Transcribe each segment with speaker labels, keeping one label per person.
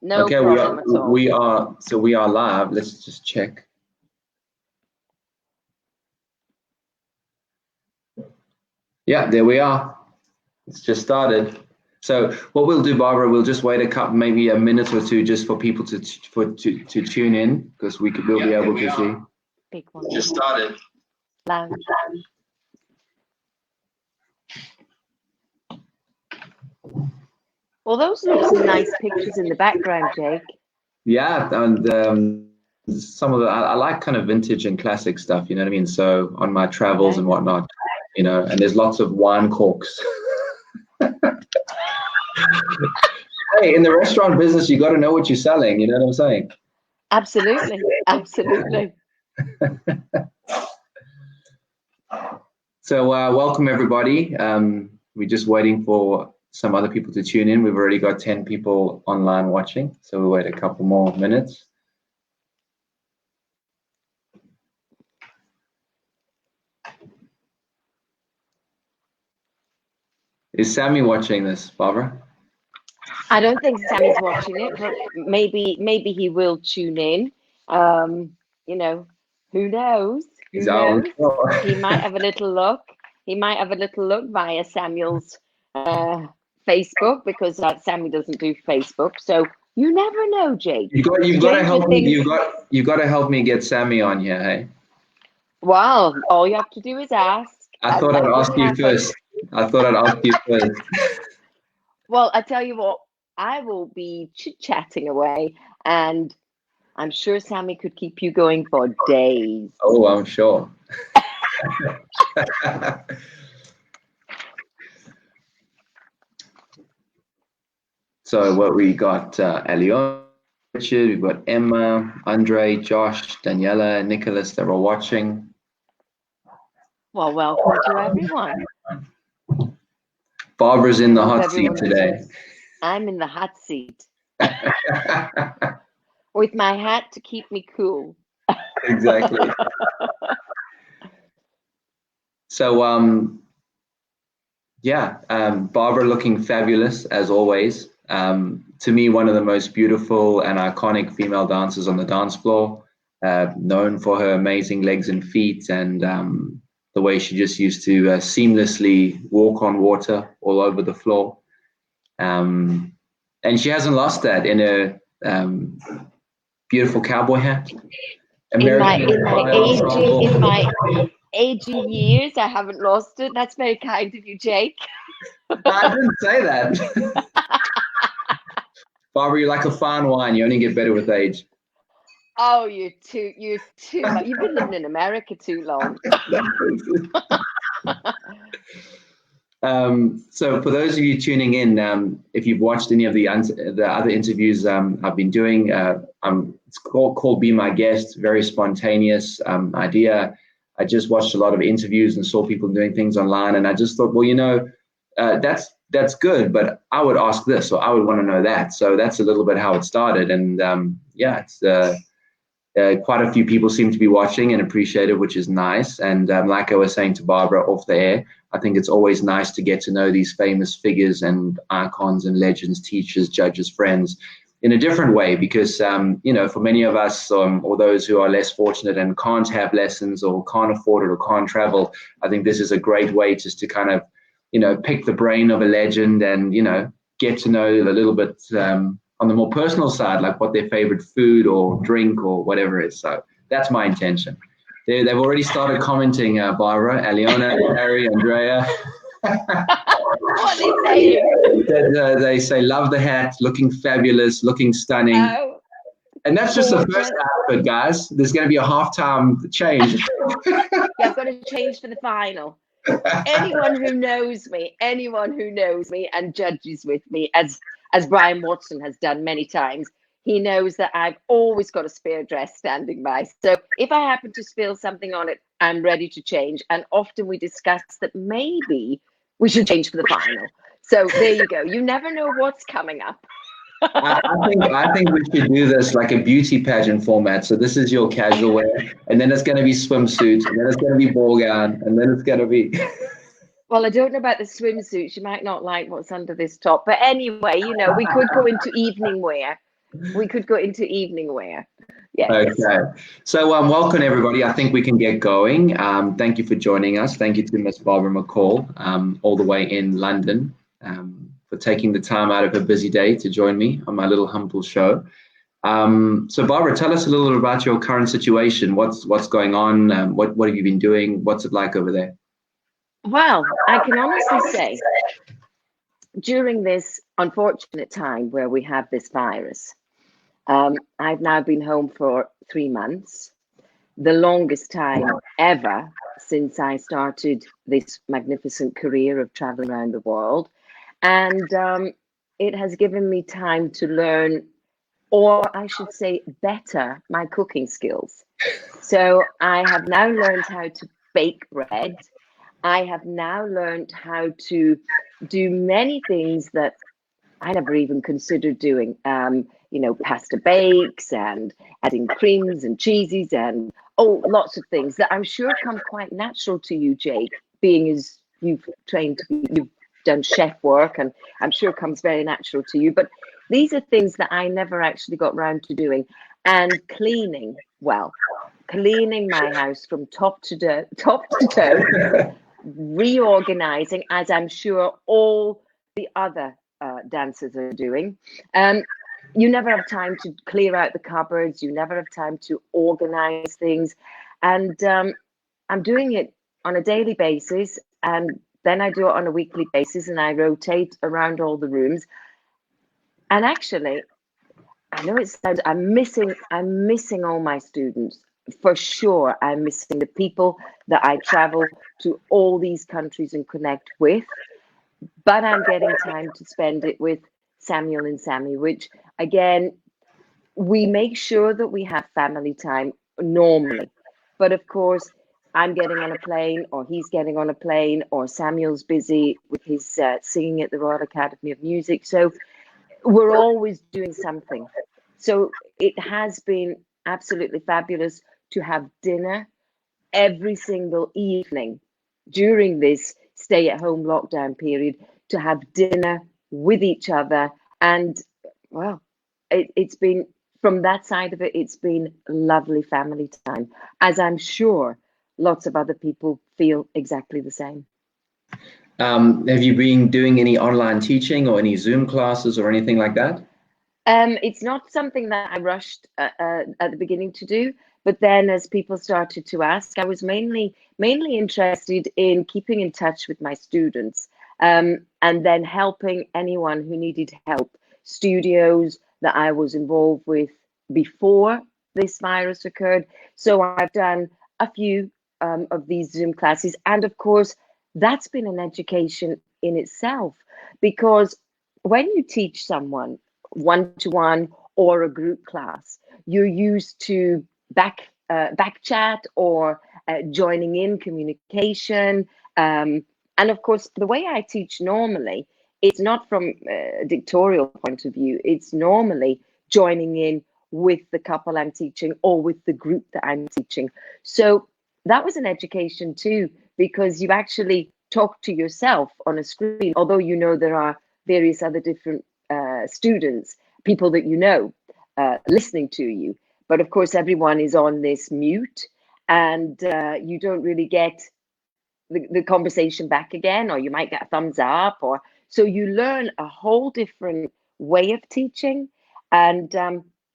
Speaker 1: No
Speaker 2: Okay,
Speaker 1: problem at all.
Speaker 2: we are live. Let's just check. Yeah, there we are. It's just started. So what we'll do, Barbara, we'll just wait maybe a minute or two, just for people to tune in, because we'll be able to see.
Speaker 1: Big one.
Speaker 2: Just started.
Speaker 1: Loud. Well, those look some nice pictures in the background, Jake.
Speaker 2: Yeah, and some of I like kind of vintage and classic stuff, you know what I mean? So on my travels and whatnot, you know, and there's lots of wine corks. Hey, in the restaurant business, you got to know what you're selling, you know what I'm saying?
Speaker 1: Absolutely, absolutely.
Speaker 2: So welcome everybody. We're just waiting for some other people to tune in. We've already got 10 people online watching, so we'll wait a couple more minutes. Is Sammy watching this, Barbara?
Speaker 1: I don't think Sammy's watching it, but maybe he will tune in. You know, who knows? Who knows? He might have a little look. He might have a little look via Samuel's Facebook, because Sammy doesn't do Facebook. So you never know, Jake.
Speaker 2: You've got to help me. You've got to help me get Sammy on here, hey?
Speaker 1: Well, all you have to do is ask.
Speaker 2: I thought I'd ask you first.
Speaker 1: Well, I tell you what, I will be chit-chatting away, and I'm sure Sammy could keep you going for days.
Speaker 2: Oh, I'm sure. So what we got, Elion, Richard, we've got Emma, Andre, Josh, Daniela, Nicholas, they're all watching.
Speaker 1: Well, welcome to everyone.
Speaker 2: Barbara's in the hot seat today.
Speaker 1: I'm in the hot seat. With my hat to keep me cool.
Speaker 2: Exactly. So, Barbara looking fabulous as always. To me, one of the most beautiful and iconic female dancers on the dance floor, known for her amazing legs and feet, and the way she just used to seamlessly walk on water all over the floor. And she hasn't lost that in her beautiful cowboy hat.
Speaker 1: In my aging years, I haven't lost it. That's very kind of you, Jake.
Speaker 2: I didn't say that. Barbara, you're like a fine wine. You only get better with age.
Speaker 1: Oh, you're too You've been living in America too long.
Speaker 2: So for those of you tuning in, if you've watched any of the other interviews I've been doing, it's called Be My Guest, very spontaneous idea. I just watched a lot of interviews and saw people doing things online, and I just thought, well, you know, that's good, but I would ask this, or I would want to know that. So that's a little bit how it started, and it's quite a few people seem to be watching and appreciate it, which is nice. And like I was saying to Barbara off the air, I think it's always nice to get to know these famous figures and icons and legends, teachers, judges, friends in a different way, because, you know, for many of us or those who are less fortunate and can't have lessons or can't afford it or can't travel, I think this is a great way just to kind of, you know, pick the brain of a legend and, you know, get to know a little bit on the more personal side, like what their favorite food or drink or whatever is. So that's my intention. They've already started commenting, Barbara, Aliona, Harry, Andrea.
Speaker 1: What are they saying?
Speaker 2: They say, love the hat, looking fabulous, looking stunning.
Speaker 1: Oh,
Speaker 2: and that's just the first outfit, guys. There's going to be a halftime change.
Speaker 1: Yeah, I've got to change for the final. Anyone who knows me and judges with me, as Brian Watson has done many times, he knows that I've always got a spare dress standing by. So if I happen to spill something on it, I'm ready to change. And often we discuss that maybe we should change for the final. So there you go. You never know what's coming up.
Speaker 2: I think we should do this like a beauty pageant format. So this is your casual wear, and then it's going to be swimsuit, and then it's going to be ball gown, and then it's going to be.
Speaker 1: Well, I don't know about the swimsuit. You might not like what's under this top, but anyway, you know, we could go into evening wear. We could go into evening wear. Yes.
Speaker 2: Okay. So welcome everybody. I think we can get going. Thank you for joining us. Thank you to Miss Barbara McCall, all the way in London, for taking the time out of her busy day to join me on my little humble show. So Barbara, tell us a little bit about your current situation. What's going on? What have you been doing? What's it like over there?
Speaker 1: Well, I can honestly say, during this unfortunate time where we have this virus, I've now been home for 3 months, the longest time ever since I started this magnificent career of traveling around the world. And it has given me time to learn, or I should say better, my cooking skills. So I have now learned how to bake bread. I have now learned how to do many things that I never even considered doing. Pasta bakes and adding creams and cheeses and lots of things that I'm sure come quite natural to you, Jake, being as you've done chef work, and I'm sure comes very natural to you. But these are things that I never actually got round to doing. And cleaning my house from top to toe, reorganizing, as I'm sure all the other dancers are doing. You never have time to clear out the cupboards. You never have time to organize things. And I'm doing it on a daily basis. And then I do it on a weekly basis, and I rotate around all the rooms. And actually, I know it sounds, I'm missing all my students. For sure, I'm missing the people that I travel to all these countries and connect with. But I'm getting time to spend it with Samuel and Sammy, which again, we make sure that we have family time normally. But of course, I'm getting on a plane, or he's getting on a plane, or Samuel's busy with his singing at the Royal Academy of Music. So we're always doing something. So it has been absolutely fabulous to have dinner every single evening during this stay-at-home lockdown period, to have dinner with each other. And well, it's been, from that side of it, it's been lovely family time, as I'm sure lots of other people feel exactly the same.
Speaker 2: Have you been doing any online teaching or any Zoom classes or anything like that?
Speaker 1: It's not something that I rushed at the beginning to do, but then as people started to ask, I was mainly interested in keeping in touch with my students, and then helping anyone who needed help. Studios that I was involved with before this virus occurred. So I've done a few of these Zoom classes. And of course, that's been an education in itself, because when you teach someone one-to-one or a group class, you're used to back chat or joining in communication. And of course, the way I teach normally, it's not from a dictatorial point of view. It's normally joining in with the couple I'm teaching or with the group that I'm teaching. So that was an education too, because you actually talk to yourself on a screen, although you know there are various other different students, people that you know, listening to you. But of course, everyone is on this mute, and you don't really get the conversation back again, or you might get a thumbs up, or so you learn a whole different way of teaching. And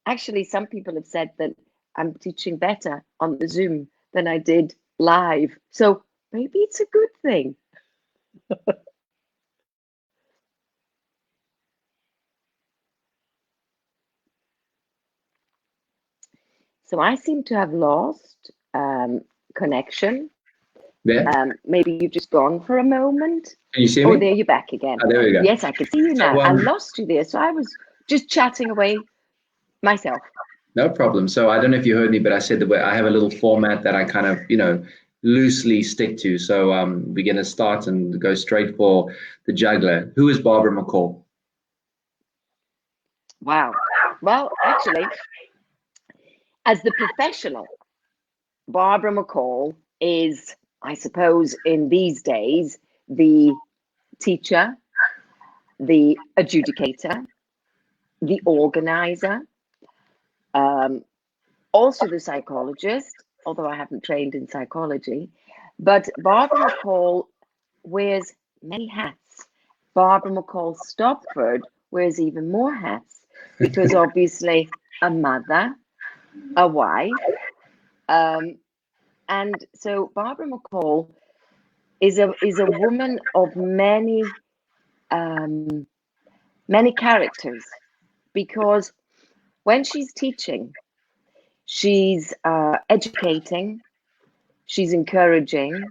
Speaker 1: actually, some people have said that I'm teaching better on the Zoom than I did live. So maybe it's a good thing. So I seem to have lost connection.
Speaker 2: Yeah.
Speaker 1: Maybe you've just gone for a moment.
Speaker 2: Can you see me?
Speaker 1: Oh, there you're back again.
Speaker 2: Oh, there we go.
Speaker 1: Yes, I can see you now.
Speaker 2: So,
Speaker 1: I lost you there. So I was just chatting away myself.
Speaker 2: No problem. So I don't know if you heard me, but I said that I have a little format that I kind of, loosely stick to. So we're going to start and go straight for the juggler. Who is Barbara McCall?
Speaker 1: Wow. Well, actually, as the professional, Barbara McCall is, I suppose, in these days, the teacher, the adjudicator, the organizer, also the psychologist, although I haven't trained in psychology. But Barbara McColl wears many hats. Barbara McColl Stopford wears even more hats because obviously a mother, a wife, and so Barbara McColl is a woman of many many characters, because when she's teaching, she's educating, she's encouraging,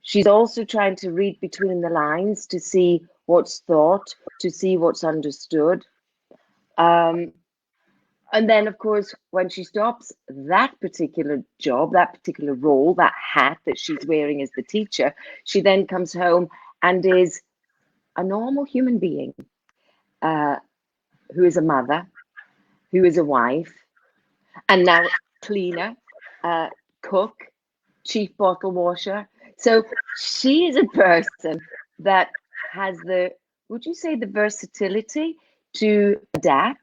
Speaker 1: she's also trying to read between the lines to see what's thought, to see what's understood. And then, of course, when she stops that particular job, that particular role, that hat that she's wearing as the teacher, she then comes home and is a normal human being, who is a mother, who is a wife, and now cleaner, cook, chief bottle washer. So she is a person that has the, would you say, the versatility to adapt,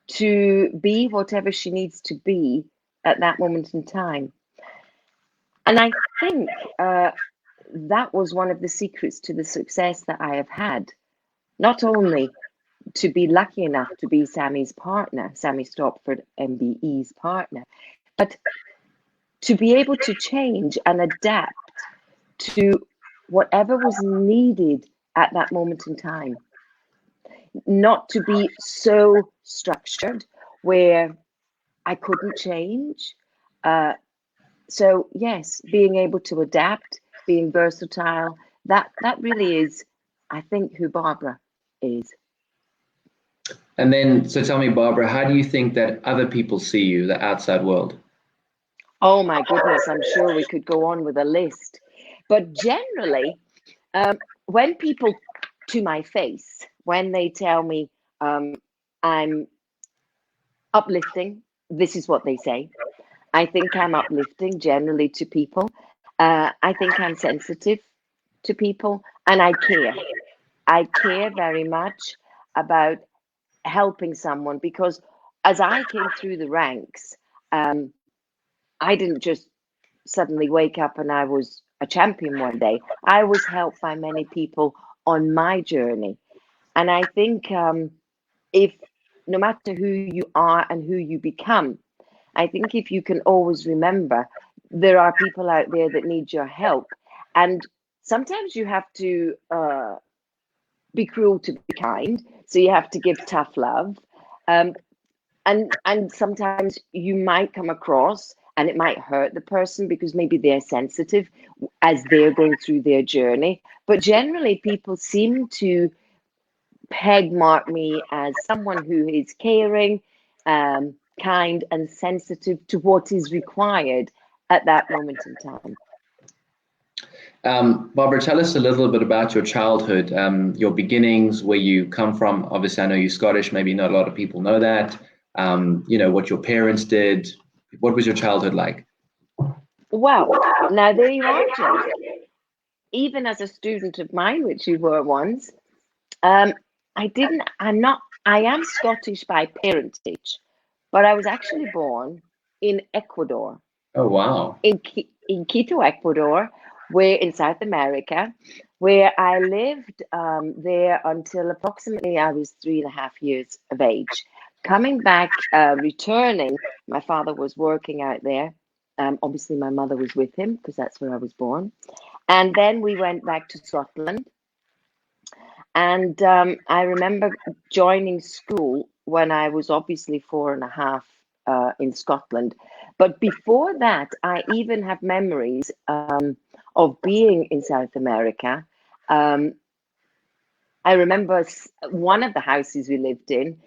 Speaker 1: to be whatever she needs to be at that moment in time. And I think that was one of the secrets to the success that I have had. Not only to be lucky enough to be Sammy's partner, Sammy Stopford MBE's partner, but to be able to change and adapt to whatever was needed at that moment in time. Not to be so structured where I couldn't change. So yes, being able to adapt, being versatile, that really is, I think, who Barbara is.
Speaker 2: And then, so tell me, Barbara, how do you think that other people see you, the outside world?
Speaker 1: Oh my goodness, I'm sure we could go on with a list. But generally, when people to my face, when they tell me I'm uplifting, this is what they say. I think I'm uplifting generally to people. I think I'm sensitive to people, and I care. I care very much about helping someone, because as I came through the ranks, I didn't just suddenly wake up and I was a champion one day. I was helped by many people on my journey. And I think if no matter who you are and who you become, I think if you can always remember there are people out there that need your help. And sometimes you have to be cruel to be kind. So you have to give tough love. And sometimes you might come across and it might hurt the person because maybe they're sensitive as they're going through their journey. But generally, people seem to peg mark me as someone who is caring, kind, and sensitive to what is required at that moment in time.
Speaker 2: Barbara, tell us a little bit about your childhood, your beginnings, where you come from. Obviously, I know you're Scottish. Maybe not a lot of people know that. You know, what your parents did. What was your childhood like?
Speaker 1: Well, now there you are, Joe. Even as a student of mine, which you were once, I am Scottish by parentage, but I was actually born in Ecuador.
Speaker 2: Oh, wow.
Speaker 1: In Quito, Ecuador, where in South America, where I lived there until approximately I was 3.5 years of age. Coming back, returning, my father was working out there. Obviously, my mother was with him because that's where I was born. And then we went back to Scotland. And I remember joining school when I was obviously 4.5 in Scotland. But before that, I even have memories of being in South America. I remember one of the houses we lived in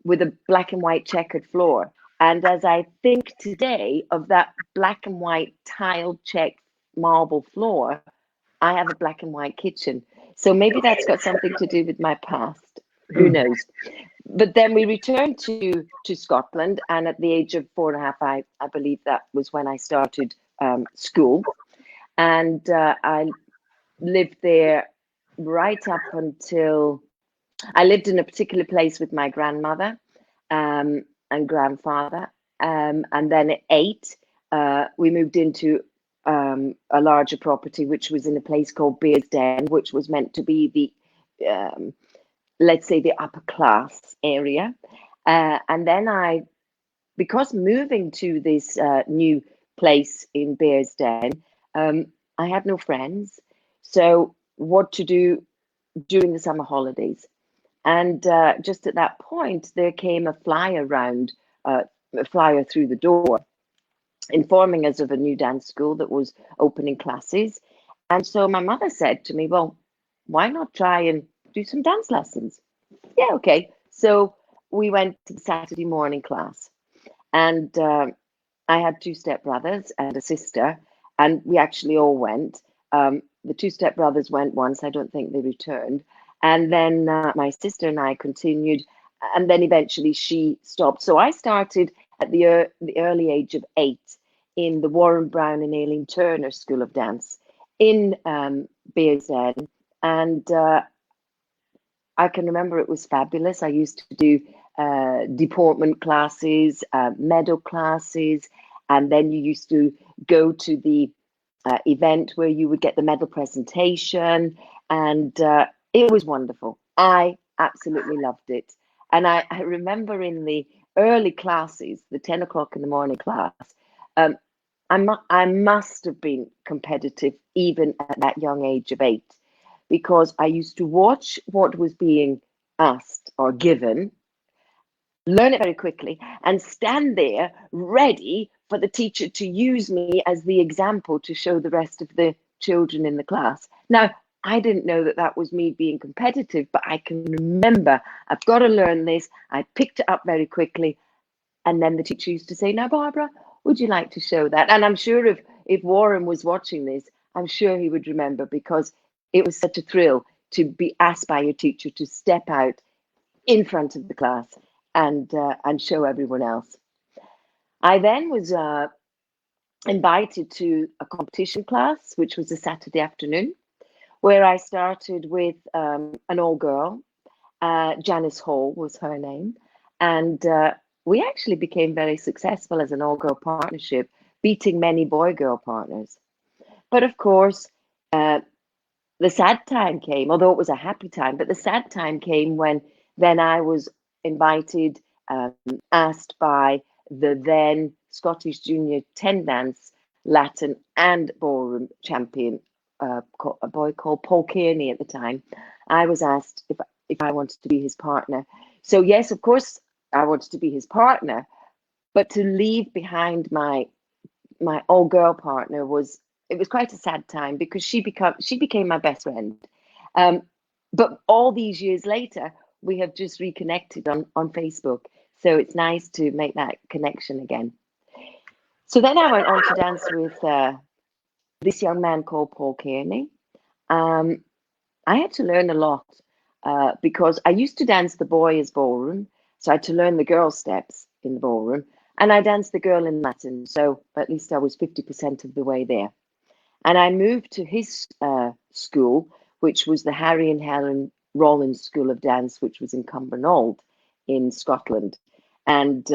Speaker 1: with a black and white checkered floor. And as I think today of that black and white tiled checked marble floor, I have a black and white kitchen. So maybe that's got something to do with my past. Who knows? But then we returned to Scotland, and at the age of 4.5, I believe that was when I started school, and I lived there right up until I lived in a particular place with my grandmother and grandfather. And then at 8, we moved into a larger property, which was in a place called Bearsden, which was meant to be the, let's say, the upper class area. And then because moving to this new place in Bearsden, I had no friends. So what to do during the summer holidays? And just at that point, there came a flyer through the door, informing us of a new dance school that was opening classes. And so my mother said to me, well, why not try and do some dance lessons? Yeah, okay. So we went to the Saturday morning class. And I had 2 stepbrothers and a sister, and we actually all went. The 2 stepbrothers went once. I don't think they returned. And then my sister and I continued, and then eventually she stopped. So I started at the early age of 8 in the Warren Brown and Aileen Turner School of Dance in Bearsden. And I can remember it was fabulous. I used to do deportment classes, meadow classes, and then you used to go to the event where you would get the medal presentation, and it was wonderful. I absolutely loved it. And I remember in the early classes, the 10 o'clock in the morning class, I must have been competitive even at that young age of 8, because I used to watch what was being asked or given, learn it very quickly, and stand there ready for the teacher to use me as the example to show the rest of the children in the class. Now, I didn't know that that was me being competitive, but I can remember, I've got to learn this. I picked it up very quickly. And then the teacher used to say, now, Barbara, would you like to show that? And I'm sure if Warren was watching this, I'm sure he would remember, because it was such a thrill to be asked by your teacher to step out in front of the class and show everyone else. I then was invited to a competition class, which was a Saturday afternoon, where I started with an all-girl. Janice Hall was her name. And we actually became very successful as an all-girl partnership, beating many boy-girl partners. But of course, the sad time came, although it was a happy time, but the sad time came when then I was invited, asked by the then Scottish Junior 10 Dance, Latin and Ballroom champion, a boy called Paul Kearney at the time. I was asked if I wanted to be his partner. So yes, of course, I wanted to be his partner, but to leave behind my all-girl partner was quite a sad time, because she became my best friend. But all these years later, we have just reconnected on Facebook. So it's nice to make that connection again. So then I went on to dance with this young man called Paul Kearney. I had to learn a lot because I used to dance the boys' ballroom. So I had to learn the girl steps in the ballroom. And I danced the girl in Latin. So at least I was 50% of the way there. And I moved to his school, which was the Harry and Helen Rollins School of Dance, which was in Cumbernauld in Scotland. And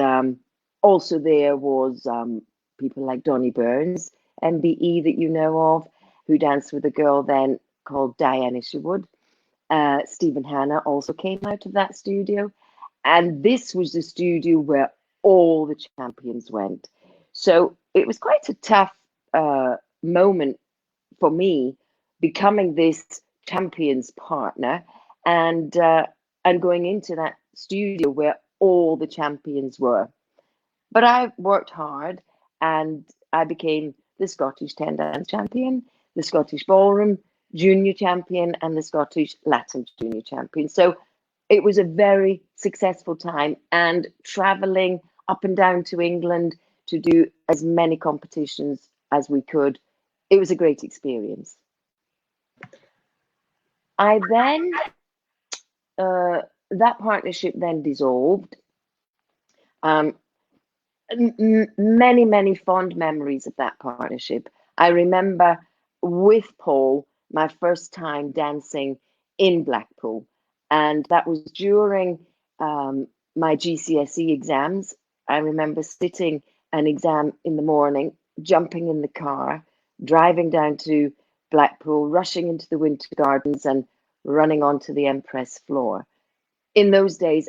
Speaker 1: also there was people like Donnie Burns, MBE that you know of, who danced with a girl then called Diane Isherwood. Stephen Hanna also came out of that studio. And this was the studio where all the champions went. So it was quite a tough moment for me, becoming this champion's partner and going into that studio where all the champions were. But I worked hard, and I became the Scottish 10 Dance champion, the Scottish Ballroom Junior champion, and the Scottish Latin Junior champion. So it was a very successful time, and traveling up and down to England to do as many competitions as we could. It was a great experience. I then, that partnership then dissolved. Many, many fond memories of that partnership. I remember with Paul, my first time dancing in Blackpool. And that was during my GCSE exams. I remember sitting an exam in the morning, jumping in the car, driving down to Blackpool, rushing into the Winter Gardens and running onto the Empress floor. In those days,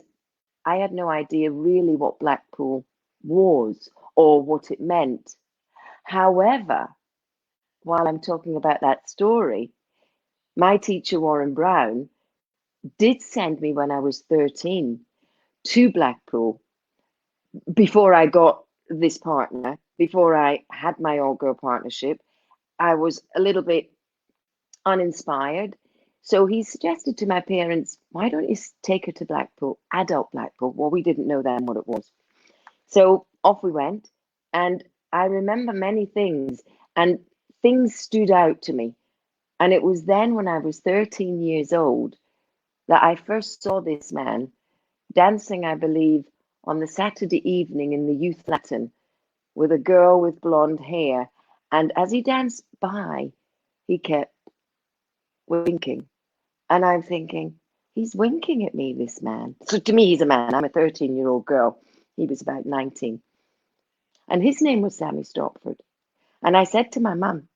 Speaker 1: I had no idea really what Blackpool was or what it meant. However, while I'm talking about that story, my teacher, Warren Brown, did send me when I was 13 to Blackpool before I got this partner, before I had my all-girl partnership. I was a little bit uninspired. So he suggested to my parents, why don't you take her to Blackpool, adult Blackpool? Well, we didn't know then what it was. So off we went. And I remember many things, and things stood out to me. And it was then when I was 13 years old that I first saw this man dancing, I believe, on the Saturday evening in the Youth Latin with a girl with blonde hair. And as he danced by, he kept winking. And I'm thinking, he's winking at me, this man. So to me, he's a man. I'm a 13-year-old girl. He was about 19. And his name was Sammy Stopford. And I said to my mum,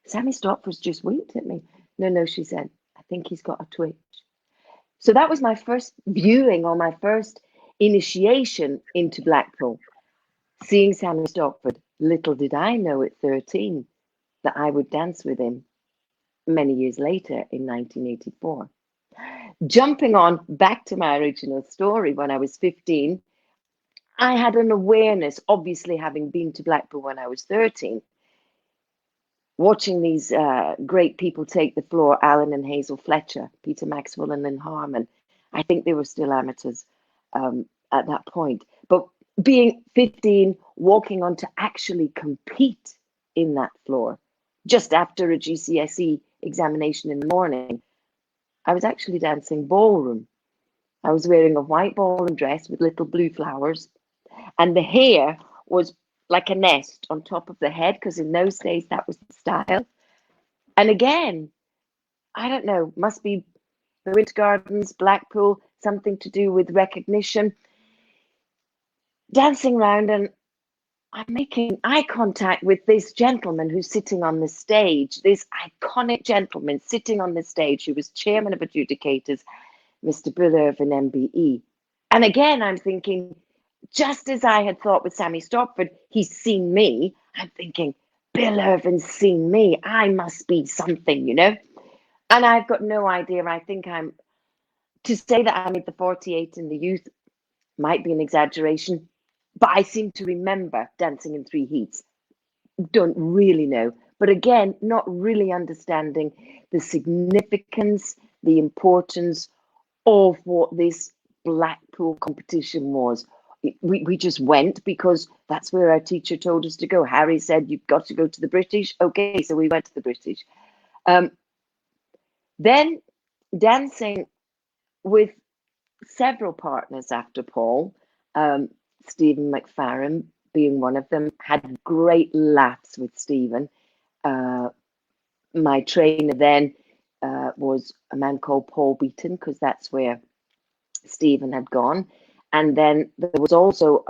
Speaker 1: Sammy Stopford's just winked at me. No, she said, I think he's got a twitch. So that was my first viewing, or my first initiation into Blackpool, seeing Sammy Stopford. Little did I know at 13 that I would dance with him many years later in 1984. Jumping on back to my original story, when I was 15, I had an awareness, obviously having been to Blackpool when I was 13, watching these great people take the floor, Alan and Hazel Fletcher, Peter Maxwell and Lynn Harmon. I think they were still amateurs at that point. But being 15, walking on to actually compete in that floor, just after a GCSE examination in the morning, I was actually dancing ballroom. I was wearing a white ballroom dress with little blue flowers, and the hair was like a nest on top of the head, because in those days that was the style. And again, I don't know, must be the Winter Gardens, Blackpool, something to do with recognition. Dancing around, and I'm making eye contact with this gentleman who's sitting on the stage, this iconic gentleman sitting on the stage who was chairman of adjudicators, Mr. Bill Irvin, MBE. And again, I'm thinking, just as I had thought with Sammy Stopford, he's seen me. I'm thinking, Bill Irvin's seen me. I must be something, you know? And I've got no idea. I think to say that I made the 48 in the youth might be an exaggeration, but I seem to remember dancing in 3 heats. Don't really know. But again, not really understanding the significance, the importance of what this Blackpool competition was. We just went because that's where our teacher told us to go. Harry said, you've got to go to the British. Okay, so we went to the British. Then dancing with several partners after Paul, Stephen McFarren being one of them, had great laughs with Stephen. My trainer then was a man called Paul Beaton, because that's where Stephen had gone. And then there was also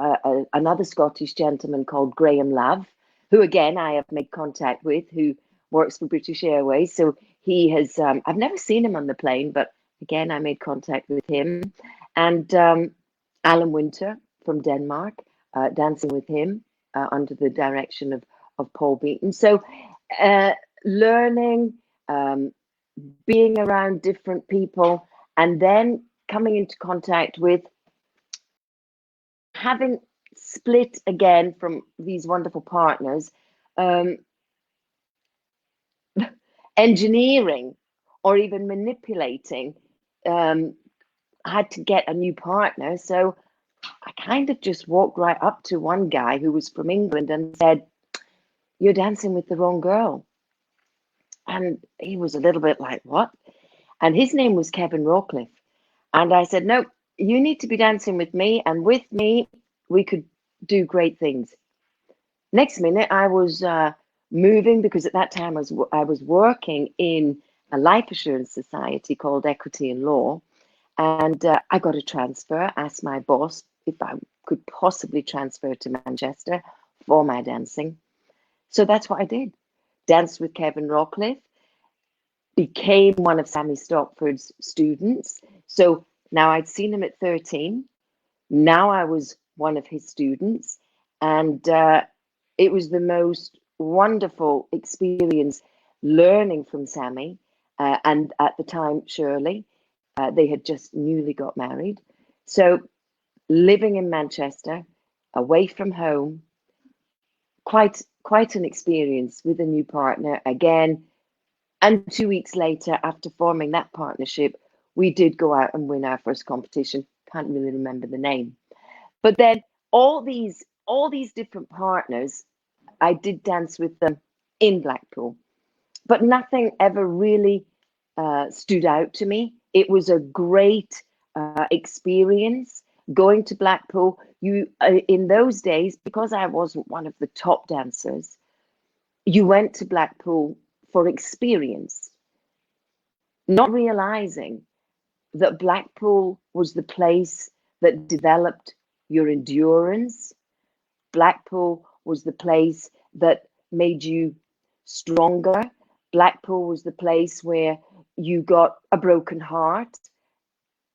Speaker 1: another Scottish gentleman called Graham Love, who again I have made contact with, who works for British Airways. So he has, I've never seen him on the plane, but again, I made contact with him. And Alan Winter from Denmark, dancing with him under the direction of Paul Beaton. So learning, being around different people, and then coming into contact with, having split again from these wonderful partners, engineering or even manipulating, had to get a new partner. So I kind of just walked right up to one guy who was from England and said, you're dancing with the wrong girl. And he was a little bit like, what? And his name was Kevin Rawcliffe. And I said, no, you need to be dancing with me, and with me, we could do great things. Next minute, I was moving, because at that time I was working in a life assurance society called Equity and Law. And I got a transfer, asked my boss if I could possibly transfer to Manchester for my dancing. So that's what I did. Danced with Kevin Rawcliffe, became one of Sammy Stopford's students. So now I'd seen him at 13. Now I was one of his students. And it was the most wonderful experience learning from Sammy. And at the time, Shirley, they had just newly got married. So living in Manchester, away from home, quite an experience with a new partner again. And 2 weeks later, after forming that partnership, we did go out and win our first competition. Can't really remember the name. But then all these different partners, I did dance with them in Blackpool. But nothing ever really stood out to me. It was a great experience going to Blackpool. You in those days, because I wasn't one of the top dancers, you went to Blackpool for experience, not realizing that Blackpool was the place that developed your endurance. Blackpool was the place that made you stronger. Blackpool was the place where you got a broken heart.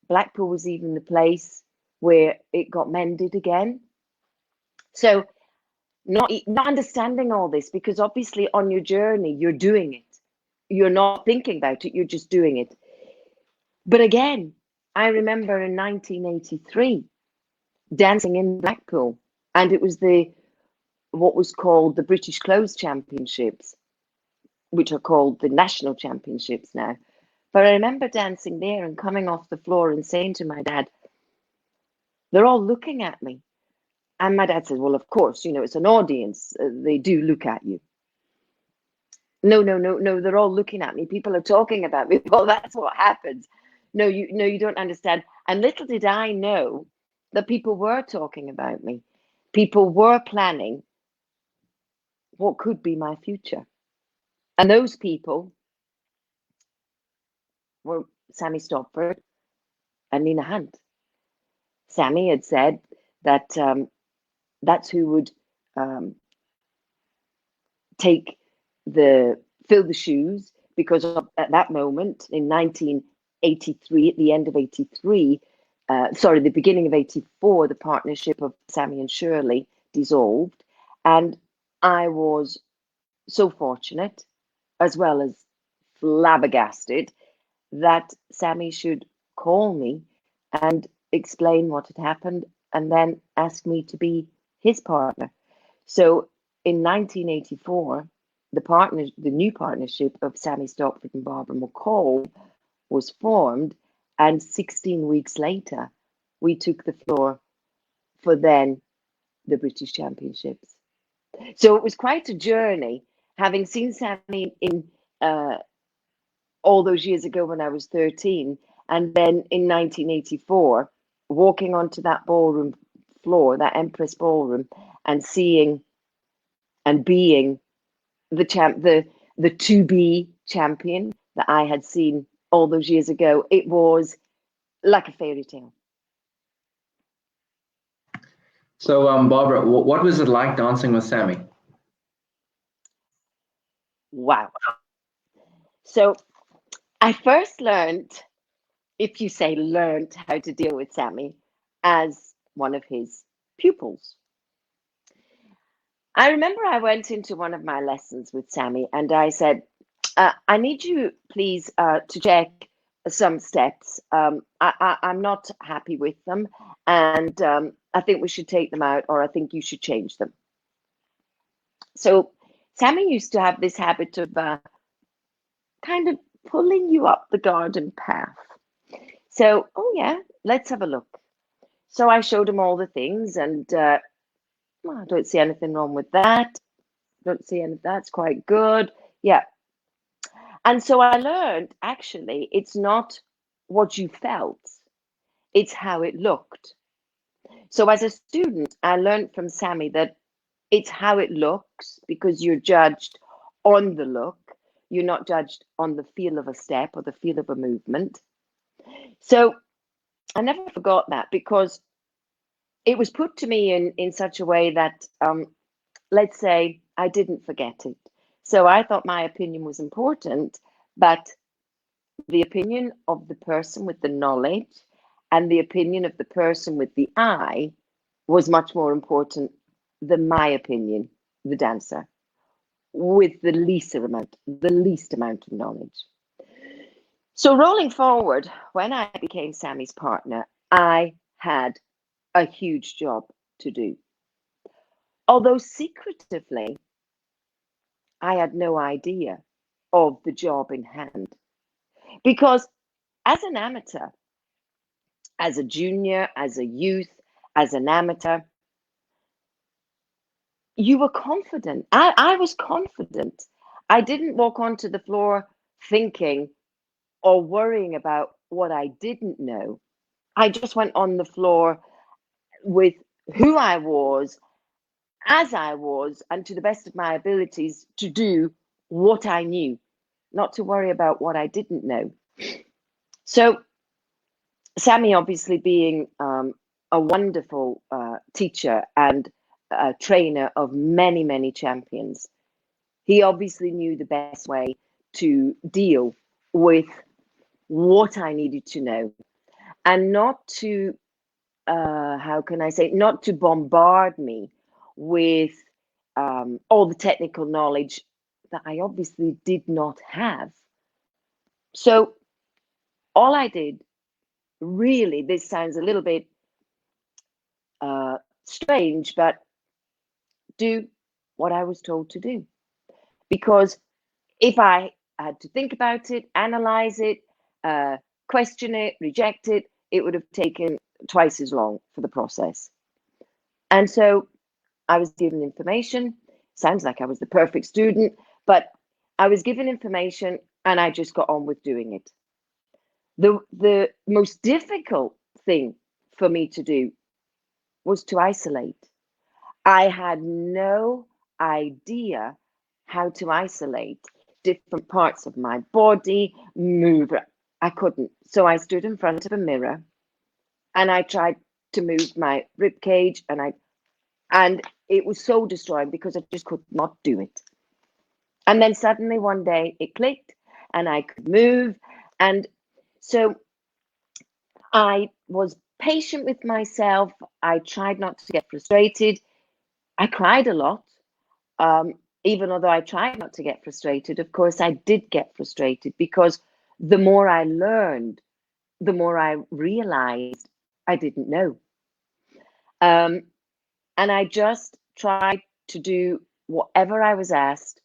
Speaker 1: Blackpool was even the place where it got mended again. So not understanding all this, because obviously on your journey, you're doing it. You're not thinking about it, you're just doing it. But again, I remember in 1983 dancing in Blackpool, and it was what was called the British Clothes Championships, which are called the National Championships now. But I remember dancing there and coming off the floor and saying to my dad, they're all looking at me. And my dad said, well, of course, it's an audience. They do look at you. No, they're all looking at me. People are talking about me. Well, that's what happens. No, you don't understand. And little did I know that people were talking about me. People were planning what could be my future. And those people were Sammy Stopford and Nina Hunt. Sammy had said that that's who would fill the shoes, because at that moment in 1983, at the end of 83, the beginning of 84, the partnership of Sammy and Shirley dissolved. And I was so fortunate, as well as flabbergasted, that Sammy should call me and explain what had happened and then ask me to be his partner. So in 1984, the new partnership of Sammy Stopford and Barbara McColl was formed, and 16 weeks later, we took the floor for then the British Championships. So it was quite a journey, having seen Sammy in all those years ago when I was 13, and then in 1984, walking onto that ballroom floor, that Empress Ballroom, and seeing and being the to-be champion that I had seen all those years ago. It was like a fairy tale.
Speaker 2: So, Barbara, what was it like dancing with Sammy?
Speaker 1: Wow. So I first learned, if you say learned, how to deal with Sammy as one of his pupils. I remember I went into one of my lessons with Sammy and I said, I need you, please, to check some steps. I'm not happy with them, and I think we should take them out, or I think you should change them. So Sammy used to have this habit of kind of pulling you up the garden path. So, oh yeah, let's have a look. So I showed him all the things, and well, I don't see anything wrong with that. Don't see any, that's quite good. Yeah. And so I learned, actually, it's not what you felt, it's how it looked. So as a student, I learned from Sammy that it's how it looks, because you're judged on the look. You're not judged on the feel of a step or the feel of a movement. So I never forgot that, because it was put to me in such a way that, let's say, I didn't forget it. So I thought my opinion was important, but the opinion of the person with the knowledge and the opinion of the person with the eye was much more important than my opinion, the dancer, with the least amount of knowledge. So rolling forward, when I became Sammy's partner, I had a huge job to do. Although secretively, I had no idea of the job in hand. Because as an amateur, as a junior, as a youth, as an amateur, you were confident. I was confident. I didn't walk onto the floor thinking or worrying about what I didn't know. I just went on the floor with who I was, as I was, and to the best of my abilities to do what I knew, not to worry about what I didn't know. So Sammy, obviously being a wonderful teacher and trainer of many, many champions, he obviously knew the best way to deal with what I needed to know, and not to, how can I say, not to bombard me with all the technical knowledge that I obviously did not have. So all I did, really, this sounds a little bit strange, but do what I was told to do. Because if I had to think about it, analyze it, question it, reject it, it would have taken twice as long for the process. And so I was given information. Sounds like I was the perfect student, but I was given information and I just got on with doing it. The most difficult thing for me to do was to isolate. I had no idea how to isolate different parts of my body, move. I couldn't. So I stood in front of a mirror and I tried to move my rib cage, and it was so destroying because I just could not do it. And then suddenly one day it clicked and I could move. And so I was patient with myself. I tried not to get frustrated. I cried a lot. Even although I tried not to get frustrated, of course, I did get frustrated, because the more I learned, the more I realized I didn't know. And I just tried to do whatever I was asked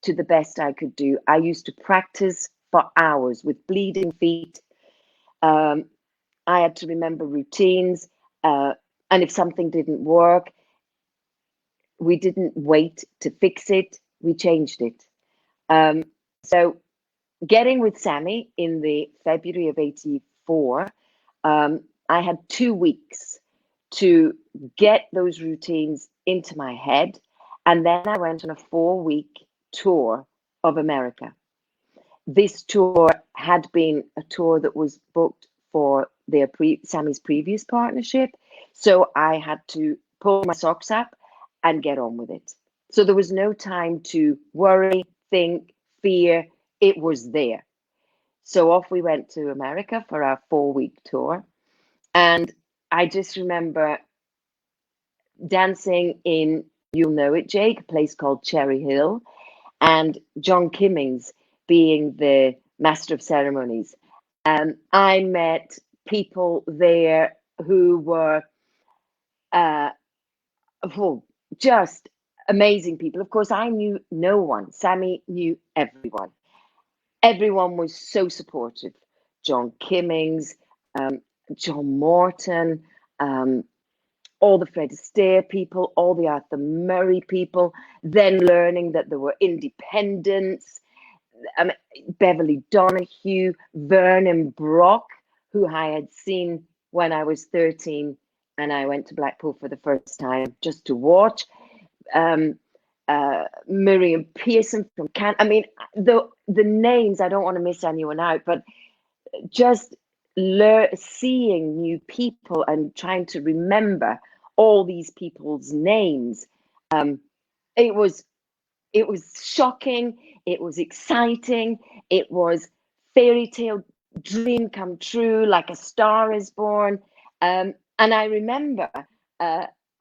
Speaker 1: to the best I could do. I used to practice for hours with bleeding feet. I had to remember routines. And if something didn't work, we didn't wait to fix it, we changed it. So getting with Sammy in the February of 84, I had 2 weeks to get those routines into my head. And then I went on a 4-week tour of America. This tour had been a tour that was booked for Sammy's previous partnership. So I had to pull my socks up and get on with it. So there was no time to worry, think, fear. It was there. So off we went to America for our 4-week tour. And I just remember dancing in, you'll know it, Jake, a place called Cherry Hill, and John Kimmings being the master of ceremonies. I met people there who were just amazing people. Of course, I knew no one. Sammy knew everyone. Everyone was so supportive. John Kimmings, John Morton, all the Fred Astaire people, all the Arthur Murray people, then learning that there were independents, Beverly Donahue, Vernon Brock, who I had seen when I was 13 and I went to Blackpool for the first time just to watch. Miriam Pearson from Canada. I mean, the names, I don't want to miss anyone out, but just seeing new people and trying to remember all these people's names. It was shocking. It was exciting. It was fairy tale dream come true, like A Star Is Born. And I remember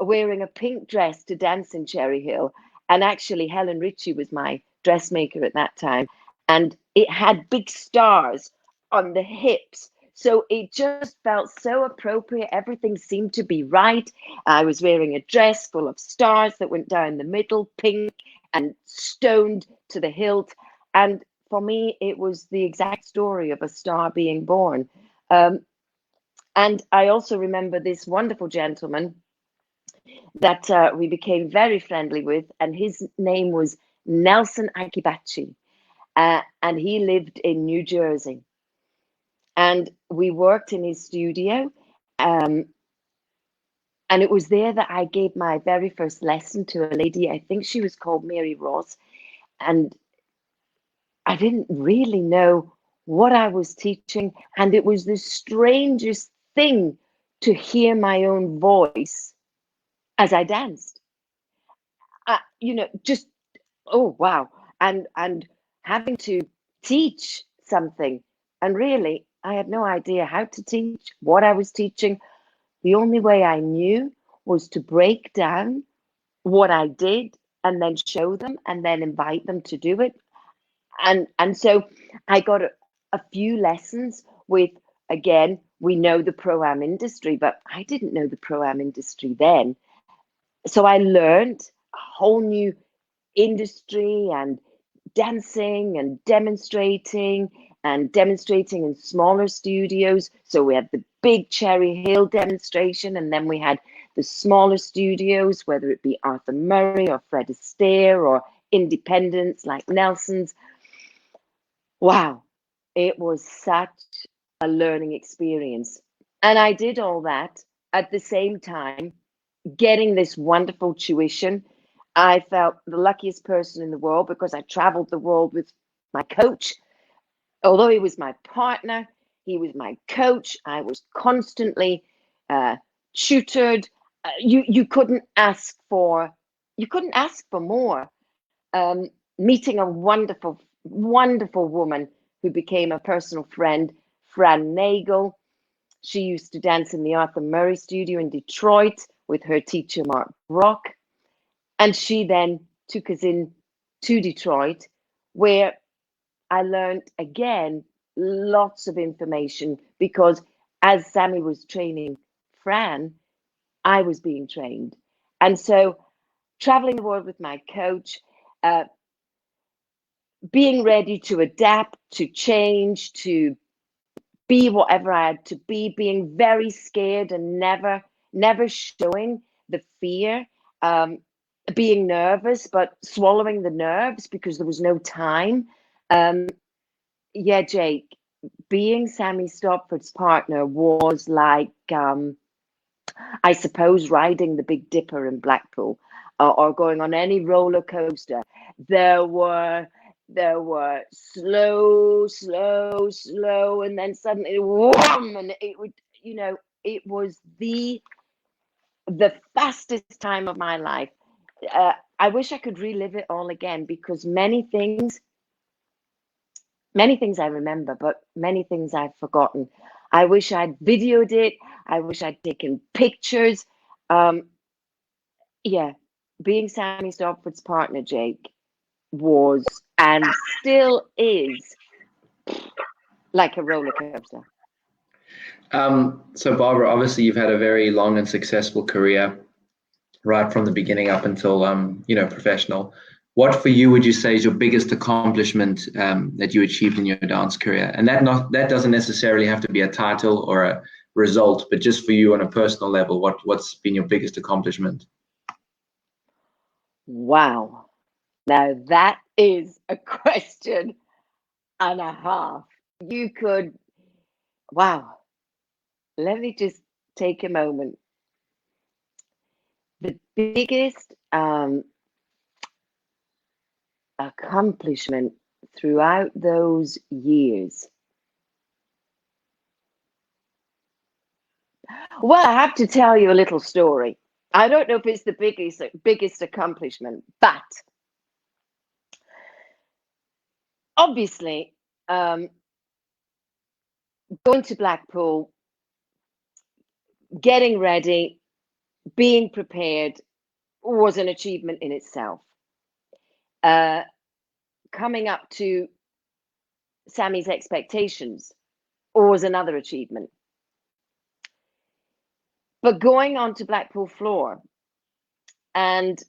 Speaker 1: wearing a pink dress to dance in Cherry Hill. And actually, Helen Ritchie was my dressmaker at that time. And it had big stars on the hips. So it just felt so appropriate. Everything seemed to be right. I was wearing a dress full of stars that went down the middle, pink and stoned to the hilt. And for me, it was the exact story of a star being born. And I also remember this wonderful gentleman that we became very friendly with, and his name was Nelson Akibachi, and he lived in New Jersey. And we worked in his studio, and it was there that I gave my very first lesson to a lady. I think she was called Mary Ross, and I didn't really know what I was teaching, and it was the strangest thing to hear my own voice as I danced. Just oh wow, and having to teach something, and really I had no idea how to teach, what I was teaching. The only way I knew was to break down what I did and then show them and then invite them to do it. And so I got a few lessons with, again, we know the pro-am industry, but I didn't know the pro-am industry then. So I learned a whole new industry and dancing and demonstrating in smaller studios. So we had the big Cherry Hill demonstration, and then we had the smaller studios, whether it be Arthur Murray or Fred Astaire or independents like Nelson's. Wow, it was such a learning experience. And I did all that at the same time, getting this wonderful tuition. I felt the luckiest person in the world because I traveled the world with my coach. Although he was my partner, he was my coach. I was constantly tutored. You couldn't ask for more. Meeting a wonderful, wonderful woman who became a personal friend, Fran Nagel. She used to dance in the Arthur Murray studio in Detroit with her teacher, Mark Brock. And she then took us in to Detroit, where I learned again lots of information, because as Sammy was training Fran, I was being trained. And so traveling the world with my coach, being ready to adapt, to change, to be whatever I had to be, being very scared and never showing the fear, being nervous, but swallowing the nerves because there was no time. Yeah, Jake, being Sammy Stopford's partner was like, I suppose, riding the Big Dipper in Blackpool, or going on any roller coaster. There were slow, and then suddenly wham, and it would, it was the fastest time of my life. I wish I could relive it all again, because many things I remember, but many things I've forgotten. I wish I'd videoed it. I wish I'd taken pictures. Yeah, being Sammy Stopford's partner, Jake, was and still is like a roller coaster.
Speaker 2: So Barbara, obviously you've had a very long and successful career, right from the beginning up until professional. What for you would you say is your biggest accomplishment that you achieved in your dance career? And that doesn't necessarily have to be a title or a result, but just for you on a personal level, what's been your biggest accomplishment?
Speaker 1: Wow. Now that is a question and a half. You could, wow. Let me just take a moment. The biggest accomplishment throughout those years Well, I have to tell you a little story. I don't know if it's the biggest accomplishment, but obviously, going to Blackpool, getting ready, being prepared was an achievement in itself. Coming up to Sammy's expectations was another achievement. But going onto Blackpool floor and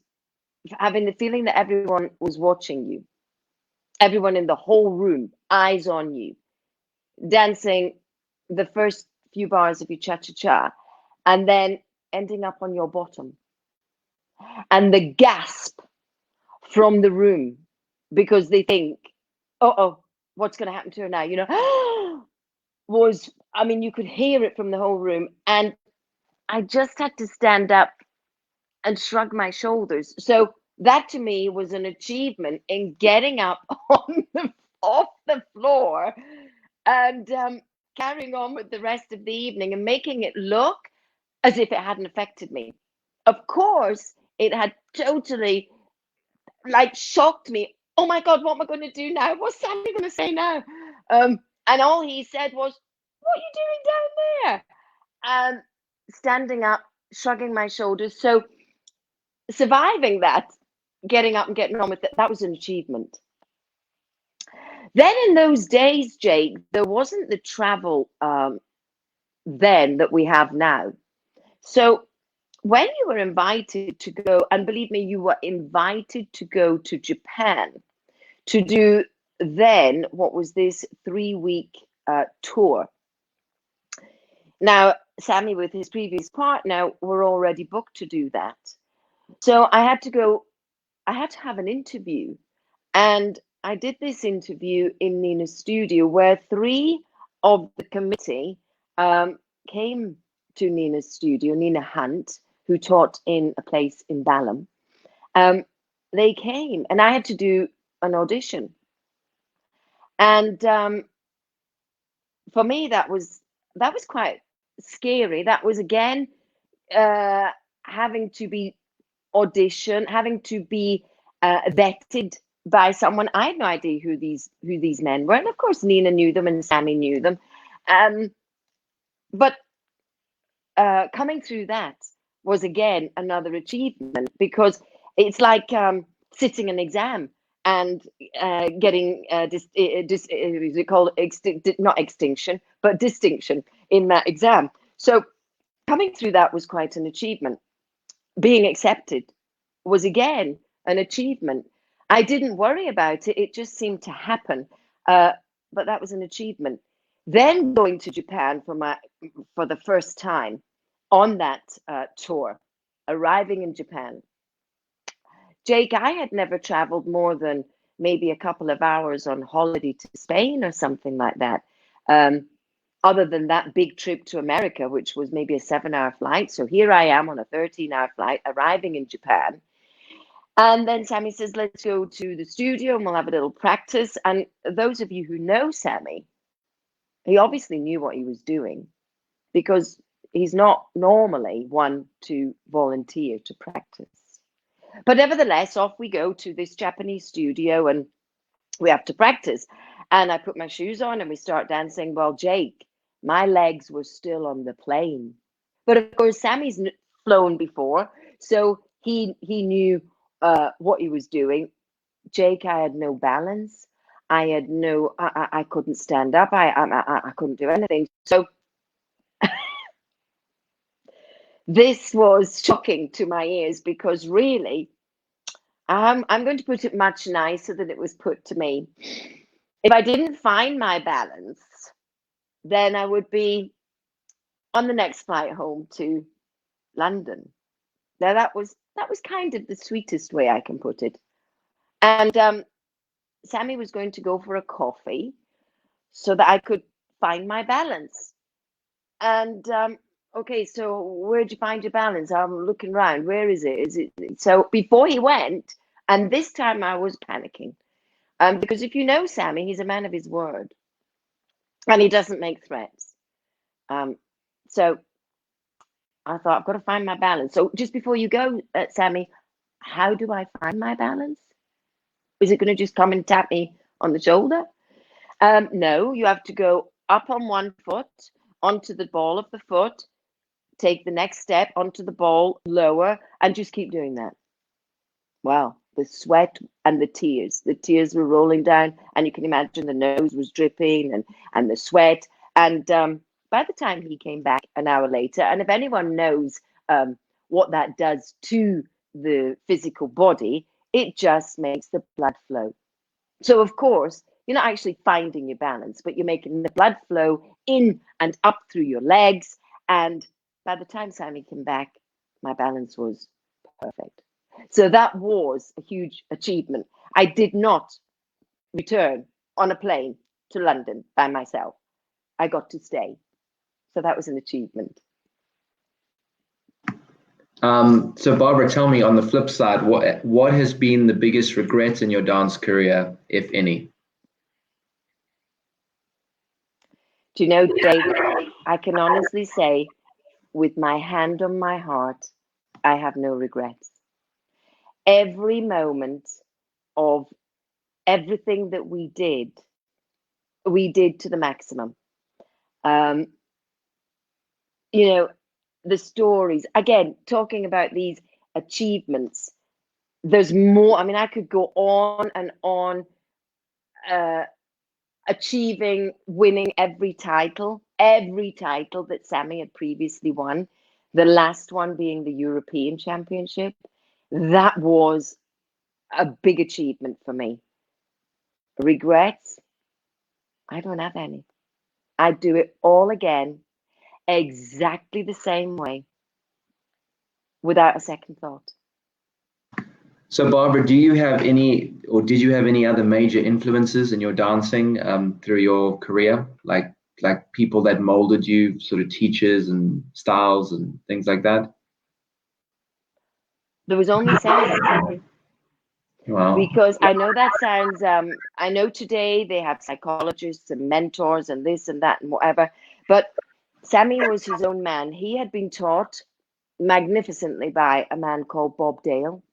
Speaker 1: having the feeling that everyone was watching you, everyone in the whole room, eyes on you, dancing the first few bars of your cha-cha-cha, and then ending up on your bottom. And the gasp from the room because they think, oh, what's going to happen to her now? You know, was, I mean, you could hear it from the whole room. And I just had to stand up and shrug my shoulders. So that to me was an achievement in getting up off the floor and carrying on with the rest of the evening and making it look as if it hadn't affected me. Of course, it had totally shocked me. Oh my God, what am I going to do now? What's Sammy going to say now? And all he said was, "What are you doing down there?" Standing up, shrugging my shoulders. So surviving that, getting up and getting on with it, that was an achievement. Then in those days, Jake, there wasn't the travel then that we have now. So when you were invited to go, and believe me, you were invited to go to Japan to do then what was this 3-week tour. Now, Sammy with his previous partner were already booked to do that. So I had to go, I had to have an interview. And I did this interview in Nina's studio where 3 of the committee came to Nina's studio, Nina Hunt, who taught in a place in Balham. They came and I had to do an audition. And for me, that was quite scary. That was again having to be auditioned, having to be vetted by someone. I had no idea who these men were, and of course Nina knew them and Sammy knew them. But coming through that was again another achievement because it's like sitting an exam and getting is it called not extinction, but distinction in that exam. So coming through that was quite an achievement. Being accepted was again an achievement. I didn't worry about it; it just seemed to happen. But that was an achievement. Then going to Japan for the first time on that tour, arriving in Japan. Jake, I had never traveled more than maybe a couple of hours on holiday to Spain or something like that. Other than that big trip to America, which was maybe a 7-hour flight. So here I am on a 13-hour flight, arriving in Japan. And then Sammy says, let's go to the studio and we'll have a little practice. And those of you who know Sammy, he obviously knew what he was doing because he's not normally one to volunteer to practice. But nevertheless, off we go to this Japanese studio and we have to practice. And I put my shoes on and we start dancing. Well, Jake, my legs were still on the plane. But of course, Sammy's flown before, so he knew what he was doing. Jake, I had no balance. I had no, I couldn't stand up. I couldn't do anything. So this was shocking to my ears because really, I'm going to put it much nicer than it was put to me. If I didn't find my balance, then I would be on the next flight home to London. Now that was kind of the sweetest way I can put it. And Sammy was going to go for a coffee so that I could find my balance. And okay, so where'd you find your balance? I'm looking around. Where is it? Is it so? Before he went, and this time I was panicking, because if you know Sammy, he's a man of his word, and he doesn't make threats. So I thought, I've got to find my balance. So just before you go, Sammy, how do I find my balance? Is it going to just come and tap me on the shoulder? No, you have to go up on one foot, onto the ball of the foot, take the next step onto the ball, lower, and just keep doing that. Wow, the sweat and the tears were rolling down, and you can imagine the nose was dripping and the sweat. And by the time he came back an hour later, and if anyone knows what that does to the physical body, it just makes the blood flow. So, of course, you're not actually finding your balance, but you're making the blood flow in and up through your legs. And by the time Sammy came back, my balance was perfect. So that was a huge achievement. I did not return on a plane to London by myself. I got to stay. So that was an achievement.
Speaker 2: So Barbara, tell me, on the flip side, what has been the biggest regret in your dance career, if any?
Speaker 1: Do you know, Dave, I can honestly say, with my hand on my heart, I have no regrets. Every moment of everything that we did to the maximum. You know, the stories, again, talking about these achievements, there's more. I mean, I could go on and on, achieving, winning every title that Sammy had previously won, the last one being the European Championship. That was a big achievement for me. Regrets? I don't have any. I'd do it all again, exactly the same way, without a second thought.
Speaker 2: So Barbara, do you have any, or did you have any other major influences in your dancing through your career, like people that molded you, sort of teachers and styles and things like that?
Speaker 1: There was only Sammy.
Speaker 2: Wow.
Speaker 1: Because I know that sounds, I know today they have psychologists and mentors and this and that and whatever, but Sammy was his own man. He had been taught magnificently by a man called Bob Dale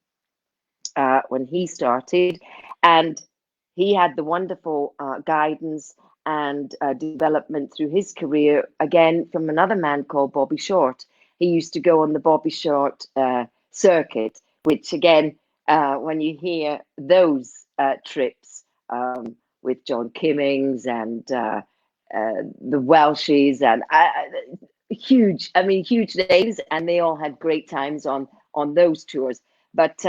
Speaker 1: when he started, and he had the wonderful guidance and development through his career, again, from another man called Bobby Short. He used to go on the Bobby Short circuit, which again, when you hear those trips with John Kimmings and the Welshies and huge names, and they all had great times on those tours. But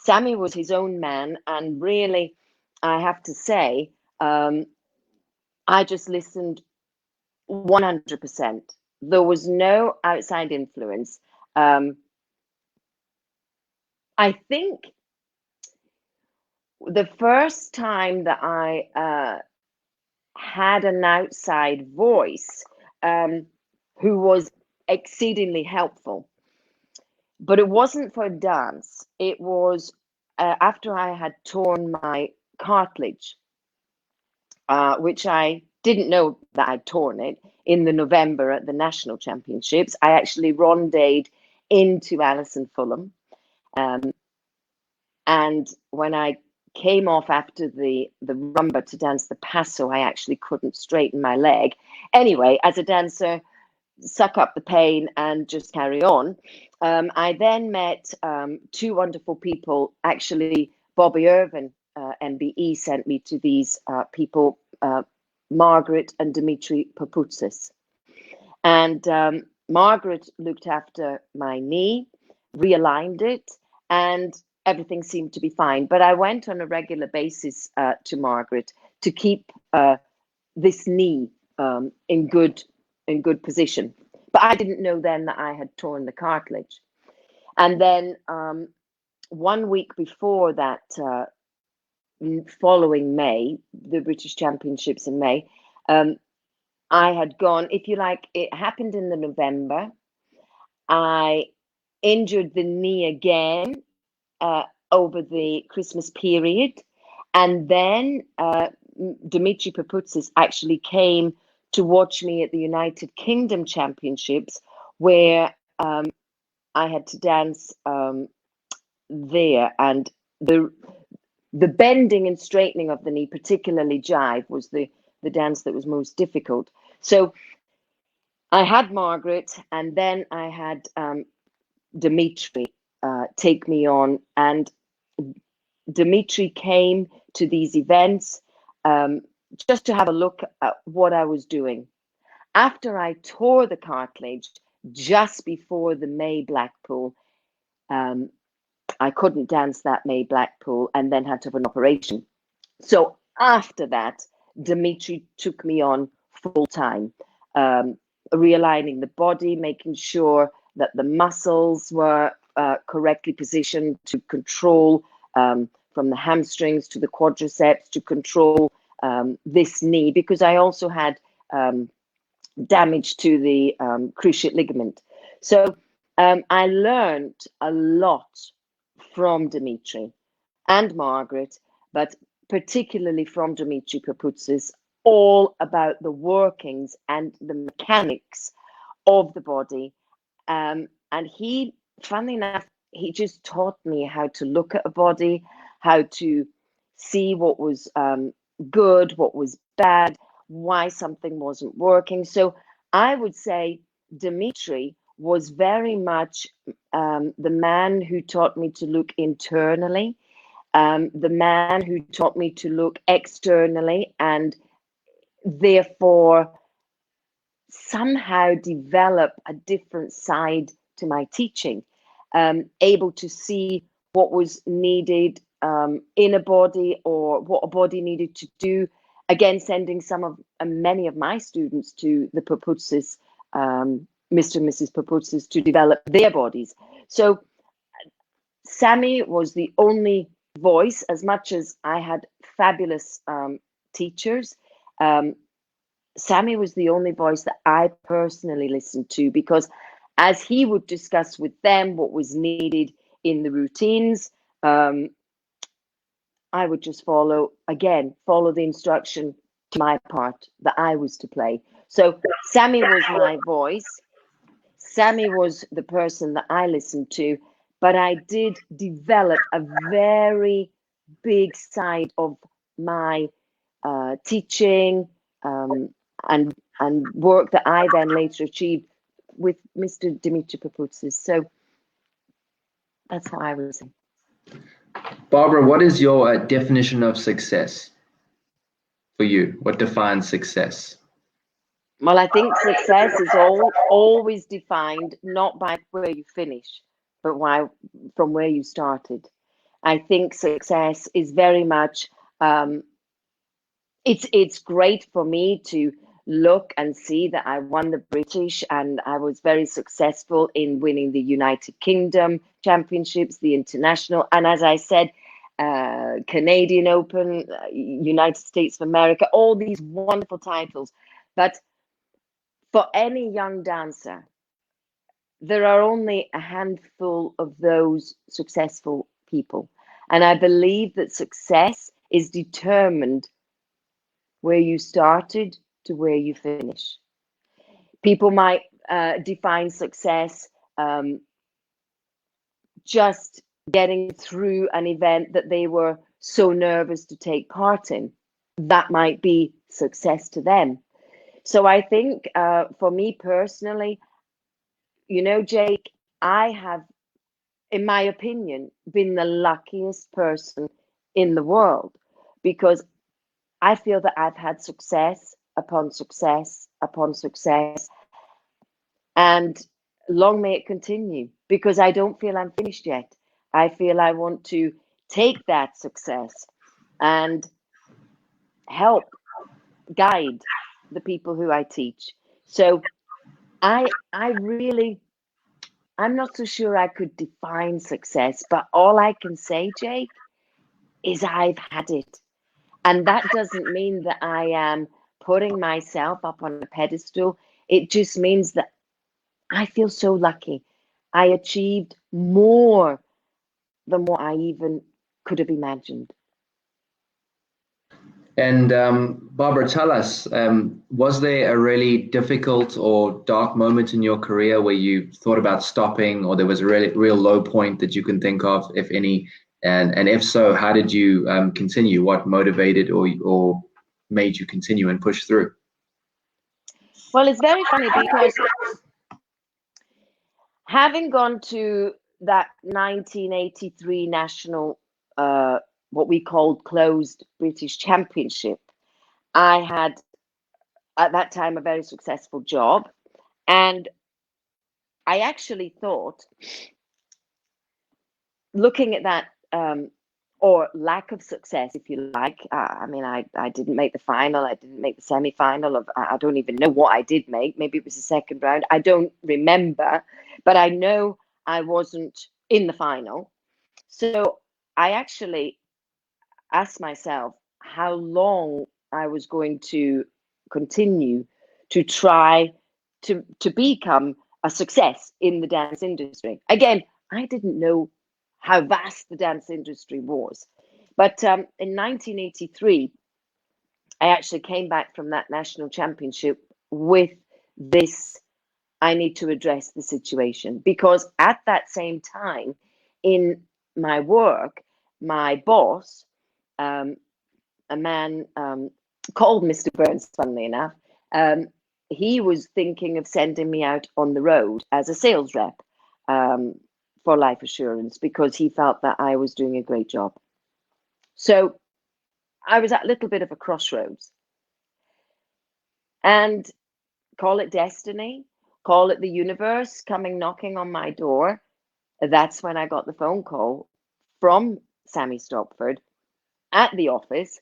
Speaker 1: Sammy was his own man, and really, I have to say, I just listened 100%. There was no outside influence. I think the first time that I had an outside voice who was exceedingly helpful, but it wasn't for dance. It was after I had torn my cartilage, which I didn't know that I'd torn it in the November at the national championships. I actually rondéed into Alison Fulham. And when I came off after the rumba to dance the paso, I actually couldn't straighten my leg. Anyway, as a dancer, suck up the pain and just carry on. I then met two wonderful people. Actually, Bobby Irvin, MBE, sent me to these people, Margaret and Dimitri Papoutsis. And Margaret looked after my knee, realigned it, and everything seemed to be fine. But I went on a regular basis to Margaret to keep this knee in good position. But I didn't know then that I had torn the cartilage. And then 1 week before that, following May, the British Championships in May, I had gone, if you like, it happened in the November. I injured the knee again over the Christmas period. And then Dimitri Papoutsis actually came to watch me at the United Kingdom Championships, where I had to dance there, and the bending and straightening of the knee, particularly jive, was the dance that was most difficult. So I had Margaret, and then I had Dimitri take me on, and Dimitri came to these events just to have a look at what I was doing. After I tore the cartilage just before the May Blackpool, I couldn't dance that May Blackpool and then had to have an operation. So after that, Dimitri took me on full time, realigning the body, making sure that the muscles were correctly positioned to control from the hamstrings to the quadriceps to control this knee, because I also had damage to the cruciate ligament. So I learned a lot from Dimitri and Margaret, but particularly from Dimitri Papoutsis, all about the workings and the mechanics of the body. And he, funnily enough, he just taught me how to look at a body, how to see what was good, what was bad, why something wasn't working. So I would say Dimitri was very much the man who taught me to look internally, the man who taught me to look externally, and therefore somehow develop a different side to my teaching, able to see what was needed in a body or what a body needed to do. Again, sending many of my students to the Papoutsis, Mr. and Mrs. Papoutsis, to develop their bodies. So Sammy was the only voice, as much as I had fabulous teachers. Sammy was the only voice that I personally listened to, because as he would discuss with them what was needed in the routines, I would just follow the instruction to my part that I was to play. So Sammy was my voice. Sammy was the person that I listened to, but I did develop a very big side of my teaching and work that I then later achieved with Mr. Dimitri Papoutsis. So that's how I would say.
Speaker 2: Barbara, what is your definition of success for you? What defines success?
Speaker 1: Well, I think success is always defined not by where you finish, but from where you started. I think success is very much, it's great for me to look and see that I won the British, and I was very successful in winning the United Kingdom championships, the international, and as I said, Canadian Open, United States of America, all these wonderful titles. But for any young dancer, there are only a handful of those successful people. And I believe that success is determined where you started to where you finish. People might define success just getting through an event that they were so nervous to take part in. That might be success to them. So I think for me personally, you know, Jake, I have, in my opinion, been the luckiest person in the world, because I feel that I've had success upon success upon success, and long may it continue, because I don't feel I'm finished yet. I feel I want to take that success and help guide the people who I teach. So I'm not so sure I could define success, but all I can say, Jake, is I've had it. And that doesn't mean that I am putting myself up on a pedestal. It just means that I feel so lucky. I achieved more than what I even could have imagined.
Speaker 2: And Barbara, tell us, was there a really difficult or dark moment in your career where you thought about stopping, or there was a real low point that you can think of, if any? And if so, how did you continue? What motivated or made you continue and push through?
Speaker 1: Well, it's very funny because having gone to that 1983 national, what we called closed British Championship, I had at that time a very successful job, and I actually thought, looking at that, or lack of success, if you like. I mean, I didn't make the final. I didn't make the semi-final. I don't even know what I did make. Maybe it was the second round. I don't remember, but I know I wasn't in the final. So I actually asked myself how long I was going to continue to try to become a success in the dance industry. Again, I didn't know how vast the dance industry was. But in 1983, I actually came back from that national championship with this: I need to address the situation. Because at that same time, in my work, my boss, a man called Mr. Burns, funnily enough, he was thinking of sending me out on the road as a sales rep. For life assurance, because he felt that I was doing a great job. So I was at a little bit of a crossroads, and call it destiny, call it the universe coming knocking on my door. That's when I got the phone call from Sammy Stopford at the office,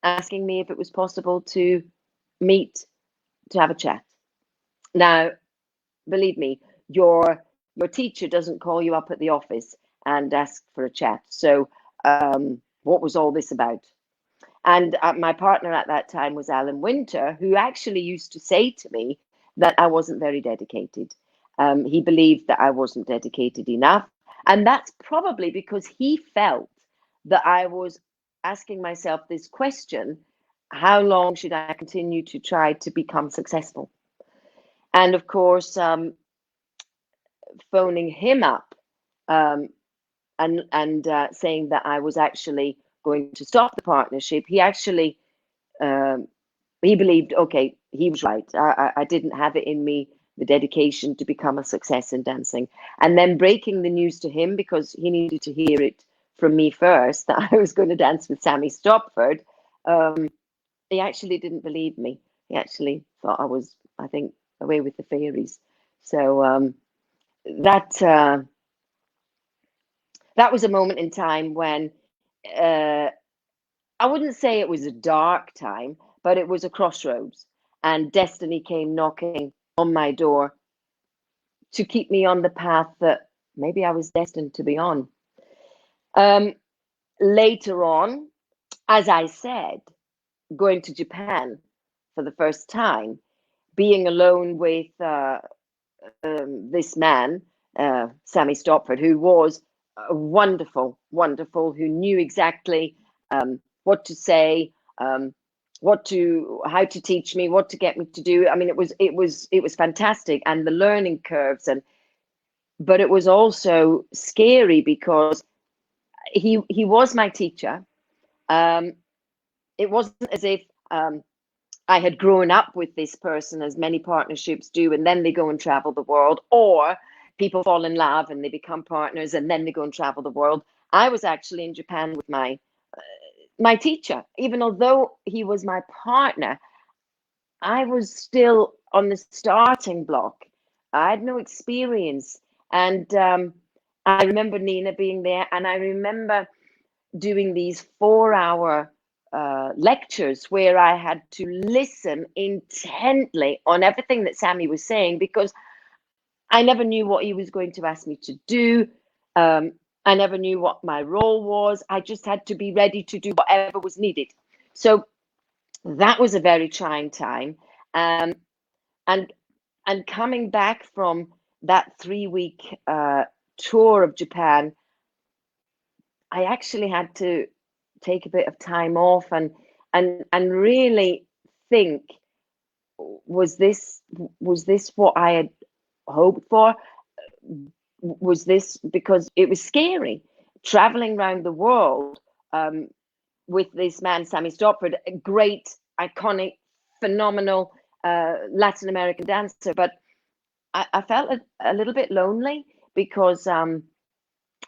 Speaker 1: asking me if it was possible to meet, to have a chat. Now, believe me, your teacher doesn't call you up at the office and ask for a chat. So what was all this about? And my partner at that time was Alan Winter, who actually used to say to me that I wasn't very dedicated. He believed that I wasn't dedicated enough. And that's probably because he felt that I was asking myself this question: how long should I continue to try to become successful? And of course, phoning him up and saying that I was actually going to stop the partnership, he actually he believed, okay, he was right. I didn't have it in me, the dedication to become a success in dancing. And then breaking the news to him, because he needed to hear it from me first, that I was going to dance with Sammy Stopford, he actually didn't believe me. He actually thought I was, I think, away with the fairies. So that was a moment in time when I wouldn't say it was a dark time, but it was a crossroads, and destiny came knocking on my door to keep me on the path that maybe I was destined to be on. Later on, as I said, going to Japan for the first time, being alone with this man, Sammy Stopford, who was wonderful, who knew exactly what to say, how to teach me, what to get me to do. I mean, it was fantastic, and the learning curves, but it was also scary because he was my teacher. It wasn't as if I had grown up with this person, as many partnerships do, and then they go and travel the world, or people fall in love and they become partners and then they go and travel the world. I was actually in Japan with my teacher. Even although he was my partner, I was still on the starting block. I had no experience. And I remember Nina being there, and I remember doing these 4-hour lectures where I had to listen intently on everything that Sammy was saying, because I never knew what he was going to ask me to do. I never knew what my role was. I just had to be ready to do whatever was needed. So that was a very trying time. And coming back from that 3-week tour of Japan, I actually had to take a bit of time off, and and really think, was this what I had hoped for? Was this, because it was scary traveling around the world with this man, Sammy Stopford, a great, iconic, phenomenal Latin American dancer. But I felt a little bit lonely because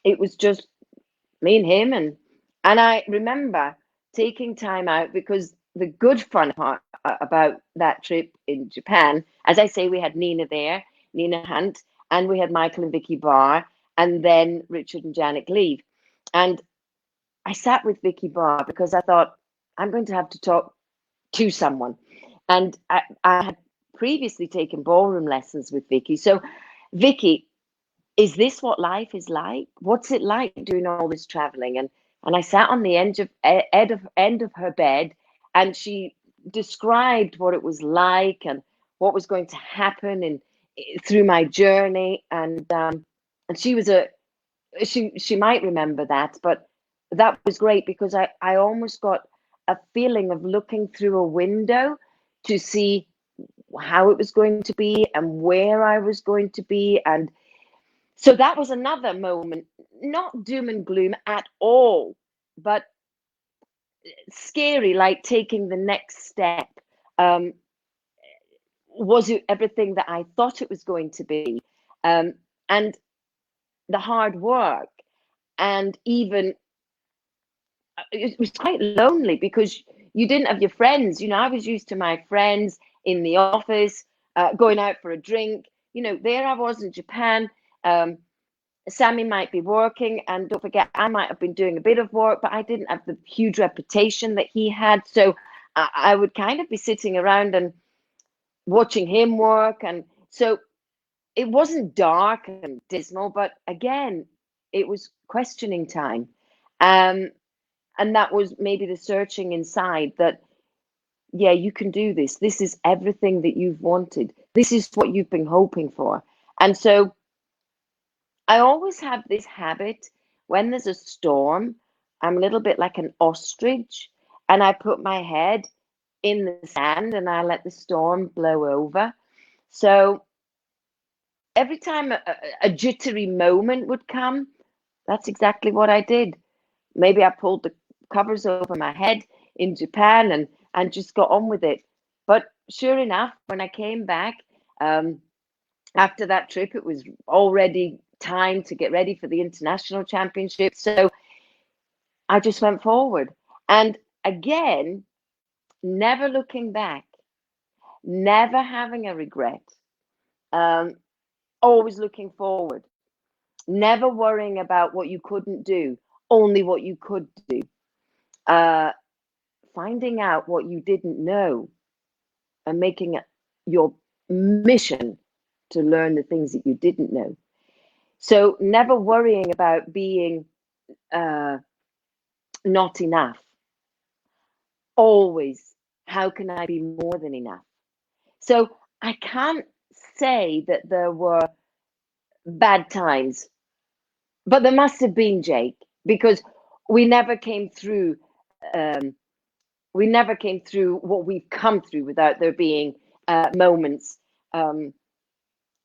Speaker 1: it was just me and him. And I remember taking time out, because the good fun part about that trip in Japan, as I say, we had Nina there, Nina Hunt, and we had Michael and Vicky Barr, and then Richard and Janet Gleave. And I sat with Vicky Barr because I thought, I'm going to have to talk to someone. And I had previously taken ballroom lessons with Vicky. So, Vicky, is this what life is like? What's it like doing all this traveling? And I sat on the end of her bed, and she described what it was like and what was going to happen through my journey. And she was she might remember that, but that was great, because I almost got a feeling of looking through a window to see how it was going to be and where I was going to be. And so that was another moment, not doom and gloom at all, but scary, like taking the next step. Was it everything that I thought it was going to be? And the hard work, and even it was quite lonely because you didn't have your friends. I was used to my friends in the office, going out for a drink. There I was in Japan. Sammy might be working, and don't forget, I might have been doing a bit of work, but I didn't have the huge reputation that he had. So I would kind of be sitting around and watching him work. And so it wasn't dark and dismal, but again, it was questioning time. And that was maybe the searching inside that, yeah, you can do this. This is everything that you've wanted. This is what you've been hoping for. And so I always have this habit, when there's a storm, I'm a little bit like an ostrich, and I put my head in the sand and I let the storm blow over. So every time a jittery moment would come, that's exactly what I did. Maybe I pulled the covers over my head in Japan and just got on with it. But sure enough, when I came back after that trip, it was already time to get ready for the international championship. So I just went forward. And again, never looking back, never having a regret, always looking forward, never worrying about what you couldn't do, only what you could do. Finding out what you didn't know and making it your mission to learn the things that you didn't know. So never worrying about being not enough. Always, how can I be more than enough? So I can't say that there were bad times, but there must have been, Jake, because we never came through. We never came through what we've come through without there being moments. I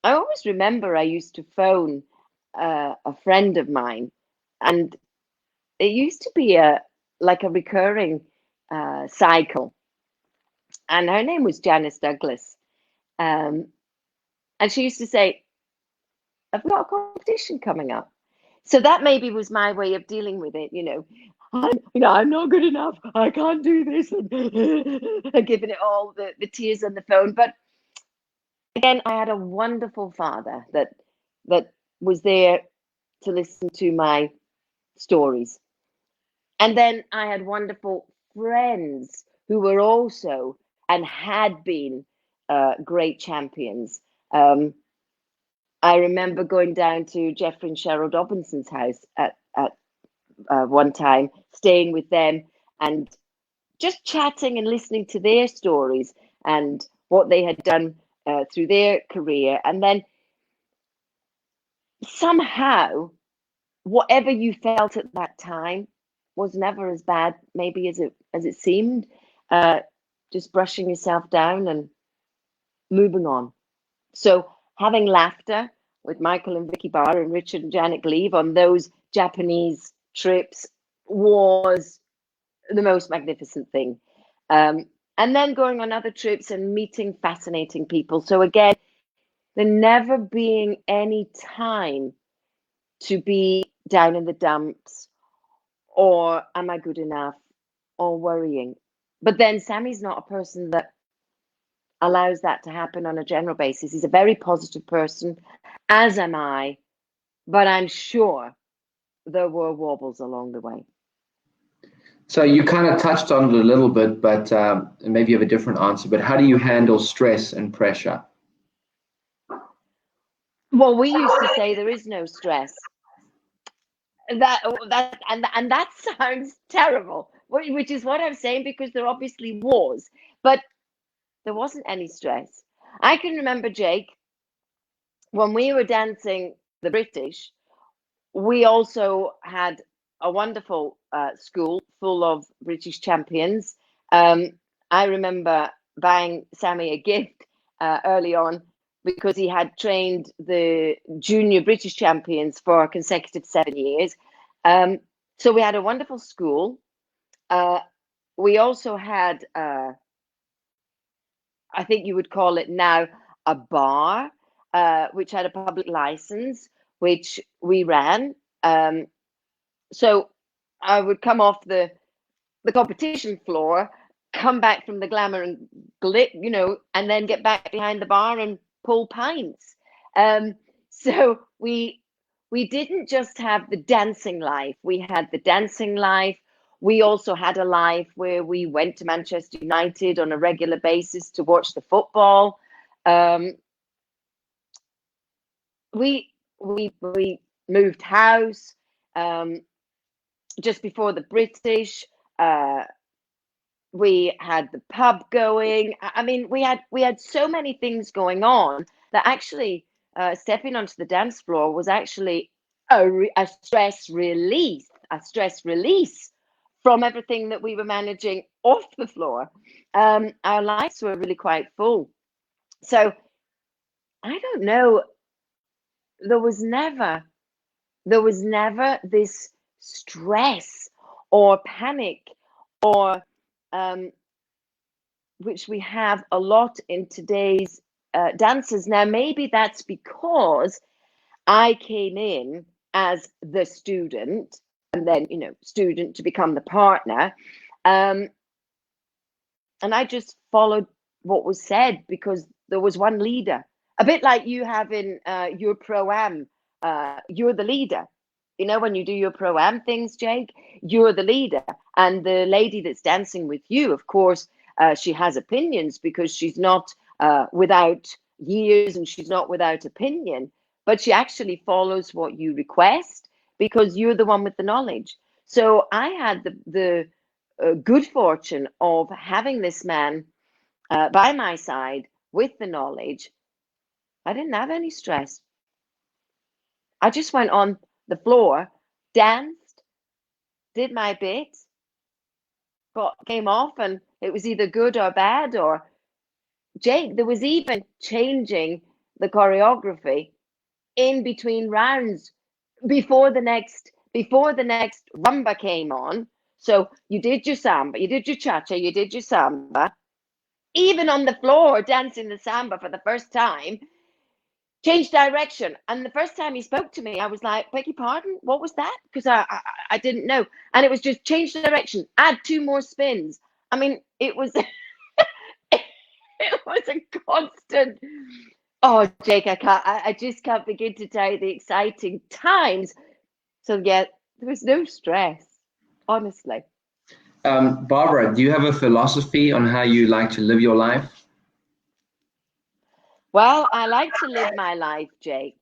Speaker 1: always remember I used to phone a friend of mine, and it used to be like a recurring cycle. And her name was Janice Douglas. And she used to say, I've got a competition coming up. So that maybe was my way of dealing with it, I'm not good enough. I can't do this. And giving it all the tears on the phone. But again, I had a wonderful father that was there to listen to my stories. And then I had wonderful friends who were also and had been great champions. I remember going down to Jeffrey and Cheryl Dobinson's house at one time, staying with them and just chatting and listening to their stories and what they had done through their career. And then somehow, whatever you felt at that time was never as bad, maybe as it seemed. just brushing yourself down and moving on. So having laughter with Michael and Vicky Barr and Richard and Janet Gleave on those Japanese trips was the most magnificent thing. And then going on other trips and meeting fascinating people. So again, there never being any time to be down in the dumps or am I good enough or worrying. But then Sammy's not a person that allows that to happen on a general basis. He's a very positive person, as am I, but I'm sure there were wobbles along the way.
Speaker 2: So you kind of touched on it a little bit, but maybe you have a different answer, but how do you handle stress and pressure?
Speaker 1: Well, we used to say there is no stress. And that sounds terrible, which is what I'm saying, because there obviously was, but there wasn't any stress. I can remember, Jake, when we were dancing the British, we also had a wonderful school full of British champions. I remember buying Sammy a gift early on because he had trained the junior British champions for a consecutive 7 years. So we had a wonderful school. We also had, I think you would call it now, a bar, which had a public license, which we ran. So I would come off the competition floor, come back from the glamour and glit, and then get back behind the bar and pull pints. So we didn't just have the dancing life. We had the dancing life. We also had a life where we went to Manchester United on a regular basis to watch the football. We moved house. Just before the British, we had the pub going. I mean, we had so many things going on that actually stepping onto the dance floor was actually a stress release from everything that we were managing off the floor. Our lives were really quite full. So I don't know. There was never this stress or panic or which we have a lot in today's dancers. Now, maybe that's because I came in as the student and then, student to become the partner. And I just followed what was said because there was one leader, a bit like you have in your pro-am. You're the leader. When you do your pro-am things, Jake, you're the leader. And the lady that's dancing with you, of course, she has opinions because she's not without years and she's not without opinion, but she actually follows what you request because you're the one with the knowledge. So I had the good fortune of having this man by my side with the knowledge. I didn't have any stress. I just went on the floor, danced, did my bit, came off, and it was either good or bad. Or Jake, there was even changing the choreography in between rounds before the next rumba came on. So you did your samba, you did your cha-cha, you did your samba. Even on the floor, dancing the samba for the first time, changed direction. And the first time he spoke to me, I was like, beg your pardon, what was that? Because I didn't know. And it was just change direction, add 2 more spins. I mean, it was it was a constant. Oh, Jake, I just can't begin to tell you the exciting times. So yeah, there was no stress, honestly.
Speaker 2: Barbara, do you have a philosophy on how you like to live your life?
Speaker 1: Well, I like to live my life, Jake.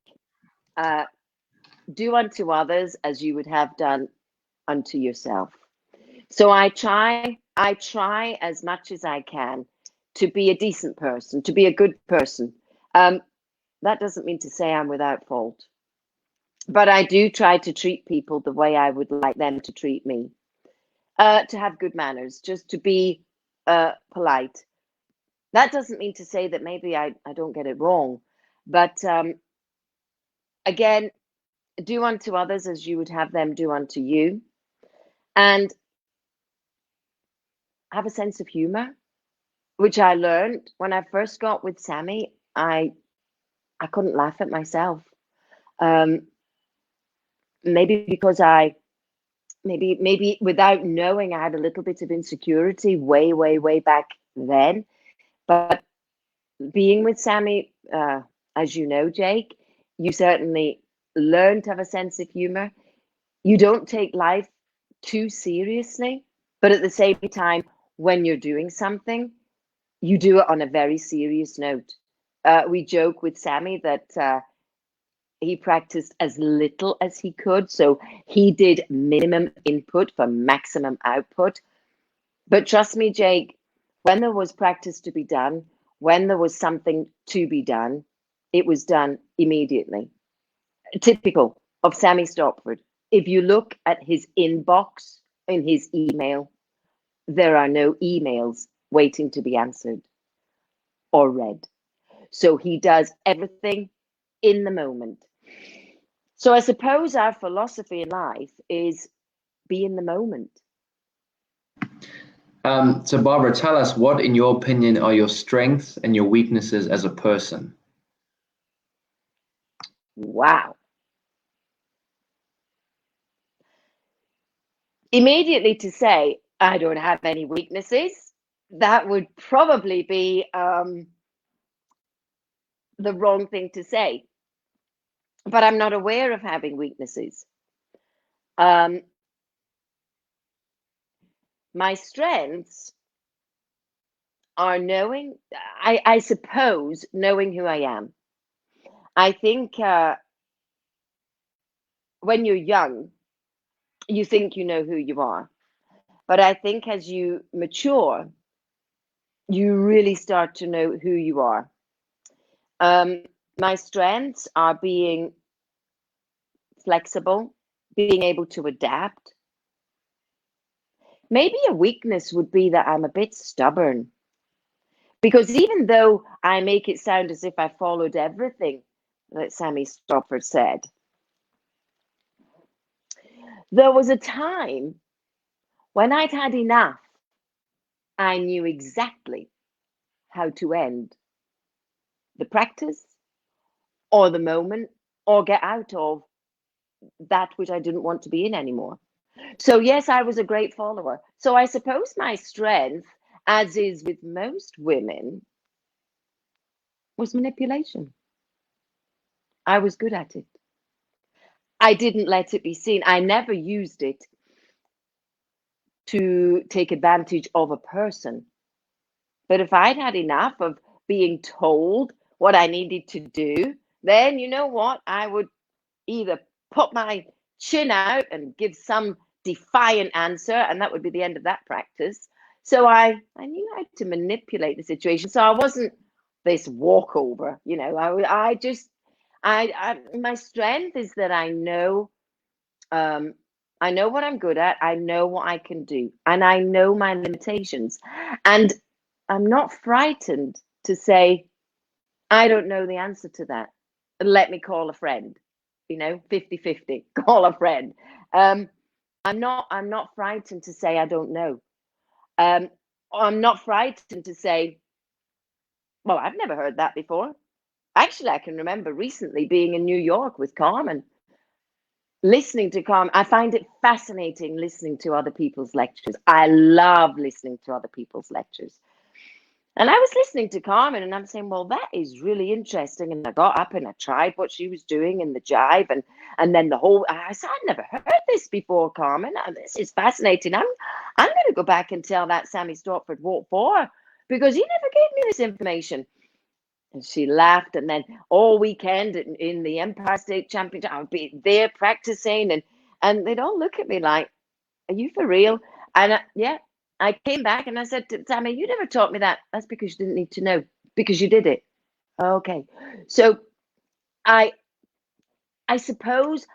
Speaker 1: Do unto others as you would have done unto yourself. So I try as much as I can to be a decent person, to be a good person. That doesn't mean to say I'm without fault. But I do try to treat people the way I would like them to treat me. To have good manners, just to be polite. That doesn't mean to say that maybe I don't get it wrong, but again, do unto others as you would have them do unto you, and have a sense of humor, which I learned when I first got with Sammy. I couldn't laugh at myself. Maybe because maybe without knowing, I had a little bit of insecurity way back then. But being with Sammy, as you know, Jake, you certainly learn to have a sense of humor. You don't take life too seriously, but at the same time, when you're doing something, you do it on a very serious note. We joke with Sammy that he practiced as little as he could. So he did minimum input for maximum output. But trust me, Jake, when there was practice to be done, when there was something to be done, it was done immediately. Typical of Sammy Stopford. If you look at his inbox in his email, there are no emails waiting to be answered or read. So he does everything in the moment. So I suppose our philosophy in life is be in the moment.
Speaker 2: So Barbara, tell us, what, in your opinion, are your strengths and your weaknesses as a person?
Speaker 1: Wow. Immediately to say, I don't have any weaknesses, that would probably be the wrong thing to say. But I'm not aware of having weaknesses. My strengths are knowing, I suppose, knowing who I am. I think when you're young, you think you know who you are. But I think as you mature, you really start to know who you are. My strengths are being flexible, being able to adapt. Maybe a weakness would be that I'm a bit stubborn. Because even though I make it sound as if I followed everything that Sammy Stopford said, there was a time when I'd had enough. I knew exactly how to end the practice or the moment or get out of that which I didn't want to be in anymore. So yes, I was a great follower. So I suppose my strength, as is with most women, was manipulation. I was good at it. I didn't let it be seen. I never used it to take advantage of a person. But if I'd had enough of being told what I needed to do, then you know what? I would either put my chin out and give some defiant answer, and that would be the end of that practice. So I knew how to manipulate the situation. So I wasn't this walkover, you know. My strength is that I know what I'm good at. I know what I can do, and I know my limitations. And I'm not frightened to say, I don't know the answer to that. Let me call a friend, 50-50, call a friend. I'm not frightened to say I don't know. I'm not frightened to say, well, I've never heard that before. Actually, I can remember recently being in New York with Carmen, listening to Carmen. I find it fascinating listening to other people's lectures. I love listening to other people's lectures. And I was listening to Carmen and I'm saying, well, that is really interesting. And I got up and I tried what she was doing in the jive. And then I said, I'd never heard this before, Carmen. This is fascinating. I'm going to go back and tell that Sammy Stopford what for, because he never gave me this information. And she laughed. And then all weekend in the Empire State Championship, I would be there practicing. And they'd all look at me like, are you for real? And yeah. I came back and I said to Sammy, you never taught me that. That's because you didn't need to know, because you did it. Okay. So I suppose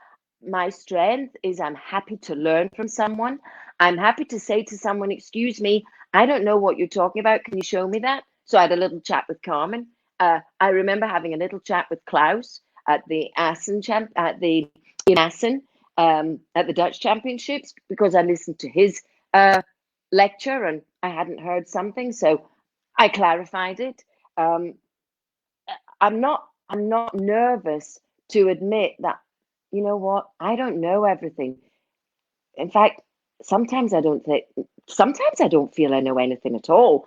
Speaker 1: my strength is I'm happy to learn from someone. I'm happy to say to someone, excuse me, I don't know what you're talking about. Can you show me that? So I had a little chat with Carmen. I remember having a little chat with Klaus at the in Assen at the Dutch Championships, because I listened to his lecture and I hadn't heard something, so I clarified it. I'm not nervous to admit that, you know what, I don't know everything. In fact, sometimes I don't feel I know anything at all,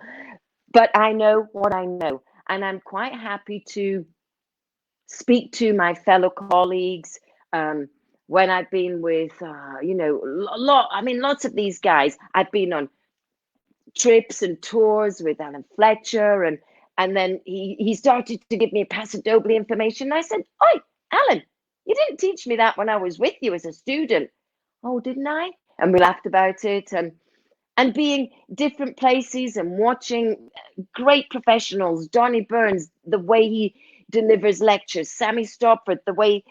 Speaker 1: but I know what I know, and I'm quite happy to speak to my fellow colleagues. When I've been with, lots of these guys, I've been on trips and tours with Alan Fletcher, and then he started to give me a Paso Doble information. And I said, "Oi, Alan, you didn't teach me that when I was with you as a student." "Oh, didn't I?" And we laughed about it, and being different places and watching great professionals, Donnie Burns, the way he delivers lectures, Sammy Stoppard, the way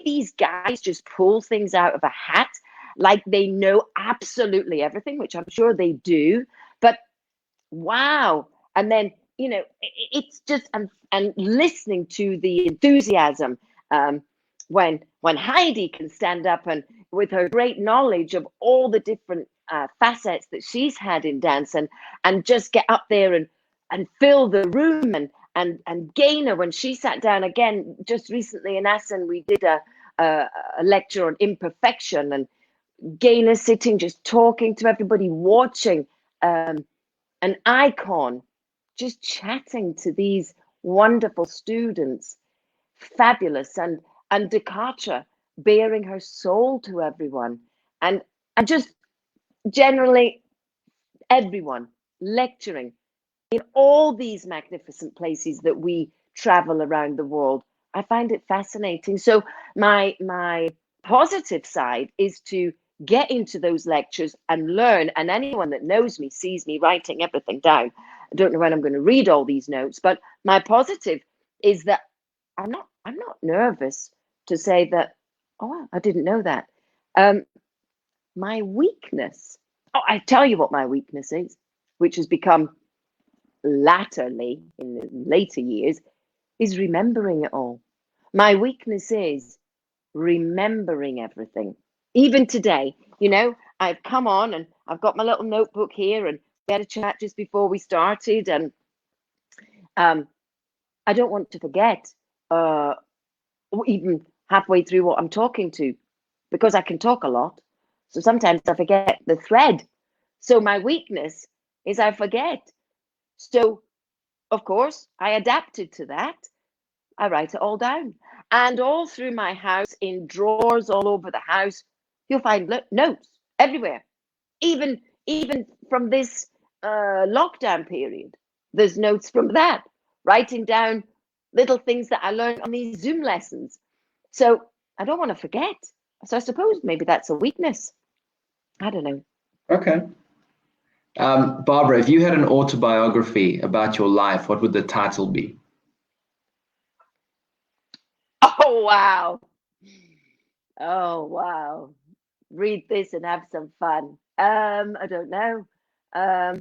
Speaker 1: these guys just pull things out of a hat, like they know absolutely everything, which I'm sure they do. But wow. And then, it's just, and listening to the enthusiasm, when Heidi can stand up and with her great knowledge of all the different facets that she's had in dance, and just get up there and fill the room, and Gaynor, when she sat down again just recently in Assen, we did a lecture on imperfection, and Gaynor sitting just talking to everybody, watching an icon just chatting to these wonderful students, fabulous, and Dekatra bearing her soul to everyone, and just generally everyone lecturing in all these magnificent places that we travel around the world. I find it fascinating. So my positive side is to get into those lectures and learn. And anyone that knows me sees me writing everything down. I don't know when I'm going to read all these notes, but my positive is that I'm not nervous to say that, oh, I didn't know that. My weakness, I tell you what my weakness is, which has become latterly, in the later years, is remembering it all. My weakness is remembering everything. Even today, I've come on and I've got my little notebook here, and we had a chat just before we started, and I don't want to forget even halfway through what I'm talking to, because I can talk a lot. So sometimes I forget the thread. So my weakness is I forget. So, of course, I adapted to that. I write it all down. And all through my house, in drawers all over the house, you'll find notes everywhere. Even from this lockdown period, there's notes from that, writing down little things that I learned on these Zoom lessons. So I don't want to forget. So I suppose maybe that's a weakness. I don't know.
Speaker 2: Okay. Barbara, if you had an autobiography about your life, what would the title be?
Speaker 1: Oh, wow. Oh, wow. Read this and have some fun. I don't know. I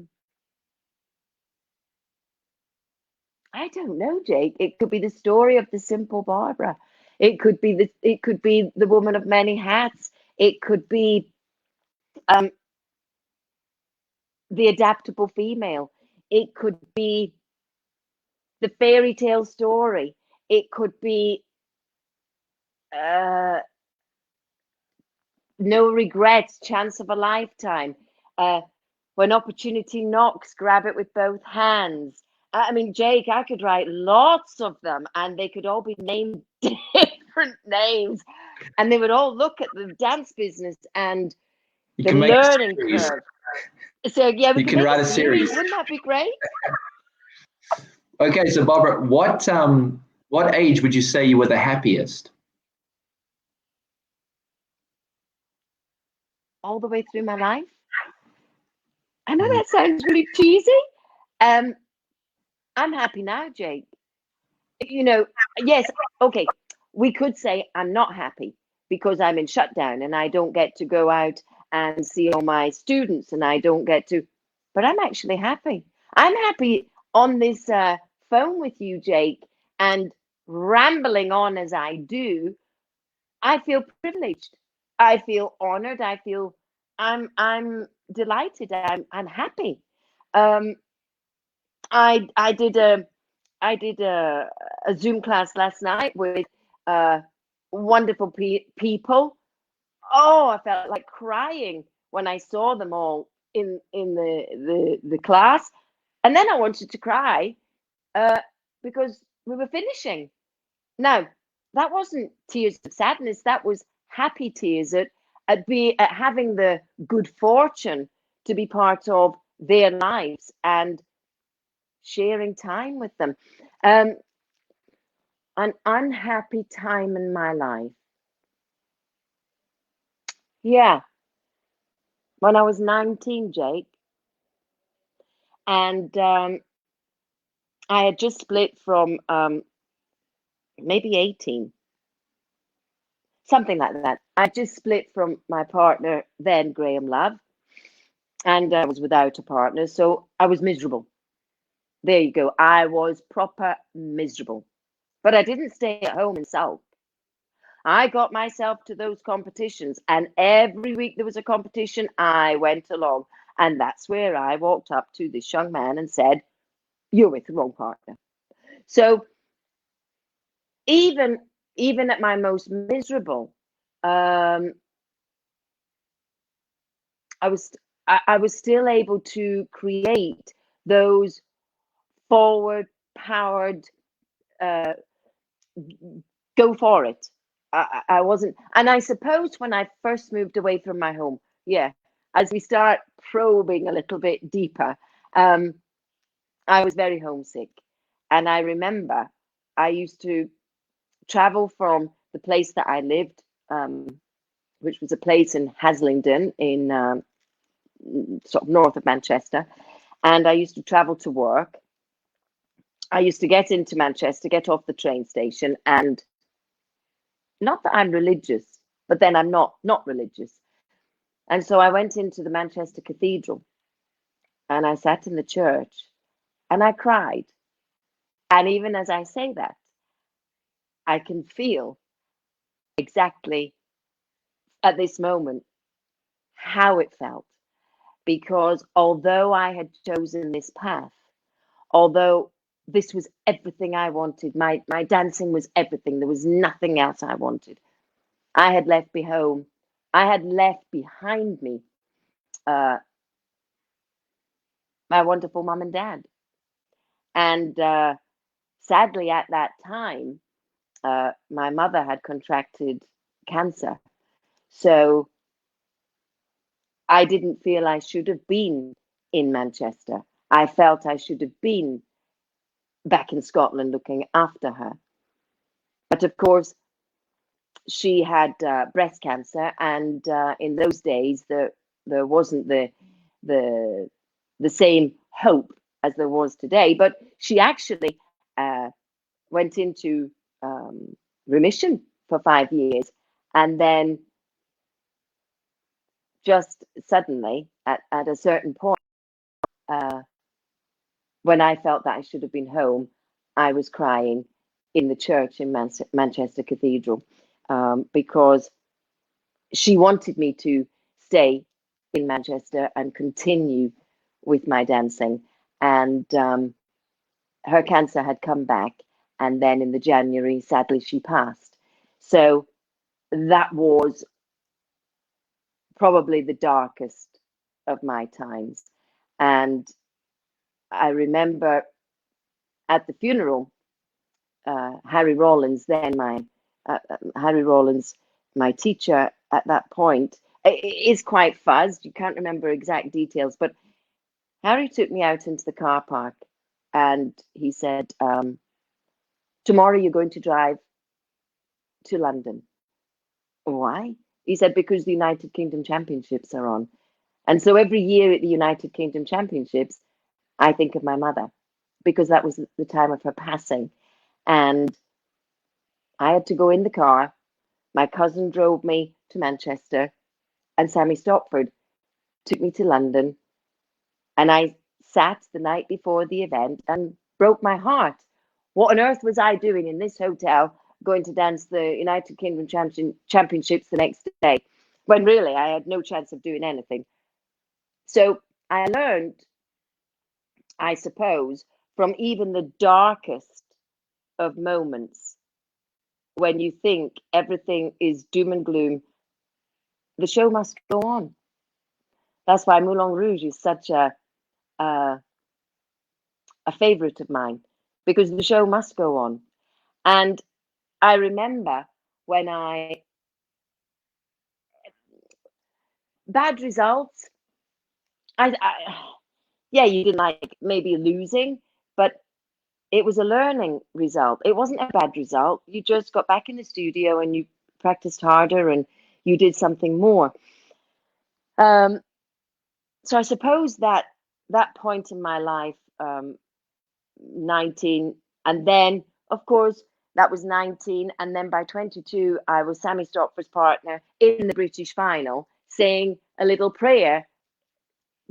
Speaker 1: don't know, Jake. It could be the story of the simple Barbara. It could be the woman of many hats. It could be the adaptable female. It could be the fairy tale story. It could be no regrets, chance of a lifetime. When opportunity knocks, grab it with both hands. I mean, Jake, I could write lots of them, and they could all be named different names, and they would all look at the dance business and the learning curve. So yeah, we can write a series. Wouldn't that be great?
Speaker 2: Okay, so Barbara, what age would you say you were the happiest?
Speaker 1: All the way through my life. I know that sounds really cheesy. I'm happy now, Jake. Yes, okay. We could say I'm not happy because I'm in shutdown and I don't get to go out and see all my students, and I don't get to. but I'm actually happy. I'm happy on this phone with you, Jake, and rambling on as I do. I feel privileged. I feel honored. I'm delighted. I'm happy. Um, I did a Zoom class last night with uh, wonderful people. Oh, I felt like crying when I saw them all in the class, and then I wanted to cry uh, because we were finishing. Now, that wasn't tears of sadness. That was happy tears at having the good fortune to be part of their lives and sharing time with them. Um, an unhappy time in my life. Yeah, when I was 19, Jake, and I had just split from maybe 18, something like that. I just split from my partner then, Graham Love, and I was without a partner, so I was miserable. There you go. I was proper miserable, but I didn't stay at home and sulk. I got myself to those competitions, and every week there was a competition, I went along. And that's where I walked up to this young man and said, "You're with the wrong partner." So even even at my most miserable, um, I was I was still able to create those forward powered uh, go for it. I wasn't, and I suppose when I first moved away from my home, yeah, as we start probing a little bit deeper, um, I was very homesick. And I remember I used to travel from the place that I lived, which was a place in Haslingden in sort of north of Manchester. And I used to travel to work. I used to get into Manchester, get off the train station, and not that I'm religious, but then I'm not religious. And so I went into the Manchester Cathedral and I sat in the church and I cried. And even as I say that, I can feel exactly at this moment how it felt. Because although I had chosen this path, although this was everything I wanted, my dancing was everything, there was nothing else I wanted. I had left behind, I had left behind me uh, my wonderful mum and dad. And sadly, at that time, my mother had contracted cancer. So I didn't feel I should have been in Manchester. I felt I should have been back in Scotland looking after her. But of course, she had breast cancer, and in those days, there wasn't the the same hope as there was today. But she actually went into remission for 5 years, and then just suddenly, at a certain point, uh, when I felt that I should have been home, I was crying in the church in Manchester Cathedral because she wanted me to stay in Manchester and continue with my dancing. And her cancer had come back. And then in the January, sadly, she passed. So that was probably the darkest of my times. And I remember at the funeral, Harry Rawlins, Harry Rawlins, my teacher at that point, is quite fuzzed. You can't remember exact details, but Harry took me out into the car park and he said, "Tomorrow you're going to drive to London." Why? He said, "Because the United Kingdom Championships are on." And so every year at the United Kingdom Championships, I think of my mother because that was the time of her passing. And I had to go in the car. My cousin drove me to Manchester, and Sammy Stopford took me to London. And I sat the night before the event and broke my heart. What on earth was I doing in this hotel going to dance the United Kingdom Championships the next day, when really I had no chance of doing anything? So I learned, I suppose, from even the darkest of moments, when you think everything is doom and gloom, the show must go on. That's why Moulin Rouge is such a favorite of mine, because the show must go on. And I remember when bad results, yeah, you didn't like maybe losing, but it was a learning result. It wasn't a bad result. You just got back in the studio and you practiced harder and you did something more. So I suppose that point in my life, 19, and then of course that was 19, and then by 22 I was Sammy Stopford's partner in the British final, saying a little prayer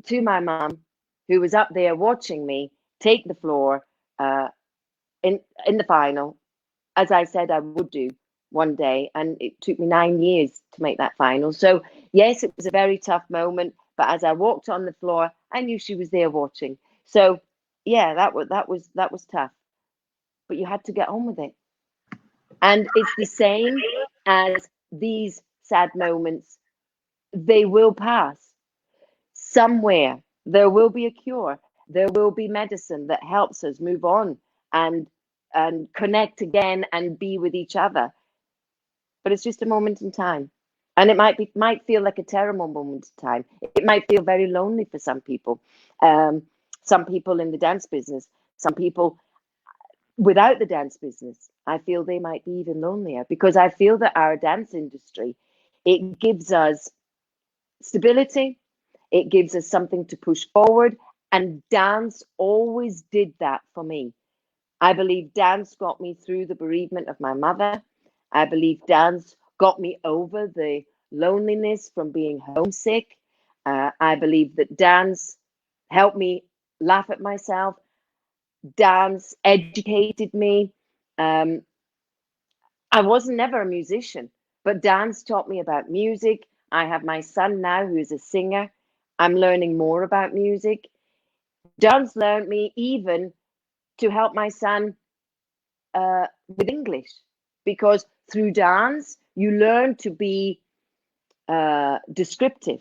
Speaker 1: to my mum, who was up there watching me take the floor in the final, as I said I would do one day. And it took me 9 years to make that final. So yes, it was a very tough moment, but as I walked on the floor, I knew she was there watching. So yeah, that was tough, but you had to get on with it. And it's the same as these sad moments. They will pass. Somewhere there will be a cure. There will be medicine that helps us move on and connect again and be with each other. But it's just a moment in time. And it might feel like a terrible moment in time. It might feel very lonely for some people. Some people in the dance business, some people without the dance business, I feel they might be even lonelier, because I feel that our dance industry, it gives us stability, it gives us something to push forward, and dance always did that for me. I believe dance got me through the bereavement of my mother. I believe dance got me over the loneliness from being homesick. I believe that dance helped me laugh at myself. Dance educated me. I was never a musician, but dance taught me about music. I have my son now who is a singer. I'm learning more about music. Dance learned me even to help my son with English, because through dance you learn to be descriptive.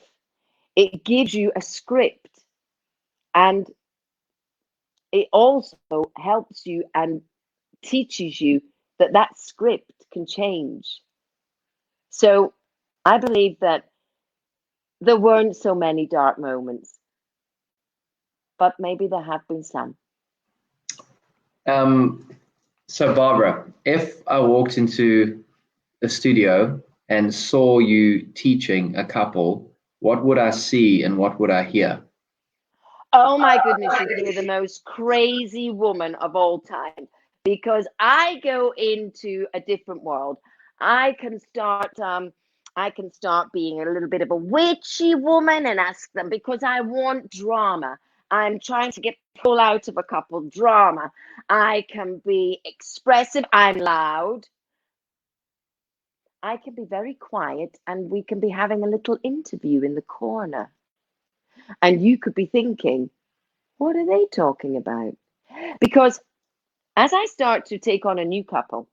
Speaker 1: It gives you a script, and it also helps you and teaches you that that script can change. So I believe that there weren't so many dark moments, but maybe there have been some.
Speaker 2: So Barbara, if I walked into a studio and saw you teaching a couple, what would I see and what would I hear?
Speaker 1: Oh my goodness, you'd hear the most crazy woman of all time, because I go into a different world. I can start being a little bit of a witchy woman and ask them, because I want drama. I'm trying to get pull out of a couple drama. I can be expressive. I'm loud. I can be very quiet, and we can be having a little interview in the corner. And you could be thinking, what are they talking about? Because as I start to take on a new couple,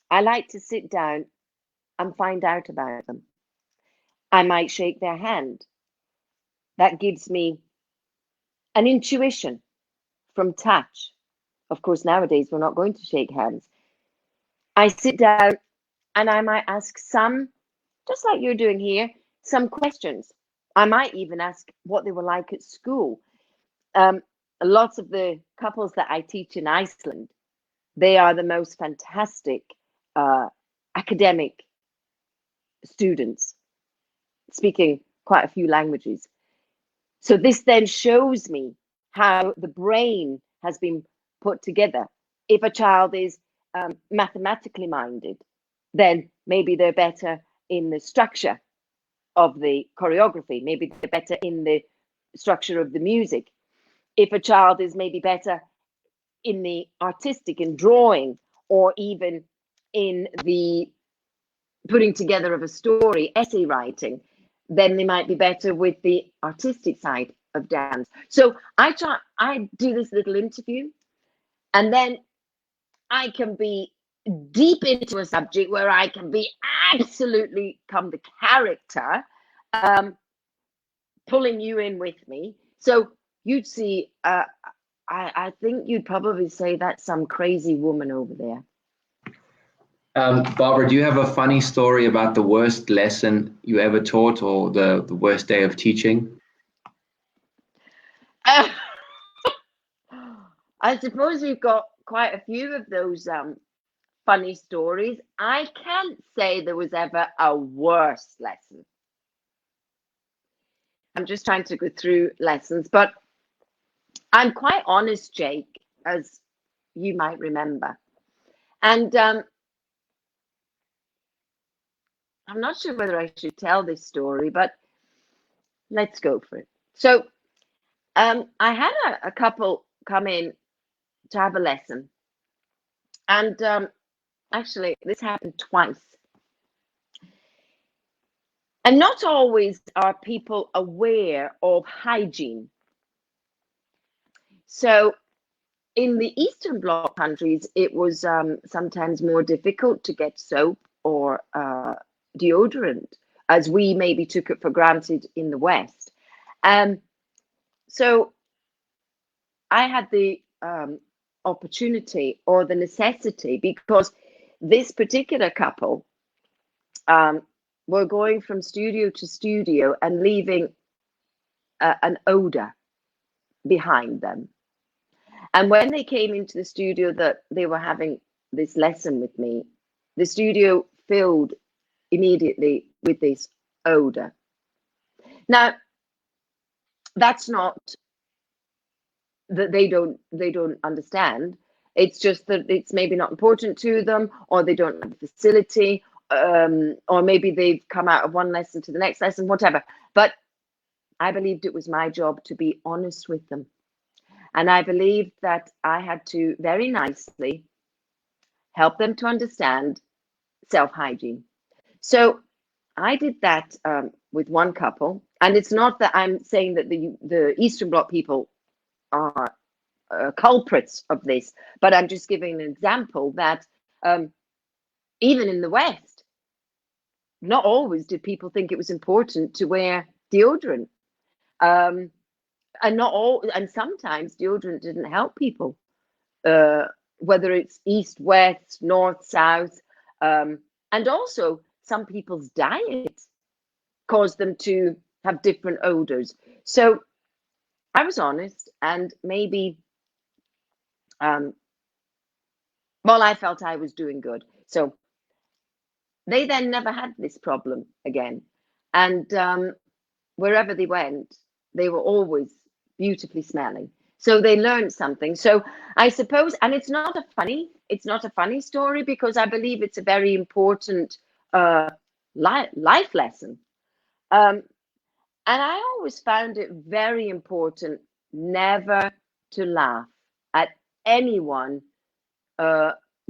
Speaker 1: I like to sit down and find out about them. I might shake their hand. That gives me an intuition from touch. Of course, nowadays we're not going to shake hands. I sit down and I might ask some, just like you're doing here, some questions. I might even ask what they were like at school. Lots of the couples that I teach in Iceland, they are the most fantastic academic students, speaking quite a few languages. So this then shows me how the brain has been put together. If a child is mathematically minded, then maybe they're better in the structure of the choreography. Maybe they're better in the structure of the music. If a child is maybe better in the artistic, in drawing, or even in the putting together of a story, essay writing, then they might be better with the artistic side of dance. So I do this little interview, and then I can be deep into a subject where I can be absolutely come the character, pulling you in with me. So you'd see, I think you'd probably say that's some crazy woman over there.
Speaker 2: Barbara, do you have a funny story about the worst lesson you ever taught, or the worst day of teaching?
Speaker 1: I suppose we've got quite a few of those funny stories. I can't say there was ever a worse lesson. I'm just trying to go through lessons, but I'm quite honest, Jake, as you might remember. And I'm not sure whether I should tell this story, but let's go for it. So I had a couple come in to have a lesson. And actually, this happened twice. And not always are people aware of hygiene. So in the Eastern Bloc countries, it was sometimes more difficult to get soap or deodorant, as we maybe took it for granted in the West. So I had the opportunity or the necessity, because this particular couple were going from studio to studio and leaving an odor behind them. And when they came into the studio that they were having this lesson with me, the studio filled immediately with this odor. Now, that's not that they don't understand. It's just that it's maybe not important to them, or they don't have the facility, or maybe they've come out of one lesson to the next lesson, whatever. But I believed it was my job to be honest with them. And I believed that I had to very nicely help them to understand self-hygiene. So I did that with one couple. And it's not that I'm saying that the Eastern Bloc people are culprits of this, but I'm just giving an example that even in the West, not always did people think it was important to wear deodorant. And sometimes deodorant didn't help people, whether it's east, west, north, south. And also some people's diet caused them to have different odors. So I was honest, and maybe, well, I felt I was doing good. So they then never had this problem again. And wherever they went, they were always beautifully smelling. So they learned something. So I suppose, and it's not a funny story, because I believe it's a very important life lesson. And I always found it very important never to laugh at anyone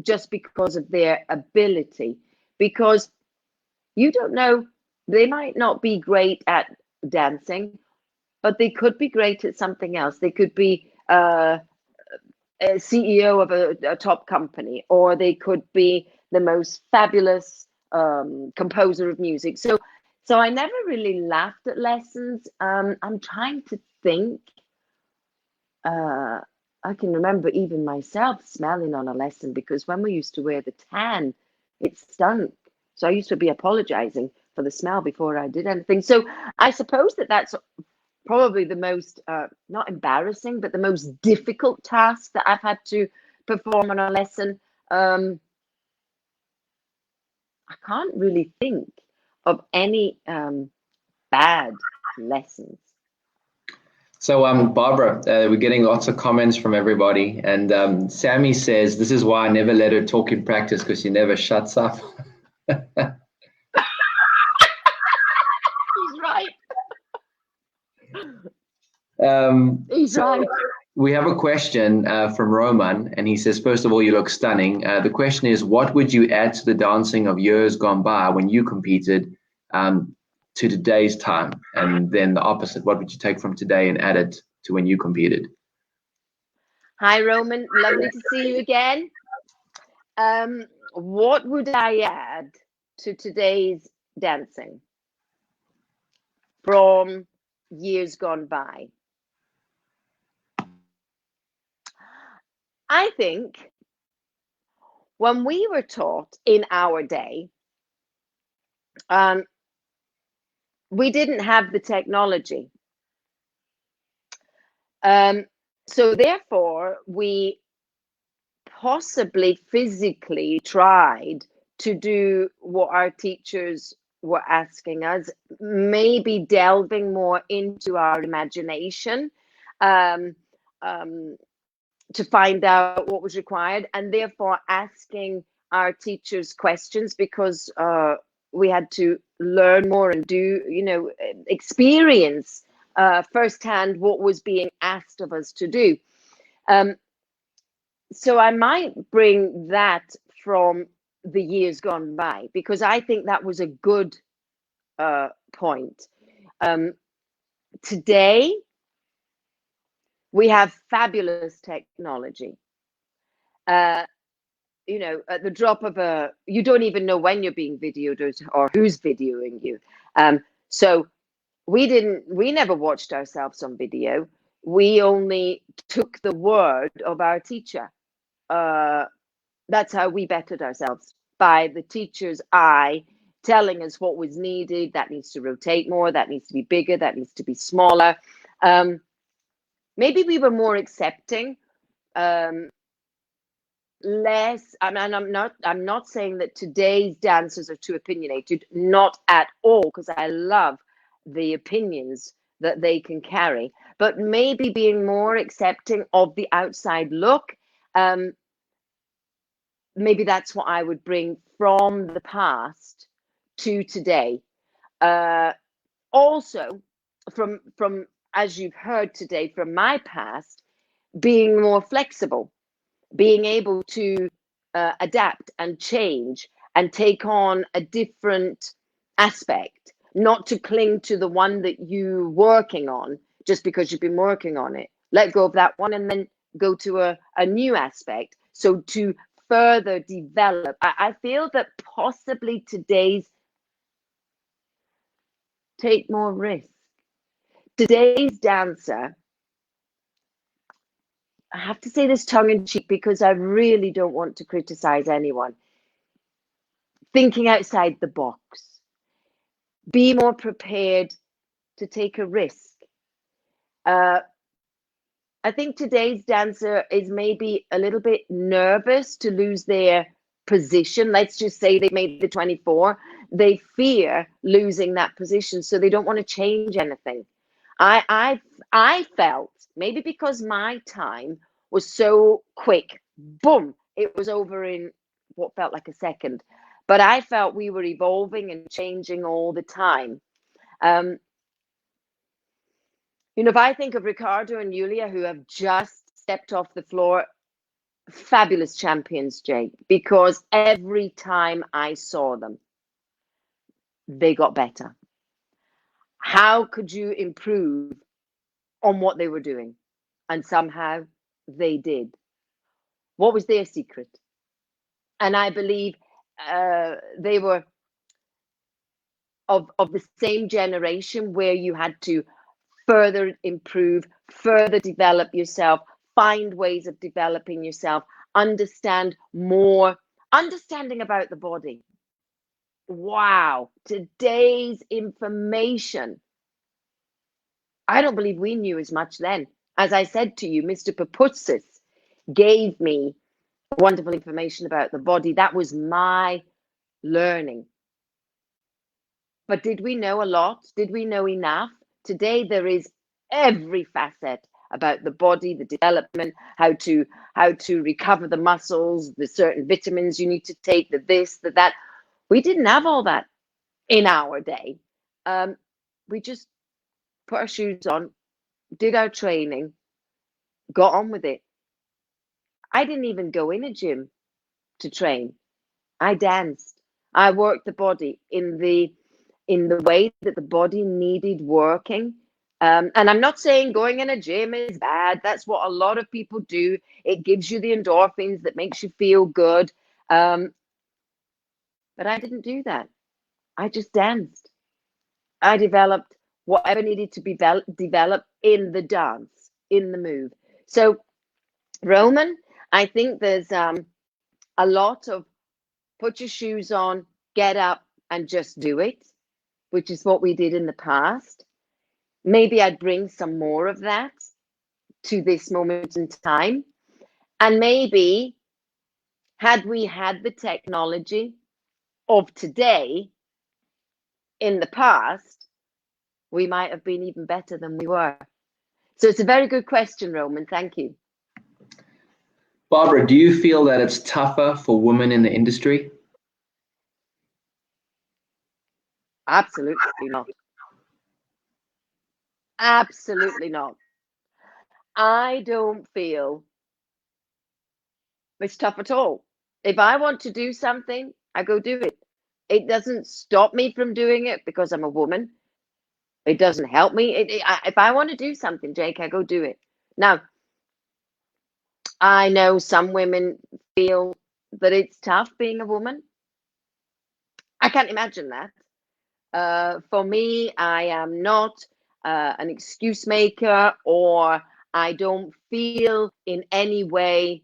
Speaker 1: just because of their ability, because you don't know, they might not be great at dancing, but they could be great at something else. They could be a CEO of a top company, or they could be the most fabulous composer of music. So I never really laughed at lessons. I'm trying to think. I can remember even myself smelling on a lesson, because when we used to wear the tan, it stunk. So I used to be apologizing for the smell before I did anything. So I suppose that's probably the most, not embarrassing, but the most difficult task that I've had to perform on a lesson. I can't really think of any bad lessons.
Speaker 2: So, Barbara, we're getting lots of comments from everybody. And Sammy says, this is why I never let her talk in practice, because she never shuts up.
Speaker 1: He's right. He's right.
Speaker 2: We have a question from Roman, and he says, first of all, you look stunning. The question is, what would you add to the dancing of years gone by when you competed to today's time? And then the opposite, what would you take from today and add it to when you competed?
Speaker 1: Hi, Roman. Lovely to see you again. What would I add to today's dancing from years gone by? I think when we were taught in our day, we didn't have the technology. So therefore, we possibly physically tried to do what our teachers were asking us, maybe delving more into our imagination to find out what was required, and therefore asking our teachers questions, because we had to learn more and do, experience firsthand what was being asked of us to do. So I might bring that from the years gone by, because I think that was a good point. Today, we have fabulous technology. At the drop of you don't even know when you're being videoed or who's videoing you. So we never watched ourselves on video. We only took the word of our teacher. That's how we bettered ourselves, by the teacher's eye telling us what was needed. That needs to rotate more, that needs to be bigger, that needs to be smaller. Maybe we were more accepting, less. I mean, I'm not saying that today's dancers are too opinionated, not at all, because I love the opinions that they can carry, but maybe being more accepting of the outside look. Maybe that's what I would bring from the past to today. Also, from as you've heard today, from my past, being more flexible, being able to adapt and change and take on a different aspect, not to cling to the one that you're working on just because you've been working on it. Let go of that one and then go to a new aspect. So to further develop, I feel that possibly today's take more risk. Today's dancer, I have to say this tongue in cheek because I really don't want to criticize anyone. Thinking outside the box. Be more prepared to take a risk. I think today's dancer is maybe a little bit nervous to lose their position. Let's just say they made the 24. They fear losing that position, so they don't want to change anything. I felt, maybe because my time was so quick, boom, it was over in what felt like a second. But I felt we were evolving and changing all the time. If I think of Ricardo and Yulia, who have just stepped off the floor, fabulous champions, Jake, because every time I saw them, they got better. How could you improve on what they were doing? And somehow they did. What was their secret? And I believe they were of the same generation where you had to further improve, further develop yourself, find ways of developing yourself, understand more, understanding about the body. Wow, today's information. I don't believe we knew as much then. As I said to you, Mr. Paputsis gave me wonderful information about the body. That was my learning. But did we know a lot? Did we know enough? Today, there is every facet about the body, the development, how to recover the muscles, the certain vitamins you need to take, the this, the that. We didn't have all that in our day. We just put our shoes on, did our training, got on with it. I didn't even go in a gym to train. I danced. I worked the body in the way that the body needed working. And I'm not saying going in a gym is bad. That's what a lot of people do. It gives you the endorphins that makes you feel good. But I didn't do that. I just danced. I developed whatever needed to be developed in the dance, in the move. So, Roman, I think there's a lot of put your shoes on, get up, and just do it, which is what we did in the past. Maybe I'd bring some more of that to this moment in time. And maybe had we had the technology of today in the past, we might have been even better than we were. So it's a very good question, Roman. Thank you.
Speaker 2: Barbara, do you feel that it's tougher for women in the industry?
Speaker 1: Absolutely not. Absolutely not. I don't feel it's tough at all. If I want to do something, I go do it. It doesn't stop me from doing it because I'm a woman. It doesn't help me. If I want to do something, Jake, I go do it. Now, I know some women feel that it's tough being a woman. I can't imagine that. For me, I am not an excuse maker, or I don't feel in any way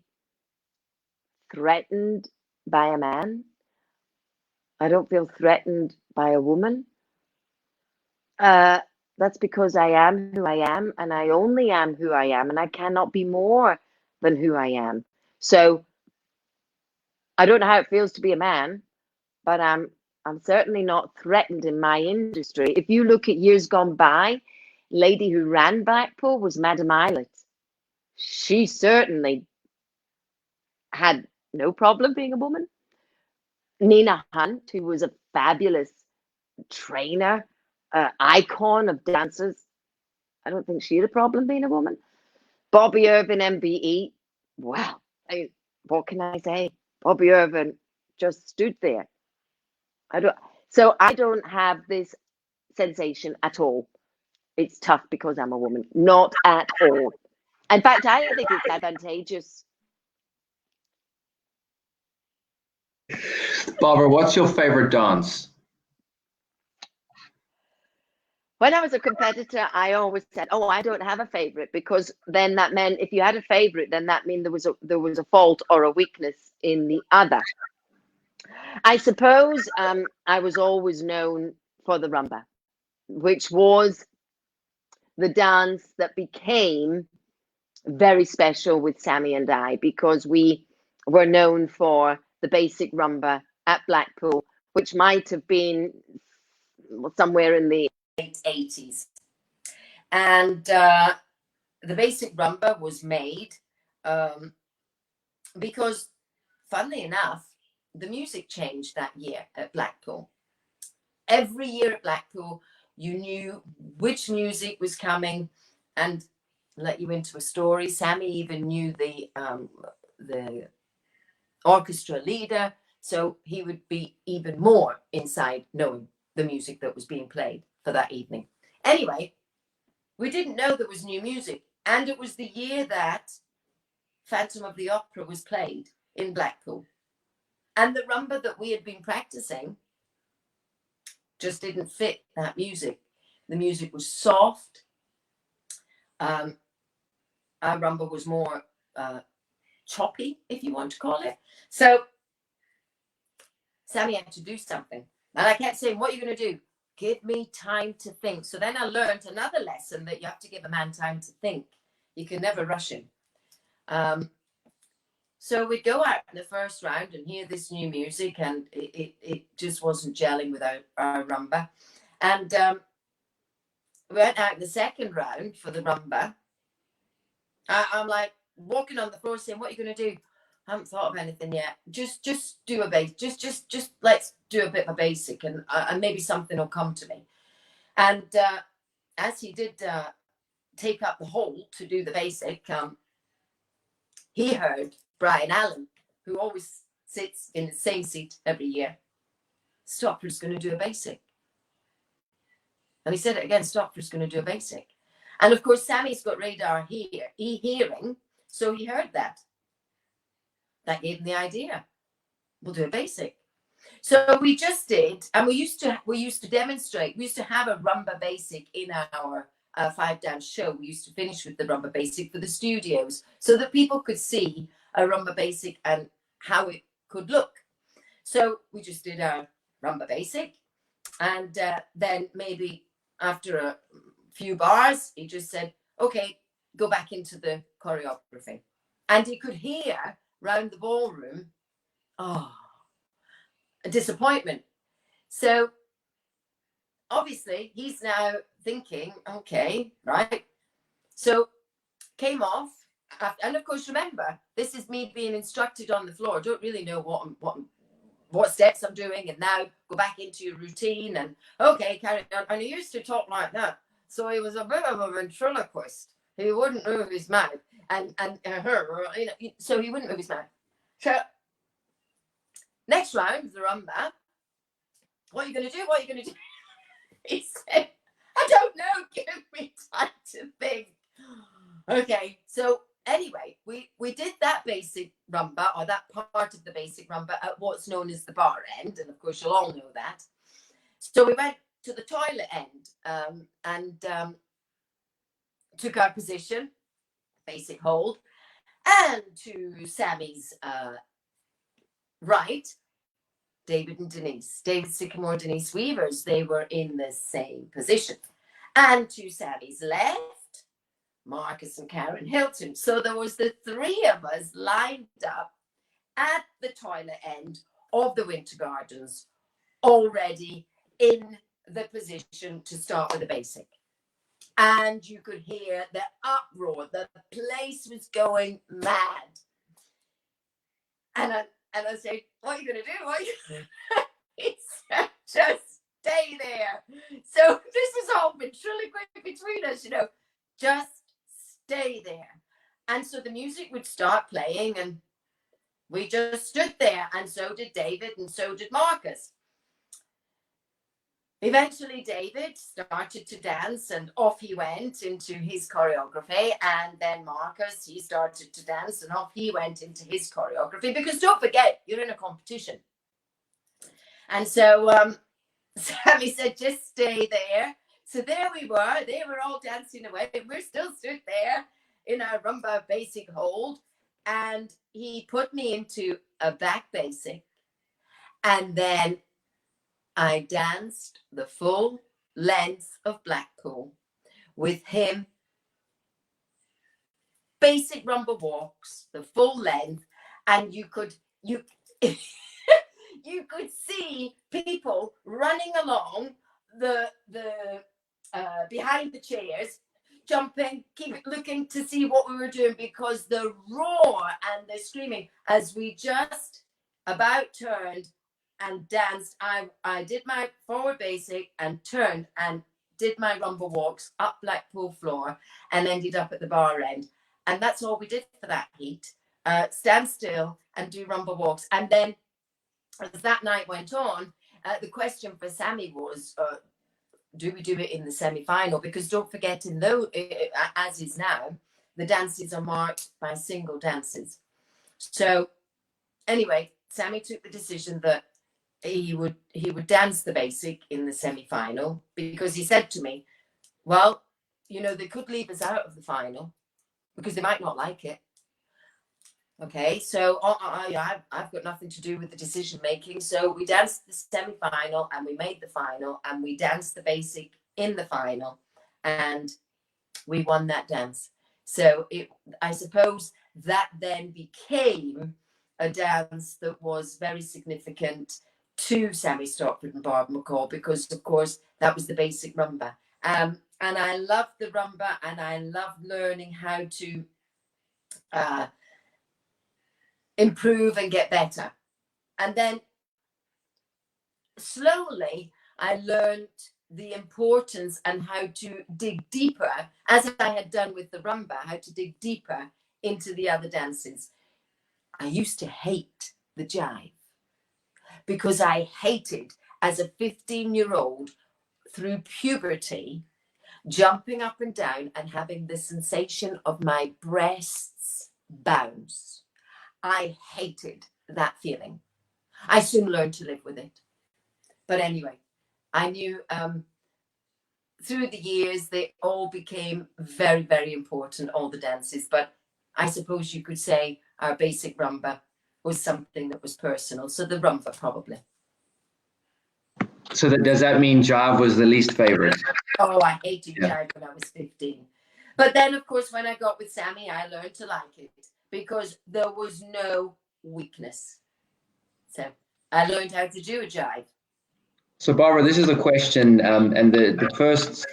Speaker 1: threatened by a man. I don't feel threatened by a woman. That's because I am who I am, and I only am who I am, and I cannot be more than who I am. So I don't know how it feels to be a man, but I'm certainly not threatened in my industry. If you look at years gone by, lady who ran Blackpool was Madam Islet. She certainly had no problem being a woman. Nina Hunt, who was a fabulous trainer, icon of dancers, I don't think she had a problem being a woman. Bobby Irvin, MBE, well, what can I say? Bobby Irvin just stood there. I don't have this sensation at all. It's tough because I'm a woman. Not at all. In fact, I think it's advantageous.
Speaker 2: Barbara, what's your favorite dance?
Speaker 1: When I was a competitor, I always said, "Oh, I don't have a favorite," because then that meant if you had a favorite, then that meant there was a fault or a weakness in the other. I suppose I was always known for the rumba, which was the dance that became very special with Sammy and I, because we were known for the basic rumba at Blackpool, which might have been somewhere in the late 80s. And the basic rumba was made because, funnily enough, the music changed that year at Blackpool. Every year at Blackpool, you knew which music was coming, and let you into a story. Sammy even knew the orchestra leader, so he would be even more inside knowing the music that was being played for that evening. Anyway, we didn't know there was new music, and it was the year that Phantom of the Opera was played in Blackpool, and the rumba that we had been practicing just didn't fit that music. The music was soft. Our rumba was more choppy, if you want to call it. So Sammy had to do something. And I kept saying, "What are you going to do?" "Give me time to think." So then I learned another lesson, that you have to give a man time to think. You can never rush him. So we'd go out in the first round and hear this new music, and it just wasn't gelling with our rumba. And we went out in the second round for the rumba. I'm like walking on the floor saying, "What are you going to do?" "I haven't thought of anything yet. Just do a base. Just let's do a bit of a basic, and maybe something will come to me." And as he did
Speaker 3: take up the hole to do the basic, he heard Brian Allen, who always sits in the same seat every year, Stopford's going to do a basic. And he said it again, Stopford's going to do a basic. And of course, Sammy's got radar hearing, so he heard that. That gave him the idea. We'll do a basic. So we just did, and we used to demonstrate. We used to have a rumba basic in our 5-dance show. We used to finish with the rumba basic for the studios, so that people could see a rumba basic and how it could look. So we just did our rumba basic, and then maybe after a few bars, he just said, "Okay, go back into the choreography," and he could hear round the ballroom, oh, a disappointment. So obviously he's now thinking, okay, right. So came off, and of course, remember, this is me being instructed on the floor. Don't really know what steps I'm doing, and now go back into your routine and okay, carry on. And he used to talk like that, so he was a bit of a ventriloquist. He wouldn't move his mouth, and you know, so he wouldn't move his mouth. So next round, the rumba. What are you going to do? What are you going to do? He said, "I don't know. Give me time to think." Okay, so anyway, we did that basic rumba, or that part of the basic rumba, at what's known as the bar end, and of course you'll all know that. So we went to the toilet end and took our position, basic hold, and to Sammy's right, David and Denise, David Sycamore, Denise Weavers, they were in the same position. And to Sammy's left, Marcus and Karen Hilton. So there was the three of us lined up at the toilet end of the Winter Gardens, already in the position to start with the basic. And you could hear the uproar. The place was going mad. And I said, "What are you going to do? What are you going to do?" He said, "Just stay there." So this has all been ventriloquy between us, you know. Just stay there. And so the music would start playing, and we just stood there. And so did David, and so did Marcus. Eventually, David started to dance, and off he went into his choreography. And then Marcus, he started to dance, and off he went into his choreography. Because don't forget, you're in a competition. And so Sammy said, "Just stay there." So there we were. They were all dancing away. We're still stood there in our rumba basic hold. And he put me into a back basic. And then I danced the full length of Blackpool with him. Basic rumba walks, the full length, and you could see people running along the behind the chairs, jumping, keep looking to see what we were doing, because the roar and the screaming as we just about turned and danced. I did my forward basic and turned and did my rumba walks up Blackpool floor and ended up at the bar end. And that's all we did for that heat. Stand still and do rumba walks. And then as that night went on, the question for Sammy was, do we do it in the semi-final? Because don't forget, as is now, the dances are marked by single dances. So anyway, Sammy took the decision that he would dance the basic in the semi-final, because he said to me, "Well, you know, they could leave us out of the final because they might not like it." Okay, so I've got nothing to do with the decision making. So we danced the semi-final and we made the final, and we danced the basic in the final, and we won that dance. So I suppose that then became a dance that was very significant to Sammy Stopford and Barbara McColl, because of course that was the basic rumba. And I loved the rumba, and I loved learning how to improve and get better. And then slowly I learned the importance and how to dig deeper, as I had done with the rumba, how to dig deeper into the other dances. I used to hate the jive because I hated, as a 15-year-old, through puberty, jumping up and down and having the sensation of my breasts bounce. I hated that feeling. I soon learned to live with it. But anyway, I knew through the years, they all became very, very important, all the dances. But I suppose you could say our basic rumba was something that was personal. So the rumba, probably.
Speaker 2: So does that mean jive was the least favorite?
Speaker 3: Oh, I hated jive when I was 15. But then, of course, when I got with Sammy, I learned to like it because there was no weakness. So I learned how to do a jive.
Speaker 2: So Barbara, this is a question, and the first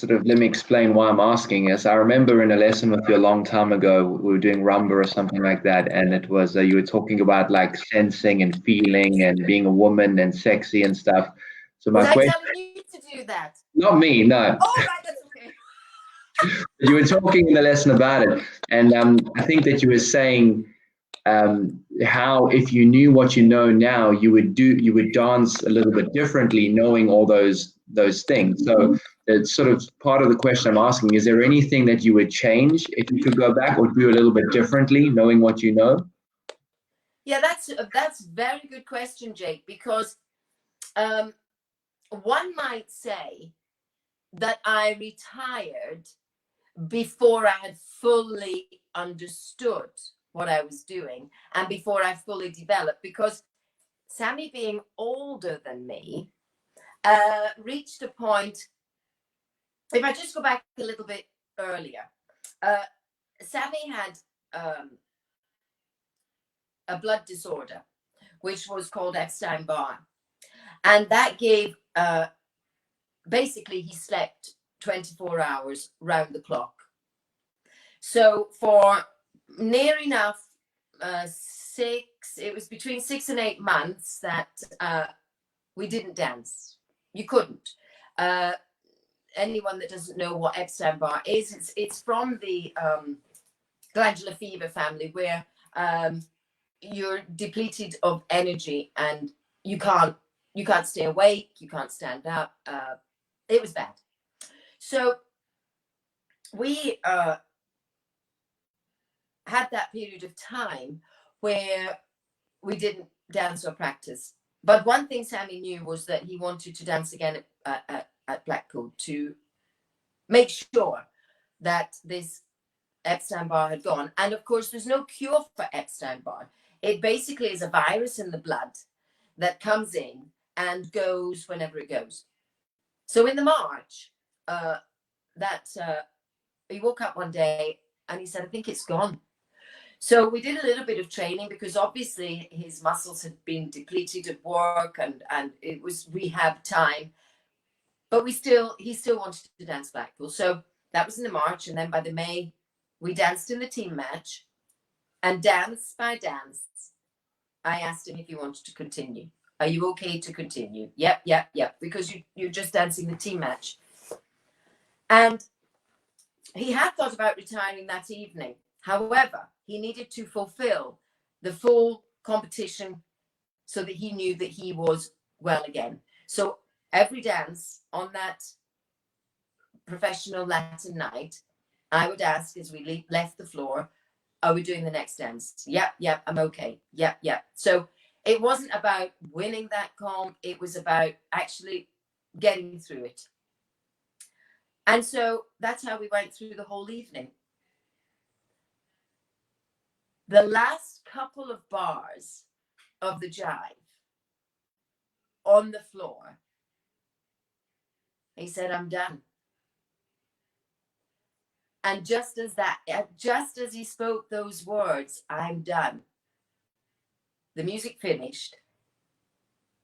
Speaker 2: let me explain why I'm asking is I remember in a lesson with you a long time ago, we were doing rumba or something like that, and it was, you were talking about like sensing and feeling and being a woman and sexy and stuff. So my question,
Speaker 3: telling you to do that?
Speaker 2: Not me, no.
Speaker 3: Oh, right, that's okay.
Speaker 2: You were talking in the lesson about it, and I think that you were saying how if you knew what you know now, you would dance a little bit differently, knowing all those things. So it's sort of part of the question I'm asking: is there anything that you would change if you could go back, or do a little bit differently, knowing what you know?
Speaker 3: Yeah, that's a very good question, Jake. Because one might say that I retired before I had fully understood what I was doing and before I fully developed, because Sammy, being older than me, reached a point. If I just go back a little bit earlier, Sammy had a blood disorder, which was called Epstein-Barr, and that gave basically he slept 24 hours round the clock. So for near enough it was between 6 and 8 months that we didn't dance. You couldn't. Anyone that doesn't know what Epstein-Barr is, it's from the glandular fever family, where you're depleted of energy and you can't stay awake, you can't stand up. It was bad. So we had that period of time where we didn't dance or practice. But one thing Sammy knew was that he wanted to dance again at Blackpool to make sure that this Epstein-Barr had gone. And of course, there's no cure for Epstein-Barr. It basically is a virus in the blood that comes in and goes whenever it goes. So in the March, he woke up one day and he said, I think it's gone. So we did a little bit of training because obviously his muscles had been depleted at work and it was rehab time. But he still wanted to dance Blackpool. So that was in the March. And then by the May, we danced in the team match. And dance by dance, I asked him if he wanted to continue. Are you okay to continue? Yep. Because you're just dancing the team match. And he had thought about retiring that evening. However, he needed to fulfill the full competition so that he knew that he was well again. So every dance on that professional Latin night, I would ask as we left the floor, are we doing the next dance? Yep, I'm okay. Yep. So it wasn't about winning that comp. It was about actually getting through it. And so that's how we went through the whole evening. The last couple of bars of the jive on the floor, he said, I'm done. And just as he spoke those words, I'm done, the music finished.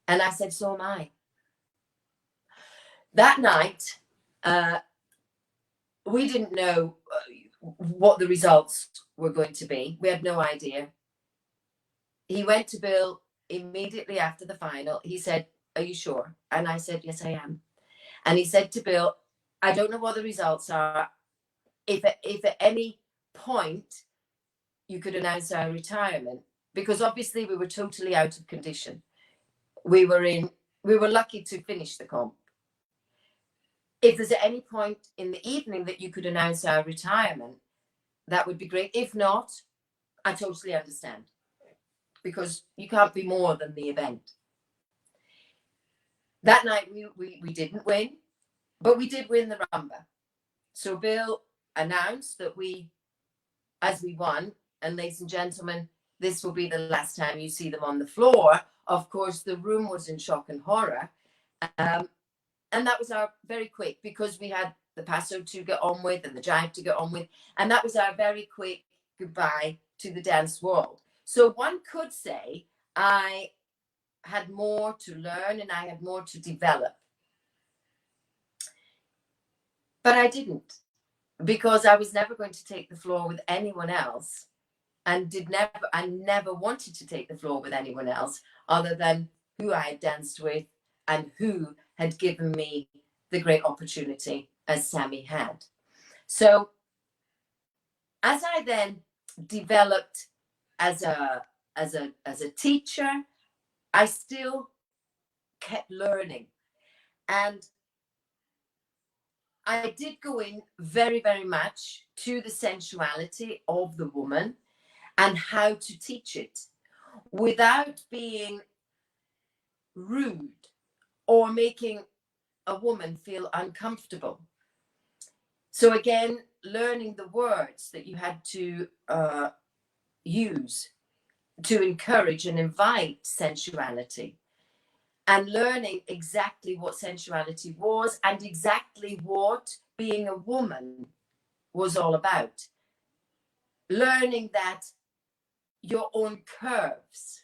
Speaker 3: And I said, so am I. That night, we didn't know what the results were going to be. We had no idea. He went to Bill immediately after the final. He said, are you sure? And I said, yes, I am. And he said to Bill, I don't know what the results are. If at any point you could announce our retirement, because obviously we were totally out of condition. We were lucky to finish the comp. If there's at any point in the evening that you could announce our retirement, that would be great. If not, I totally understand, because you can't be more than the event. That night we didn't win, but we did win the Rumba. So Bill announced that as we won, and ladies and gentlemen, this will be the last time you see them on the floor. Of course, the room was in shock and horror. And that was our very quick, because we had the passo to get on with and the jive to get on with. And that was our very quick goodbye to the dance world. So one could say I had more to learn and I had more to develop. But I didn't, because I was never going to take the floor with anyone else, and I never wanted to take the floor with anyone else other than who I had danced with and who had given me the great opportunity, as Sammy had. So as I then developed as a teacher, I still kept learning. And I did go in very, very much to the sensuality of the woman and how to teach it without being rude or making a woman feel uncomfortable. So again, learning the words that you had to use to encourage and invite sensuality, and learning exactly what sensuality was and exactly what being a woman was all about. Learning that your own curves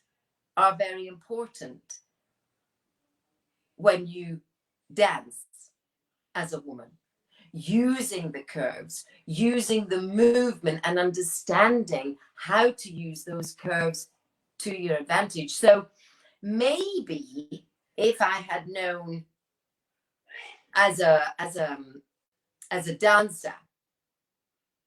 Speaker 3: are very important when you dance as a woman. Using the curves, using the movement, and understanding how to use those curves to your advantage. So maybe if I had known as a dancer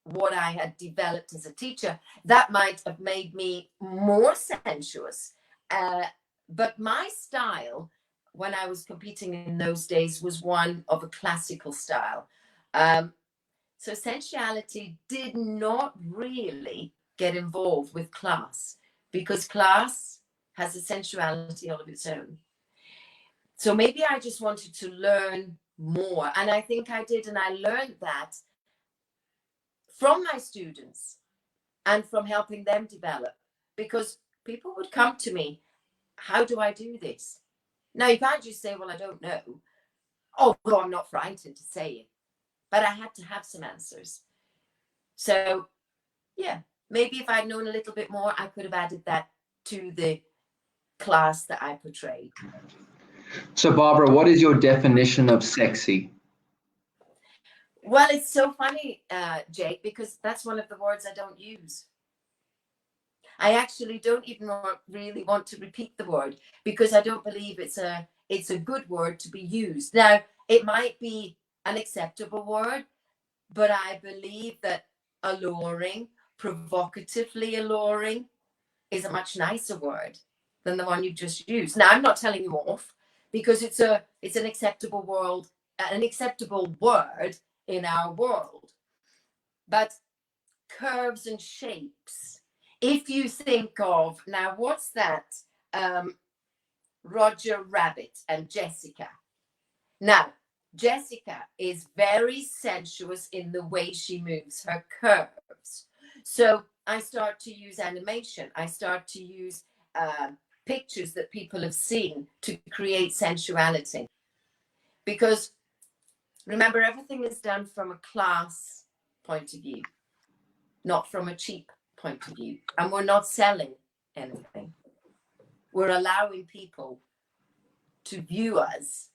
Speaker 3: what I had developed as a teacher, that might have made me more sensuous. But my style, when I was competing in those days, was one of a classical style. So sensuality did not really get involved with class, because class has a sensuality all of its own. So maybe I just wanted to learn more. And I think I did. And I learned that from my students and from helping them develop, because people would come to me, how do I do this? Now, you can't just say, well, I don't know. Although I'm not frightened to say it. But I had to have some answers. So, yeah, maybe if I'd known a little bit more, I could have added that to the class that I portrayed.
Speaker 2: So, Barbara, what is your definition of sexy?
Speaker 3: Well, it's so funny, Jake, because that's one of the words I don't use. I actually don't even really want to repeat the word, because I don't believe it's a good word to be used. Now, it might be an acceptable word, but I believe that alluring, provocatively alluring, is a much nicer word than the one you just used. Now, I'm not telling you off, because it's an acceptable word in our world. But curves and shapes, if you think of, now what's that? Roger Rabbit and Jessica. Now, Jessica is very sensuous in the way she moves her curves. So I start to use animation. I start to use pictures that people have seen to create sensuality. Because remember, everything is done from a class point of view, not from a cheap point of view. And we're not selling anything. We're allowing people to view us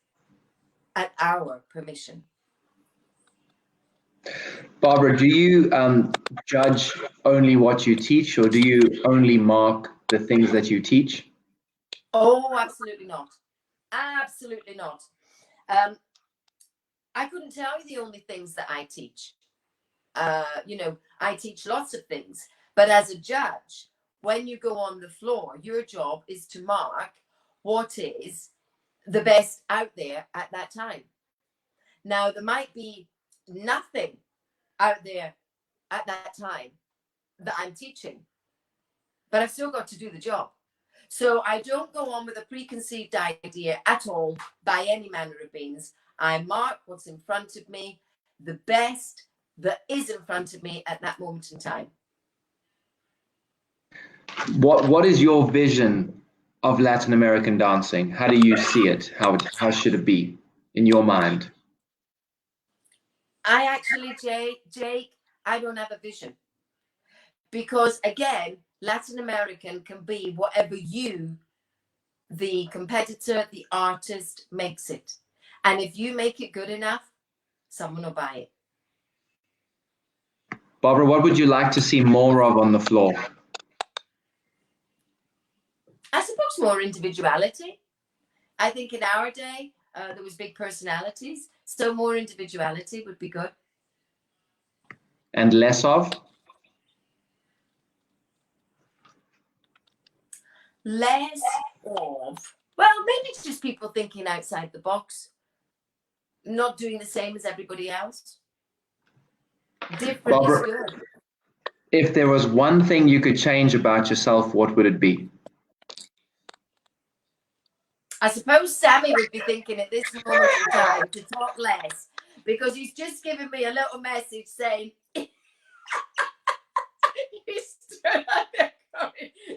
Speaker 3: at our permission.
Speaker 2: Barbara, do you judge only what you teach, or do you only mark the things that you teach?
Speaker 3: Oh, absolutely not. Absolutely not. I couldn't tell you the only things that I teach. I teach lots of things, but as a judge, when you go on the floor, your job is to mark what is the best out there at that time. Now, there might be nothing out there at that time that I'm teaching, but I've still got to do the job. So I don't go on with a preconceived idea at all by any manner of means. I mark what's in front of me, the best that is in front of me at that moment in time.
Speaker 2: What is your vision of Latin American dancing? How do you see it? How should it be in your mind?
Speaker 3: I actually, Jake, I don't have a vision. Because again, Latin American can be whatever you, the competitor, the artist, makes it. And if you make it good enough, someone will buy it.
Speaker 2: Barbara, what would you like to see more of on the floor?
Speaker 3: I suppose more individuality. I think in our day, there was big personalities. So more individuality would be good.
Speaker 2: And less of?
Speaker 3: Less of, well, maybe it's just people thinking outside the box, not doing the same as everybody else. Different
Speaker 2: Barbara,
Speaker 3: is good.
Speaker 2: If there was one thing you could change about yourself, what would it be?
Speaker 3: I suppose Sammy would be thinking at this moment in time to talk less, because he's just given me a little message saying,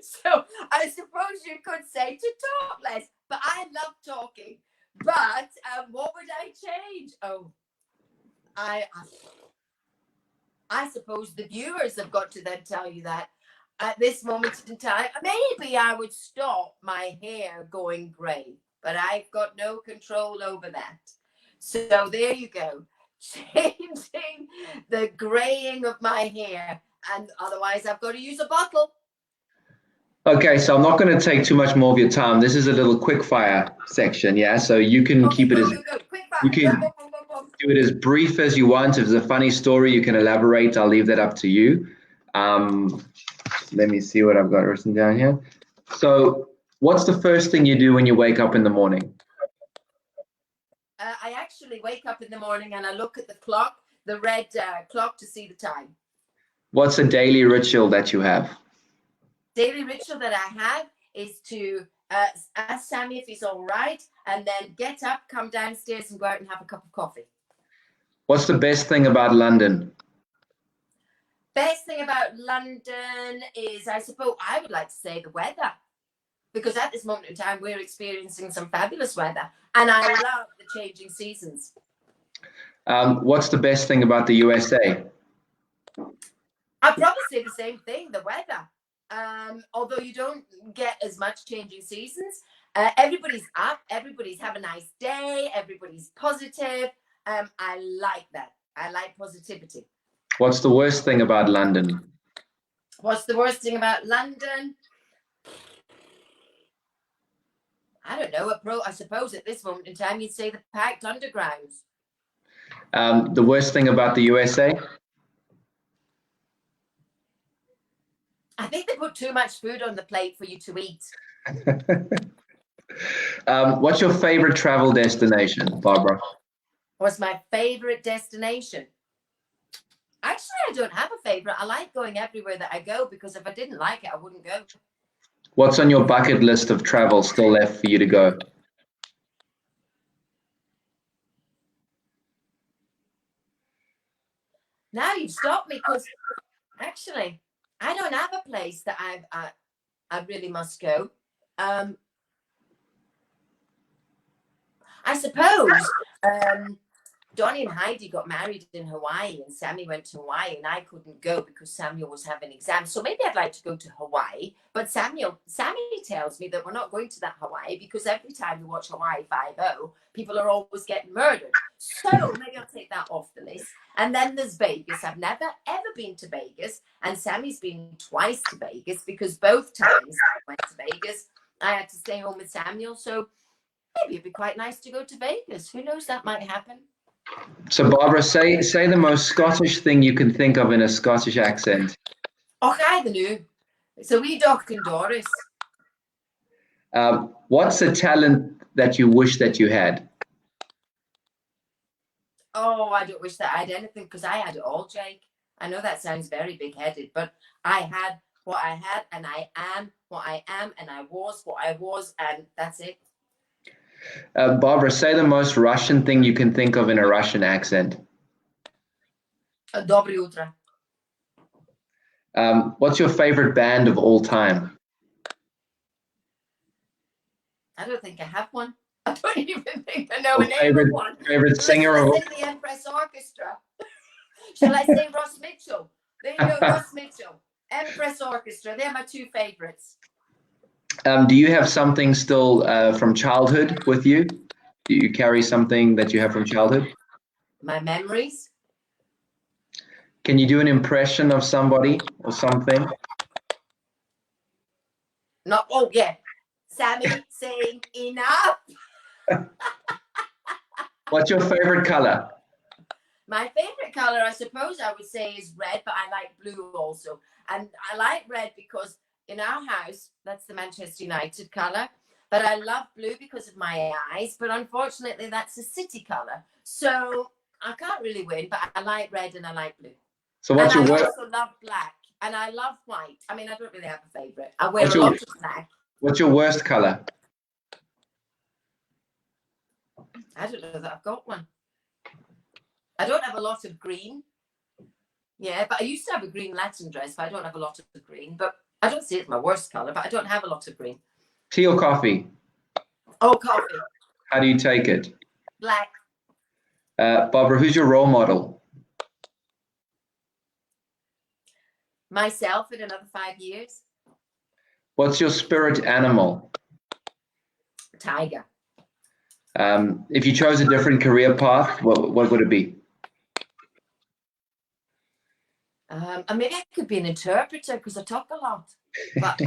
Speaker 3: so I suppose you could say to talk less, but I love talking. But what would I change? Oh, I suppose the viewers have got to then tell you that at this moment in time, maybe I would stop my hair going grey, but I've got no control over that. So there you go, changing the greying of my hair, and otherwise I've got to use a bottle.
Speaker 2: Okay, so I'm not going to take too much more of your time. This is a little quick fire section, yeah? So you can keep it as you can do it as brief as you want. If it's a funny story, you can elaborate. I'll leave that up to you. Let me see what I've got written down here. So what's the first thing you do when you wake up in the morning?
Speaker 3: I actually wake up in the morning and I look at the clock, the red clock, to see the time.
Speaker 2: What's a daily ritual that you have?
Speaker 3: Daily ritual that I have is to ask Sammy if he's all right, and then get up, come downstairs, and go out and have a cup of coffee.
Speaker 2: What's the best thing about London?
Speaker 3: Best thing about London is, I suppose, I would like to say the weather, because at this moment in time, we're experiencing some fabulous weather, and I love the changing seasons.
Speaker 2: What's the best thing about the USA?
Speaker 3: I'd probably say the same thing, the weather. Although you don't get as much changing seasons, everybody's up, everybody's have a nice day, everybody's positive. I like that. I like positivity.
Speaker 2: What's the worst thing about London?
Speaker 3: What's the worst thing about London? I don't know. I suppose at this moment in time, you'd say the packed undergrounds.
Speaker 2: The worst thing about the USA?
Speaker 3: I think they put too much food on the plate for you to eat.
Speaker 2: What's your favorite travel destination, Barbara?
Speaker 3: What's my favorite destination? Actually, I don't have a favorite. I like going everywhere that I go, because if I didn't like it, I wouldn't go.
Speaker 2: What's on your bucket list of travel still left for you to go?
Speaker 3: Now you've stopped me, because actually, I don't have a place that I really must go. I suppose Donnie and Heidi got married in Hawaii, and Sammy went to Hawaii, and I couldn't go because Samuel was having exams. So maybe I'd like to go to Hawaii, but Sammy tells me that we're not going to that Hawaii, because every time we watch Hawaii 5-0, people are always getting murdered. So maybe I'll take that off the list. And then there's Vegas. I've never ever been to Vegas, and Sammy's been twice to Vegas, because both times I went to Vegas, I had to stay home with Samuel. So maybe it'd be quite nice to go to Vegas. Who knows, that might happen.
Speaker 2: So Barbara, say the most Scottish thing you can think of in a Scottish accent.
Speaker 3: Oh, I don't know. So we Doc and Doris.
Speaker 2: What's a talent that you wish that you had?
Speaker 3: Oh, I don't wish that I had anything, because I had it all, Jake. I know that sounds very big-headed, but I had what I had, and I am what I am, and I was what I was, and that's it.
Speaker 2: Barbara, say the most Russian thing you can think of in a Russian accent.
Speaker 3: Dobry utro.
Speaker 2: What's your favorite band of all time?
Speaker 3: I don't think I have one. I don't even think I know a name of one.
Speaker 2: Favorite singer of all?
Speaker 3: The Empress Orchestra. Shall I say Ross Mitchell? There you go, Ross Mitchell. Empress Orchestra. They're my two favorites.
Speaker 2: Do you have something still from childhood with you? Do you carry something that you have from childhood?
Speaker 3: My memories.
Speaker 2: Can you do an impression of somebody or something?
Speaker 3: Not. Oh yeah, Sammy saying enough.
Speaker 2: What's your favorite color?
Speaker 3: My favorite color, I suppose I would say, is red, but I like blue also. And I like red because in our house, that's the Manchester United color. But I love blue because of my eyes. But unfortunately, that's a City color. So I can't really win, but I like red and I like blue.
Speaker 2: So what's
Speaker 3: and
Speaker 2: your
Speaker 3: I
Speaker 2: worst?
Speaker 3: also love black and I love white. I mean, I don't really have a favorite. I wear a lot of black.
Speaker 2: What's your worst color?
Speaker 3: I don't know that I've got one. I don't have a lot of green. Yeah, but I used to have a green Latin dress, but I don't have a lot of green. But I don't see it as my worst color, but I don't have a lot of green.
Speaker 2: Tea or coffee?
Speaker 3: Oh, coffee.
Speaker 2: How do you take it?
Speaker 3: Black.
Speaker 2: Barbara, who's your role model?
Speaker 3: Myself in another 5 years.
Speaker 2: What's your spirit animal?
Speaker 3: Tiger.
Speaker 2: If you chose a different career path, what would it be?
Speaker 3: Maybe I could be an interpreter because I talk a lot. But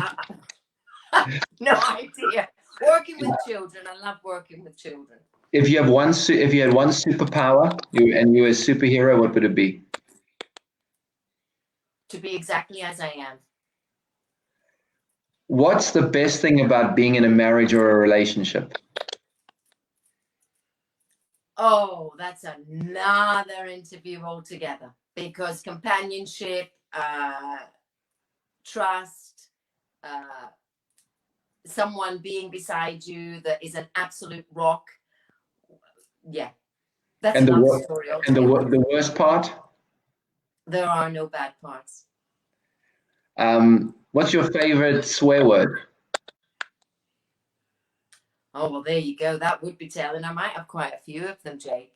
Speaker 3: no idea. Working with children. I love working with children.
Speaker 2: If you had one superpower, and you were a superhero, what would it be?
Speaker 3: To be exactly as I am.
Speaker 2: What's the best thing about being in a marriage or a relationship?
Speaker 3: Oh, that's another interview altogether. Because companionship, trust, someone being beside you that is an absolute rock. Yeah, that's another story altogether.
Speaker 2: And the worst part?
Speaker 3: There are no bad parts.
Speaker 2: What's your favorite swear word?
Speaker 3: Oh, well, there you go. That would be telling. I might have quite a few of them, Jake.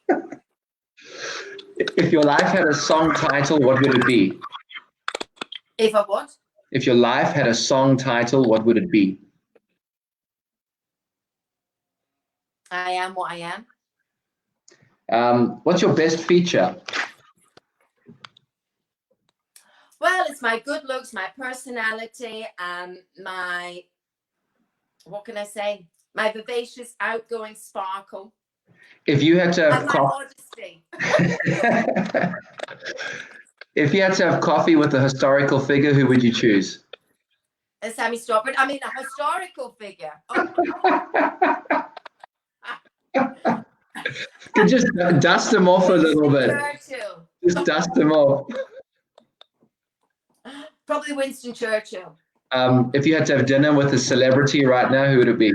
Speaker 2: If your life had a song title, what would it be?
Speaker 3: If I what?
Speaker 2: If your life had a song title, what would it be?
Speaker 3: I am what I am.
Speaker 2: What's your best feature?
Speaker 3: Well, it's my good looks, my personality, my, what can I say? My vivacious, outgoing sparkle.
Speaker 2: If you had to have
Speaker 3: and my modesty.
Speaker 2: If you had to have coffee with a historical figure, who would you choose?
Speaker 3: Sammy Stoppard. I mean, a historical figure. Oh.
Speaker 2: Could just dust them off a little bit.
Speaker 3: Churchill.
Speaker 2: Just dust them off.
Speaker 3: Probably Winston Churchill.
Speaker 2: If you had to have dinner with a celebrity right now, who would it be?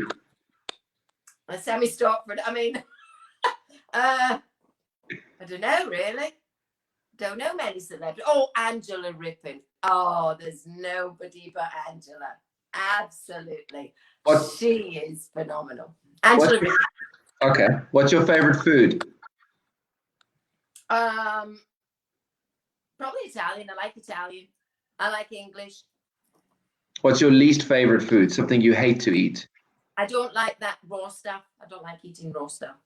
Speaker 3: Sammy Stockford. I mean, I don't know, really. Don't know many celebrities. Oh, Angela Rippon. Oh, there's nobody but Angela. Absolutely. She is phenomenal. Angela Rippon.
Speaker 2: Okay. What's your favorite food?
Speaker 3: Probably Italian. I like Italian. I like English.
Speaker 2: What's your least favorite food? Something you hate to eat?
Speaker 3: I don't like that raw stuff. I don't like eating raw stuff.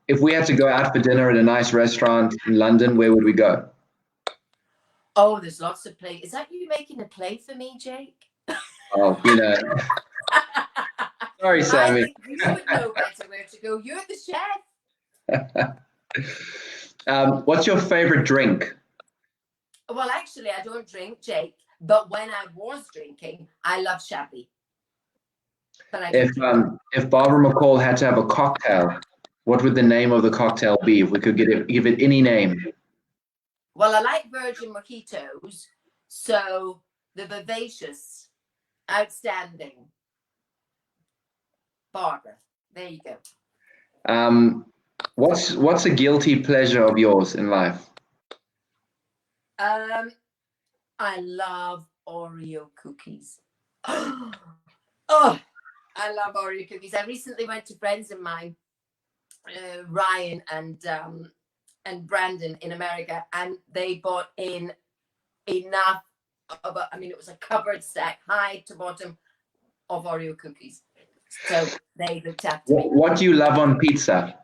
Speaker 2: If we had to go out for dinner at a nice restaurant in London, where would we go?
Speaker 3: Oh, there's lots of play. Is that you making a play for me, Jake?
Speaker 2: Oh, you know. Sorry, Sammy.
Speaker 3: I think you would know better where to go. You're the chef.
Speaker 2: What's your favorite drink?
Speaker 3: Well, actually, I don't drink, Jake. But when I was drinking, I love Shabby. But I don't drink.
Speaker 2: If Barbara McColl had to have a cocktail, what would the name of the cocktail be if we could give it any name?
Speaker 3: Well, I like virgin mojitos, so the vivacious, outstanding Barbara. There you go.
Speaker 2: What's a guilty pleasure of yours in life?
Speaker 3: I love Oreo cookies. Oh, I love Oreo cookies. I recently went to friends of mine, Ryan and Brandon in America, and they bought in enough of it was a cupboard stack, high to bottom, of Oreo cookies. So they looked after me.
Speaker 2: What do you love on pizza?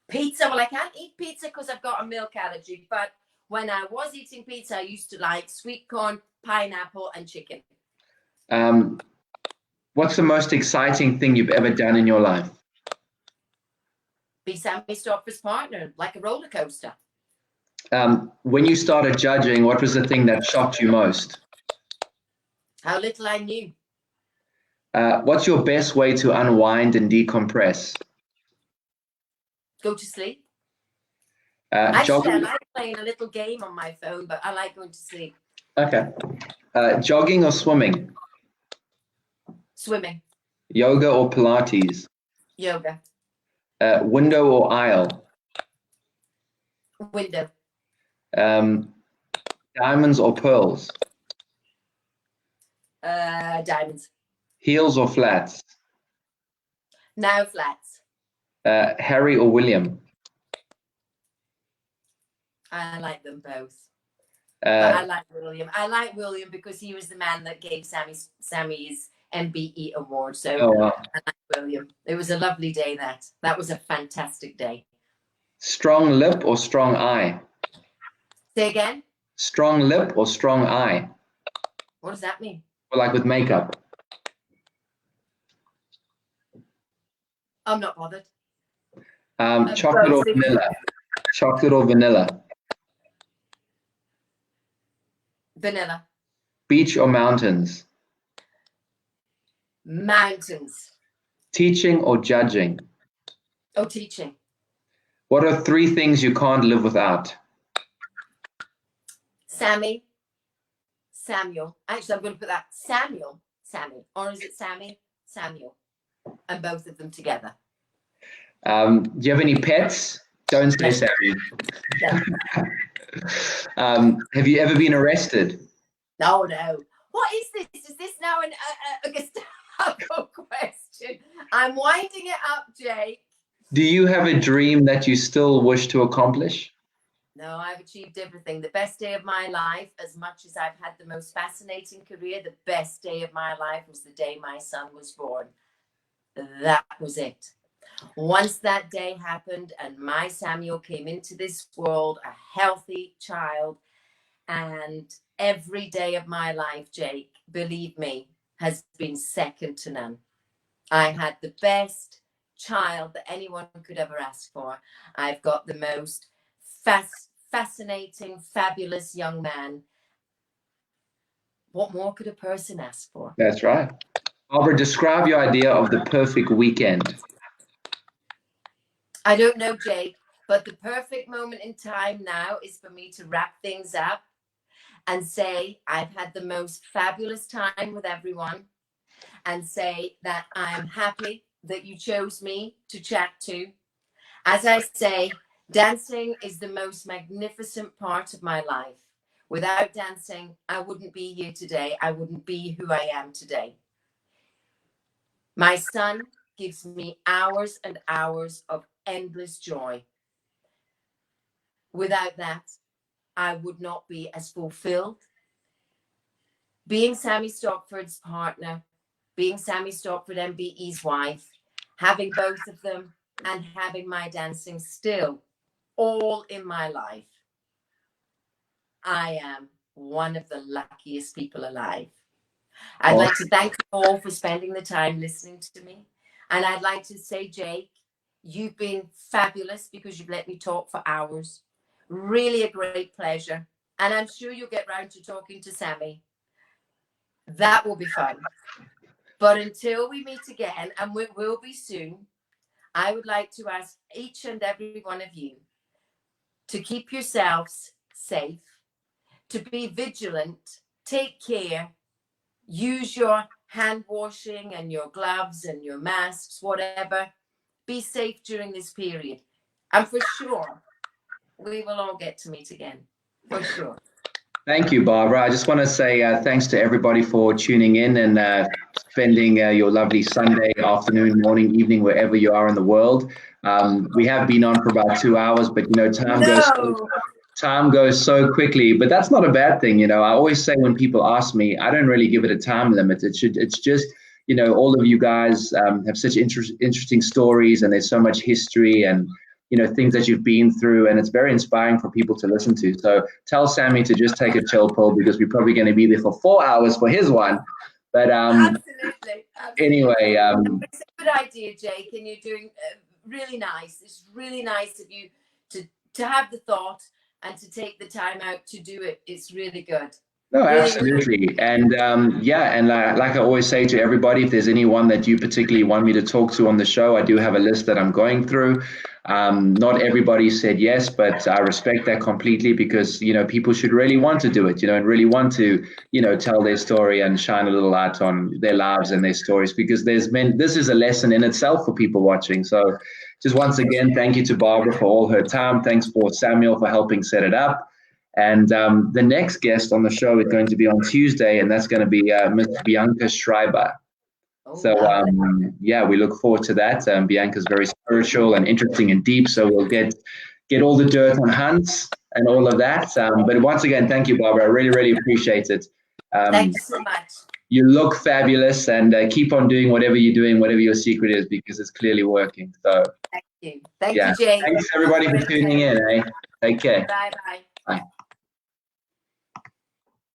Speaker 3: Pizza. Well, I can't eat pizza because I've got a milk allergy. But when I was eating pizza, I used to like sweet corn, pineapple, and chicken.
Speaker 2: What's the most exciting thing you've ever done in your life?
Speaker 3: Be Sammy Stopper's partner, like a roller coaster.
Speaker 2: When you started judging, what was the thing that shocked you most?
Speaker 3: How little I knew.
Speaker 2: What's your best way to unwind decompress?
Speaker 3: Go to sleep.
Speaker 2: Jogging.
Speaker 3: I like playing a little game on my phone, but I like going to sleep.
Speaker 2: Okay. Jogging or swimming?
Speaker 3: Swimming.
Speaker 2: Yoga or Pilates?
Speaker 3: Yoga.
Speaker 2: Window or aisle?
Speaker 3: Window.
Speaker 2: Diamonds or pearls?
Speaker 3: Diamonds.
Speaker 2: Heels or flats?
Speaker 3: Now flats.
Speaker 2: Harry or William?
Speaker 3: I like them both. But I like William. I like William because he was the man that gave Sammy's MBE award. So I like William. It was a lovely day. That was a fantastic day.
Speaker 2: Strong lip or strong eye?
Speaker 3: Say again?
Speaker 2: Strong lip or strong eye?
Speaker 3: What does that mean?
Speaker 2: Well, like with makeup.
Speaker 3: I'm not bothered.
Speaker 2: Chocolate or vanilla? Chocolate or vanilla?
Speaker 3: Vanilla.
Speaker 2: Beach or mountains?
Speaker 3: Mountains.
Speaker 2: Teaching or judging?
Speaker 3: Oh, teaching.
Speaker 2: What are 3 things you can't live without?
Speaker 3: Sammy. Samuel. Actually, I'm going to put that Sammy. Or is it Sammy? Samuel. And both of them together.
Speaker 2: Do you have any pets? Don't say Sammy. Have you ever been arrested?
Speaker 3: No. What is this? Is this now a Gestapo question? I'm winding it up, Jake.
Speaker 2: Do you have a dream that you still wish to accomplish?
Speaker 3: No, I've achieved everything. The best day of my life, as much as I've had the most fascinating career, the best day of my life was the day my son was born. That was it. Once that day happened and my Samuel came into this world, a healthy child, and every day of my life, Jake, believe me, has been second to none. I had the best child that anyone could ever ask for. I've got the most fascinating, fabulous young man. What more could a person ask for?
Speaker 2: That's right. Barbara, describe your idea of the perfect weekend.
Speaker 3: I don't know, Jake, but the perfect moment in time now is for me to wrap things up and say I've had the most fabulous time with everyone, and say that I'm happy that you chose me to chat to. As I say, dancing is the most magnificent part of my life. Without dancing, I wouldn't be here today. I wouldn't be who I am today. My son gives me hours and hours of endless joy. Without that, I would not be as fulfilled. Being Sammy Stockford's partner, being Sammy Stockford MBE's wife, having both of them and having my dancing still all in my life, I am one of the luckiest people alive. I'd like to thank you all for spending the time listening to me. And I'd like to say, Jake, you've been fabulous because you've let me talk for hours. Really a great pleasure. And I'm sure you'll get round to talking to Sammy. That will be fun. But until we meet again, and we will be soon, I would like to ask each and every one of you to keep yourselves safe, to be vigilant, take care, use your hand washing and your gloves and your masks, whatever. Be safe during this period. And for sure, we will all get to meet again, for sure.
Speaker 2: Thank you, Barbara. I just want to say thanks to everybody for tuning in and spending your lovely Sunday afternoon, morning, evening, wherever you are in the world. We have been on for about 2 hours, but time goes so quickly. But that's not a bad thing, I always say when people ask me, I don't really give it a time limit. It's just, all of you guys have such interesting stories, and there's so much history and things that you've been through, and it's very inspiring for people to listen to. So tell Sammy to just take a chill pill, because we're probably going to be there for 4 hours for his one. But
Speaker 3: absolutely.
Speaker 2: Anyway,
Speaker 3: it's a good idea, Jake, and you're doing really nice. It's really nice of you to have the thought and to take the time out to do it. It's really good.
Speaker 2: No, absolutely. And like I always say to everybody, if there's anyone that you particularly want me to talk to on the show, I do have a list that I'm going through. Not everybody said yes, but I respect that completely, because, people should really want to do it, and really want to, tell their story and shine a little light on their lives and their stories, because this is a lesson in itself for people watching. So just once again, thank you to Barbara for all her time. Thanks for Samuel for helping set it up. And the next guest on the show is going to be on Tuesday, and that's going to be Miss Bianca Schreiber. So, we look forward to that. Bianca's very spiritual and interesting and deep, so we'll get all the dirt on hunts and all of that. But once again, thank you, Barbara. I really, really appreciate it.
Speaker 3: Thank you so much.
Speaker 2: You look fabulous, and keep on doing whatever you're doing, whatever your secret is, because it's clearly working. So,
Speaker 3: thank you. Thank you, Jay.
Speaker 2: Thanks, everybody, for tuning in. Take care.
Speaker 3: Bye-bye.
Speaker 2: Bye.